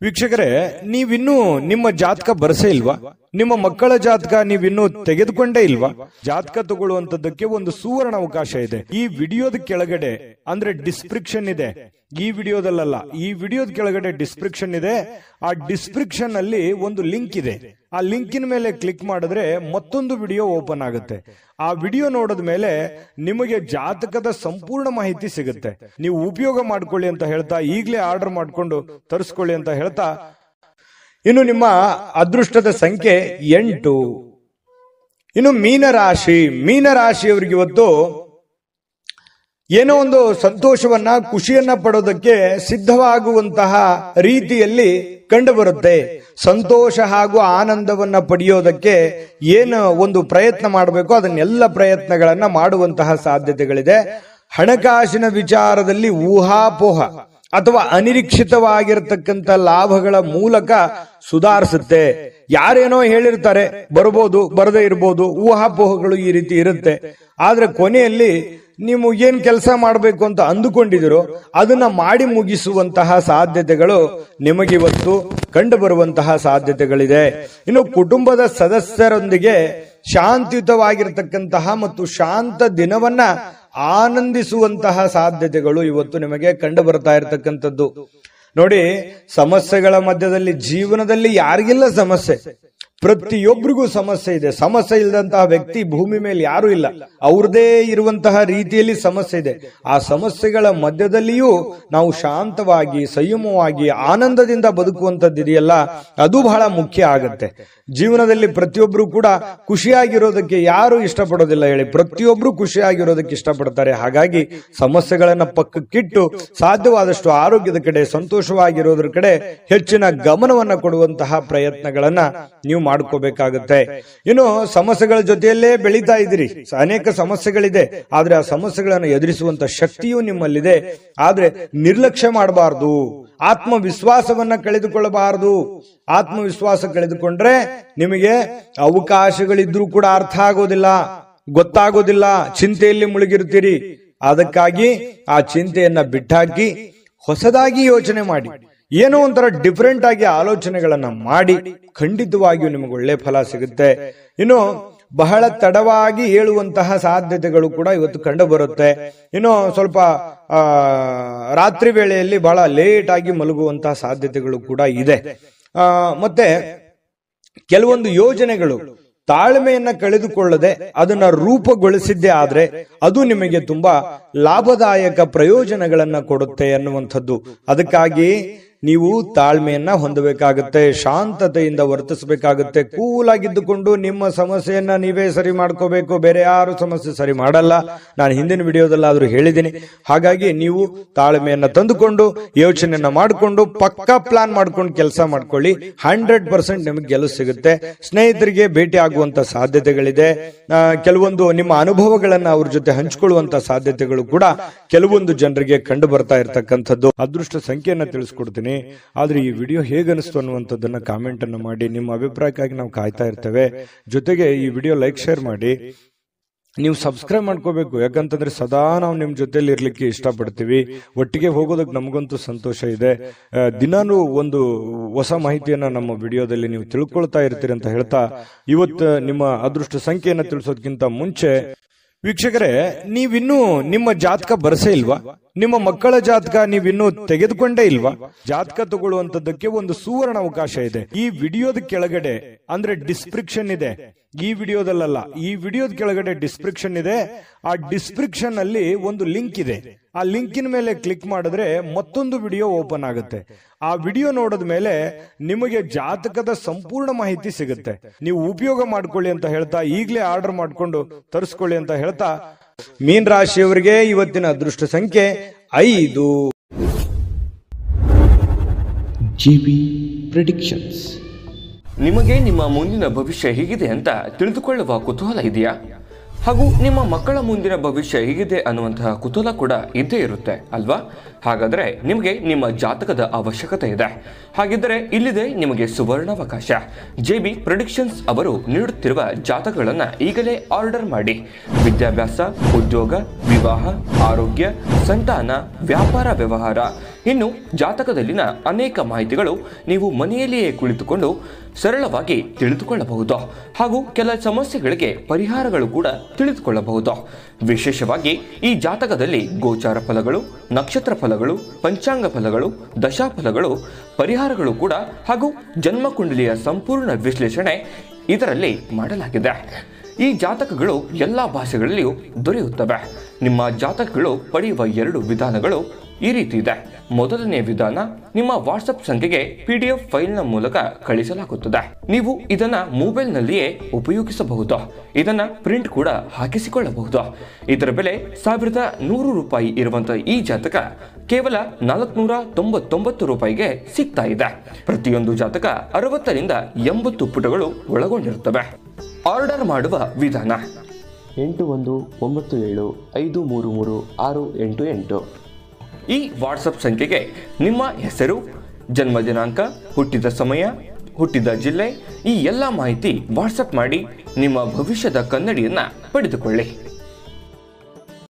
ವೀಕ್ಷಕರೇ, ನೀವಿನ್ನೂ ನಿಮ್ಮ ಜಾತಕ ಬರಸೇ ಇಲ್ವಾ? ನಿಮ್ಮ ಮಕ್ಕಳ ಜಾತಕ ನೀವಿನ್ನೂ ತೆಗೆದುಕೊಂಡೇ ಇಲ್ವಾ? ಜಾತಕ ತಗೊಳ್ಳುವಂತದ್ದಕ್ಕೆ ಒಂದು ಸುವರ್ಣ ಅವಕಾಶ ಇದೆ. ಈ ವಿಡಿಯೋದ ಕೆಳಗಡೆ ಅಂದ್ರೆ ಡಿಸ್ಕ್ರಿಪ್ಷನ್ ಇದೆ. ಈ ವಿಡಿಯೋದಲ್ಲ, ಈ ವಿಡಿಯೋದ ಕೆಳಗಡೆ ಡಿಸ್ಕ್ರಿಪ್ಷನ್ ಇದೆ. ಆ ಡಿಸ್ಕ್ರಿಪ್ಷನ್ ಅಲ್ಲಿ ಒಂದು ಲಿಂಕ್ ಇದೆ. ಆ ಲಿಂಕಿನ ಮೇಲೆ ಕ್ಲಿಕ್ ಮಾಡಿದ್ರೆ ಮತ್ತೊಂದು ವಿಡಿಯೋ ಓಪನ್ ಆಗುತ್ತೆ. ಆ ವಿಡಿಯೋ ನೋಡಿದ ಮೇಲೆ ನಿಮಗೆ ಜಾತಕದ ಸಂಪೂರ್ಣ ಮಾಹಿತಿ ಸಿಗುತ್ತೆ. ನೀವು ಉಪಯೋಗ ಮಾಡ್ಕೊಳ್ಳಿ ಅಂತ ಹೇಳ್ತಾ, ಈಗಲೇ ಆರ್ಡರ್ ಮಾಡ್ಕೊಂಡು ತರಿಸ್ಕೊಳ್ಳಿ ಅಂತ ಹೇಳ್ತಾ, ಇನ್ನು ನಿಮ್ಮ ಅದೃಷ್ಟದ ಸಂಖ್ಯೆ 8. ಇನ್ನು ಮೀನರಾಶಿಯವರಿಗೆ ಇವತ್ತು ಏನೋ ಒಂದು ಸಂತೋಷವನ್ನ, ಖುಷಿಯನ್ನ ಪಡೋದಕ್ಕೆ ಸಿದ್ಧವಾಗುವಂತಹ ರೀತಿಯಲ್ಲಿ ಕಂಡು ಬರುತ್ತೆ. ಸಂತೋಷ ಹಾಗೂ ಆನಂದವನ್ನ ಪಡೆಯೋದಕ್ಕೆ ಏನು ಒಂದು ಪ್ರಯತ್ನ ಮಾಡಬೇಕು, ಅದನ್ನೆಲ್ಲ ಪ್ರಯತ್ನಗಳನ್ನ ಮಾಡುವಂತಹ ಸಾಧ್ಯತೆಗಳಿದೆ. ಹಣಕಾಸಿನ ವಿಚಾರದಲ್ಲಿ ಊಹಾಪೋಹ ಅಥವಾ ಅನಿರೀಕ್ಷಿತವಾಗಿರತಕ್ಕಂಥ ಲಾಭಗಳ ಮೂಲಕ ಸುಧಾರಿಸುತ್ತೆ. ಯಾರೇನೋ ಹೇಳಿರ್ತಾರೆ, ಬರ್ಬೋದು ಬರದೇ ಇರ್ಬೋದು, ಊಹಾಪೋಹಗಳು ಈ ರೀತಿ ಇರುತ್ತೆ. ಆದ್ರೆ ಕೊನೆಯಲ್ಲಿ ನೀವು ಏನ್ ಕೆಲಸ ಮಾಡಬೇಕು ಅಂತ ಅಂದುಕೊಂಡಿದಿರೋ ಅದನ್ನ ಮಾಡಿ ಮುಗಿಸುವಂತಹ ಸಾಧ್ಯತೆಗಳು ನಿಮಗಿವತ್ತು ಕಂಡು ಬರುವಂತಹ ಸಾಧ್ಯತೆಗಳಿದೆ. ಇನ್ನು ಕುಟುಂಬದ ಸದಸ್ಯರೊಂದಿಗೆ ಶಾಂತಿಯುತವಾಗಿರತಕ್ಕಂತಹ ಮತ್ತು ಶಾಂತ ದಿನವನ್ನ ಆನಂದಿಸುವಂತಹ ಸಾಧ್ಯತೆಗಳು ಇವತ್ತು ನಿಮಗೆ ಕಂಡು ಬರ್ತಾ ಇರತಕ್ಕಂಥದ್ದು. ನೋಡಿ, ಸಮಸ್ಯೆಗಳ ಮಧ್ಯದಲ್ಲಿ ಜೀವನದಲ್ಲಿ ಯಾರಿಗಿಲ್ಲ ಸಮಸ್ಯೆ? ಪ್ರತಿಯೊಬ್ಬರಿಗೂ ಸಮಸ್ಯೆ ಇದೆ. ಸಮಸ್ಯೆ ಇಲ್ಲದಂತಹ ವ್ಯಕ್ತಿ ಭೂಮಿ ಮೇಲೆ ಯಾರು ಇಲ್ಲ. ಅವ್ರದೇ ಇರುವಂತಹ ರೀತಿಯಲ್ಲಿ ಸಮಸ್ಯೆ ಇದೆ. ಆ ಸಮಸ್ಯೆಗಳ ಮಧ್ಯದಲ್ಲಿಯೂ ನಾವು ಶಾಂತವಾಗಿ, ಸಂಯಮವಾಗಿ, ಆನಂದದಿಂದ ಬದುಕುವಂತದ್ದಿದೆಯಲ್ಲ, ಅದು ಬಹಳ ಮುಖ್ಯ ಆಗತ್ತೆ. ಜೀವನದಲ್ಲಿ ಪ್ರತಿಯೊಬ್ರು ಕೂಡ ಖುಷಿಯಾಗಿರೋದಕ್ಕೆ ಯಾರು ಇಷ್ಟಪಡೋದಿಲ್ಲ ಹೇಳಿ? ಪ್ರತಿಯೊಬ್ರು ಖುಷಿಯಾಗಿರೋದಕ್ಕೆ ಇಷ್ಟಪಡ್ತಾರೆ. ಹಾಗಾಗಿ ಸಮಸ್ಯೆಗಳನ್ನ ಪಕ್ಕಕ್ಕಿಟ್ಟು ಸಾಧ್ಯವಾದಷ್ಟು ಆರೋಗ್ಯದ ಕಡೆ, ಸಂತೋಷವಾಗಿರೋದ್ರ ಕಡೆ ಹೆಚ್ಚಿನ ಗಮನವನ್ನ ಕೊಡುವಂತಹ ಪ್ರಯತ್ನಗಳನ್ನ ನೀವು ಮಾಡ್ಕೋಬೇಕಾಗುತ್ತೆ. ಇನ್ನು ಸಮಸ್ಯೆಗಳ ಜೊತೆಯಲ್ಲೇ ಬೆಳೀತಾ ಇದ್ದೀರಿ. ಅನೇಕ ಸಮಸ್ಯೆಗಳಿದೆ, ಆದ್ರೆ ಆ ಸಮಸ್ಯೆಗಳನ್ನು ಎದುರಿಸುವಂತ ಶಕ್ತಿಯೂ ನಿಮ್ಮಲ್ಲಿದೆ. ಆದ್ರೆ ನಿರ್ಲಕ್ಷ್ಯ ಮಾಡಬಾರದು. ಆತ್ಮವಿಶ್ವಾಸವನ್ನ ಕಳೆದುಕೊಳ್ಳಬಾರದು. ಆತ್ಮವಿಶ್ವಾಸ ಕಳೆದುಕೊಂಡ್ರೆ ನಿಮಗೆ ಅವಕಾಶಗಳಿದ್ರೂ ಕೂಡ ಅರ್ಥ ಆಗೋದಿಲ್ಲ, ಗೊತ್ತಾಗೋದಿಲ್ಲ, ಚಿಂತೆಯಲ್ಲಿ ಮುಳುಗಿರ್ತೀರಿ. ಅದಕ್ಕಾಗಿ ಆ ಚಿಂತೆಯನ್ನ ಬಿಟ್ಟಾಕಿ ಹೊಸದಾಗಿ ಯೋಚನೆ ಮಾಡಿ, ಏನೋ ಒಂಥರ ಡಿಫರೆಂಟ್ ಆಗಿ ಆಲೋಚನೆಗಳನ್ನ ಮಾಡಿ, ಖಂಡಿತವಾಗಿಯೂ ನಿಮಗೆ ಒಳ್ಳೆ ಫಲ ಸಿಗುತ್ತೆ. ಇನ್ನು ಬಹಳ ತಡವಾಗಿ ಏಳುವಂತಹ ಸಾಧ್ಯತೆಗಳು ಕೂಡ ಇವತ್ತು ಕಂಡು ಬರುತ್ತೆ. ಇನ್ನು ಸ್ವಲ್ಪ ರಾತ್ರಿ ವೇಳೆಯಲ್ಲಿ ಬಹಳ ಲೇಟ್ ಆಗಿ ಮಲಗುವಂತಹ ಸಾಧ್ಯತೆಗಳು ಕೂಡ ಇದೆ. ಮತ್ತೆ ಕೆಲವೊಂದು ಯೋಜನೆಗಳು ತಾಳ್ಮೆಯನ್ನ ಕಳೆದುಕೊಳ್ಳದೆ ಅದನ್ನ ರೂಪುಗೊಳಿಸಿದ್ದೇ ಆದ್ರೆ ಅದು ನಿಮಗೆ ತುಂಬಾ ಲಾಭದಾಯಕ ಪ್ರಯೋಜನಗಳನ್ನ ಕೊಡುತ್ತೆ ಅನ್ನುವಂಥದ್ದು. ಅದಕ್ಕಾಗಿ ನೀವು ತಾಳ್ಮೆಯನ್ನ ಹೊಂದಬೇಕಾಗುತ್ತೆ, ಶಾಂತತೆಯಿಂದ ವರ್ತಿಸಬೇಕಾಗುತ್ತೆ. ಕೂಲ್ ಆಗಿದ್ದುಕೊಂಡು ನಿಮ್ಮ ಸಮಸ್ಯೆಯನ್ನ ನೀವೇ ಸರಿ ಮಾಡ್ಕೋಬೇಕು, ಬೇರೆ ಯಾರು ಸಮಸ್ಯೆ ಸರಿ ಮಾಡಲ್ಲ. ನಾನು ಹಿಂದಿನ ವಿಡಿಯೋದಲ್ಲಾದ್ರೂ ಹೇಳಿದ್ದೀನಿ. ಹಾಗಾಗಿ ನೀವು ತಾಳ್ಮೆಯನ್ನ ತಂದುಕೊಂಡು ಯೋಚನೆಯನ್ನ ಮಾಡಿಕೊಂಡು ಪಕ್ಕಾ ಪ್ಲಾನ್ ಮಾಡ್ಕೊಂಡು ಕೆಲಸ ಮಾಡ್ಕೊಳ್ಳಿ. 100% ನಿಮಗೆ ಗೆಲುವು ಸಿಗುತ್ತೆ. ಸ್ನೇಹಿತರಿಗೆ ಭೇಟಿ ಆಗುವಂತ ಸಾಧ್ಯತೆಗಳಿದೆ. ಕೆಲವೊಂದು ನಿಮ್ಮ ಅನುಭವಗಳನ್ನ ಅವ್ರ ಜೊತೆ ಹಂಚಿಕೊಳ್ಳುವಂತ ಸಾಧ್ಯತೆಗಳು ಕೂಡ ಕೆಲವೊಂದು ಜನರಿಗೆ ಕಂಡು ಬರ್ತಾ ಇರತಕ್ಕಂಥದ್ದು. ಅದೃಷ್ಟ ಸಂಖ್ಯೆಯನ್ನ ತಿಳಿಸ್ಕೊಡ್ತೀನಿ. ಆದ್ರೆ ಈ ವಿಡಿಯೋ ಹೇಗನಿಸ್ತು ಅನ್ನುವಂಥದ್ದನ್ನ ಕಾಮೆಂಟ್ ಅನ್ನು ಮಾಡಿ. ನಿಮ್ಮ ಅಭಿಪ್ರಾಯಕ್ಕಾಗಿ ನಾವು ಕಾಯ್ತಾ ಇರ್ತೇವೆ. ಜೊತೆಗೆ ಈ ವಿಡಿಯೋ ಲೈಕ್ ಶೇರ್ ಮಾಡಿ. ನೀವು ಸಬ್ಸ್ಕ್ರೈಬ್ ಮಾಡ್ಕೋಬೇಕು. ಯಾಕಂತಂದ್ರೆ ಸದಾ ನಾವು ನಿಮ್ ಜೊತೆಲಿ ಇರ್ಲಿಕ್ಕೆ ಇಷ್ಟಪಡ್ತೀವಿ. ಒಟ್ಟಿಗೆ ಹೋಗೋದಕ್ಕೆ ನಮಗಂತೂ ಸಂತೋಷ ಇದೆ. ದಿನಾನು ಒಂದು ಹೊಸ ಮಾಹಿತಿಯನ್ನ ನಮ್ಮ ವಿಡಿಯೋದಲ್ಲಿ ನೀವು ತಿಳ್ಕೊಳ್ತಾ ಇರ್ತೀರಿ ಅಂತ ಹೇಳ್ತಾ, ಇವತ್ತು ನಿಮ್ಮ ಅದೃಷ್ಟ ಸಂಖ್ಯೆಯನ್ನ ತಿಳಿಸೋದಕ್ಕಿಂತ ಮುಂಚೆ ವೀಕ್ಷಕರೇ, ನೀವಿನ್ನೂ ನಿಮ್ಮ ಜಾತಕ ಬರಸೇ ಇಲ್ವಾ? ನಿಮ್ಮ ಮಕ್ಕಳ ಜಾತಕ ನೀವಿನ್ನೂ ತೆಗೆದುಕೊಂಡೇ ಇಲ್ವಾ? ಜಾತಕ ತಗೊಳ್ಳುವಂತದ್ದಕ್ಕೆ ಒಂದು ಸುವರ್ಣ ಅವಕಾಶ ಇದೆ. ಈ ವಿಡಿಯೋದ ಕೆಳಗಡೆ ಅಂದ್ರೆ ಡಿಸ್ಕ್ರಿಪ್ಷನ್ ಇದೆ. ಈ ವಿಡಿಯೋದಲ್ಲ, ಈ ವಿಡಿಯೋದ ಕೆಳಗಡೆ ಡಿಸ್ಕ್ರಿಪ್ಷನ್ ಇದೆ. ಆ ಡಿಸ್ಕ್ರಿಪ್ಷನ್ ಅಲ್ಲಿ ಒಂದು ಲಿಂಕ್ ಇದೆ. ಆ ಲಿಂಕಿನ ಮೇಲೆ ಕ್ಲಿಕ್ ಮಾಡಿದ್ರೆ ಮತ್ತೊಂದು ವಿಡಿಯೋ ಓಪನ್ ಆಗುತ್ತೆ. ಆ ವಿಡಿಯೋ ನೋಡಿದ ಮೇಲೆ ನಿಮಗೆ ಜಾತಕದ ಸಂಪೂರ್ಣ ಮಾಹಿತಿ ಸಿಗುತ್ತೆ. ನೀವು ಉಪಯೋಗ ಮಾಡ್ಕೊಳ್ಳಿ ಅಂತ ಹೇಳ್ತಾ, ಈಗಲೇ ಆರ್ಡರ್ ಮಾಡ್ಕೊಂಡು ತರಿಸ್ಕೊಳ್ಳಿ ಅಂತ ಹೇಳ್ತಾ, ಮೀನ ರಾಶಿಯವರಿಗೆ ಇವತ್ತಿನ ಅದೃಷ್ಟ ಸಂಖ್ಯೆ 5. JB Predictions. ನಿಮಗೆ ನಿಮ್ಮ ಮುಂದಿನ ಭವಿಷ್ಯ ಹೇಗಿದೆ ಅಂತ ತಿಳಿದುಕೊಳ್ಳುವ ಕುತೂಹಲ ಇದೆಯಾ? ಹಾಗೂ ನಿಮ್ಮ ಮಕ್ಕಳ ಮುಂದಿನ ಭವಿಷ್ಯ ಹೇಗಿದೆ ಅನ್ನುವಂತಹ ಕುತೂಹಲ ಕೂಡ ಇದ್ದೇ ಇರುತ್ತೆ ಅಲ್ವಾ? ಹಾಗಾದರೆ ನಿಮಗೆ ನಿಮ್ಮ ಜಾತಕದ ಅವಶ್ಯಕತೆ ಇದೆ. ಹಾಗಿದ್ದರೆ ಇಲ್ಲಿದೆ ನಿಮಗೆ ಸುವರ್ಣಾವಕಾಶ. JB ಪ್ರೆಡಿಕ್ಷನ್ಸ್ ಅವರು ನೀಡುತ್ತಿರುವ ಜಾತಕಗಳನ್ನು ಈಗಲೇ ಆರ್ಡರ್ ಮಾಡಿ. ವಿದ್ಯಾಭ್ಯಾಸ, ಉದ್ಯೋಗ, ವಿವಾಹ, ಆರೋಗ್ಯ, ಸಂತಾನ, ವ್ಯಾಪಾರ ವ್ಯವಹಾರ, ಇನ್ನು ಜಾತಕದಲ್ಲಿನ ಅನೇಕ ಮಾಹಿತಿಗಳು ನೀವು ಮನೆಯಲ್ಲಿಯೇ ಕುಳಿತುಕೊಂಡು ಸರಳವಾಗಿ ತಿಳಿದುಕೊಳ್ಳಬಹುದು. ಹಾಗೂ ಕೆಲ ಸಮಸ್ಯೆಗಳಿಗೆ ಪರಿಹಾರಗಳು ಕೂಡ ತಿಳಿದುಕೊಳ್ಳಬಹುದು. ವಿಶೇಷವಾಗಿ ಈ ಜಾತಕದಲ್ಲಿ ಗೋಚಾರ ಫಲಗಳು, ನಕ್ಷತ್ರ ಫಲಗಳು, ಪಂಚಾಂಗ ಫಲಗಳು, ದಶಾಫಲಗಳು, ಪರಿಹಾರಗಳು ಕೂಡ ಹಾಗೂ ಜನ್ಮಕುಂಡಲಿಯ ಸಂಪೂರ್ಣ ವಿಶ್ಲೇಷಣೆ ಇದರಲ್ಲಿ ಮಾಡಲಾಗಿದೆ. ಈ ಜಾತಕಗಳು ಎಲ್ಲ ಭಾಷೆಗಳಲ್ಲಿಯೂ ದೊರೆಯುತ್ತವೆ. ನಿಮ್ಮ ಜಾತಕಗಳು ಪಡೆಯುವ 2 ವಿಧಾನಗಳು ಈ ರೀತಿ ಇದೆ. ಮೊದಲನೇ ವಿಧಾನ, ನಿಮ್ಮ ವಾಟ್ಸಪ್ ಸಂಖ್ಯೆಗೆ PDF ಫೈಲ್ನ ಮೂಲಕ ಕಳಿಸಲಾಗುತ್ತದೆ. ನೀವು ಇದನ್ನ ಮೊಬೈಲ್ನಲ್ಲಿಯೇ ಉಪಯೋಗಿಸಬಹುದು. ಇದನ್ನ ಪ್ರಿಂಟ್ ಕೂಡ ಹಾಕಿಸಿಕೊಳ್ಳಬಹುದು. ಇದರ ಬೆಲೆ 1100 ರೂಪಾಯಿ ಇರುವಂತಹ ಈ ಜಾತಕ ಕೇವಲ 499 ರೂಪಾಯಿಗೆ ಸಿಗ್ತಾ ಇದೆ. ಪ್ರತಿಯೊಂದು ಜಾತಕ 60 ರಿಂದ 80 ಪುಟಗಳು ಒಳಗೊಂಡಿರುತ್ತವೆ. ಆರ್ಡರ್ ಮಾಡುವ ವಿಧಾನ 8197533688. ಈ ವಾಟ್ಸಪ್ ಸಂಖ್ಯೆಗೆ ನಿಮ್ಮ ಹೆಸರು, ಜನ್ಮ ದಿನಾಂಕ, ಹುಟ್ಟಿದ ಸಮಯ, ಹುಟ್ಟಿದ ಜಿಲ್ಲೆ, ಈ ಎಲ್ಲ ಮಾಹಿತಿ ವಾಟ್ಸಪ್ ಮಾಡಿ ನಿಮ್ಮ ಭವಿಷ್ಯದ ಕನ್ನಡಿಯನ್ನು ಪಡೆದುಕೊಳ್ಳಿ.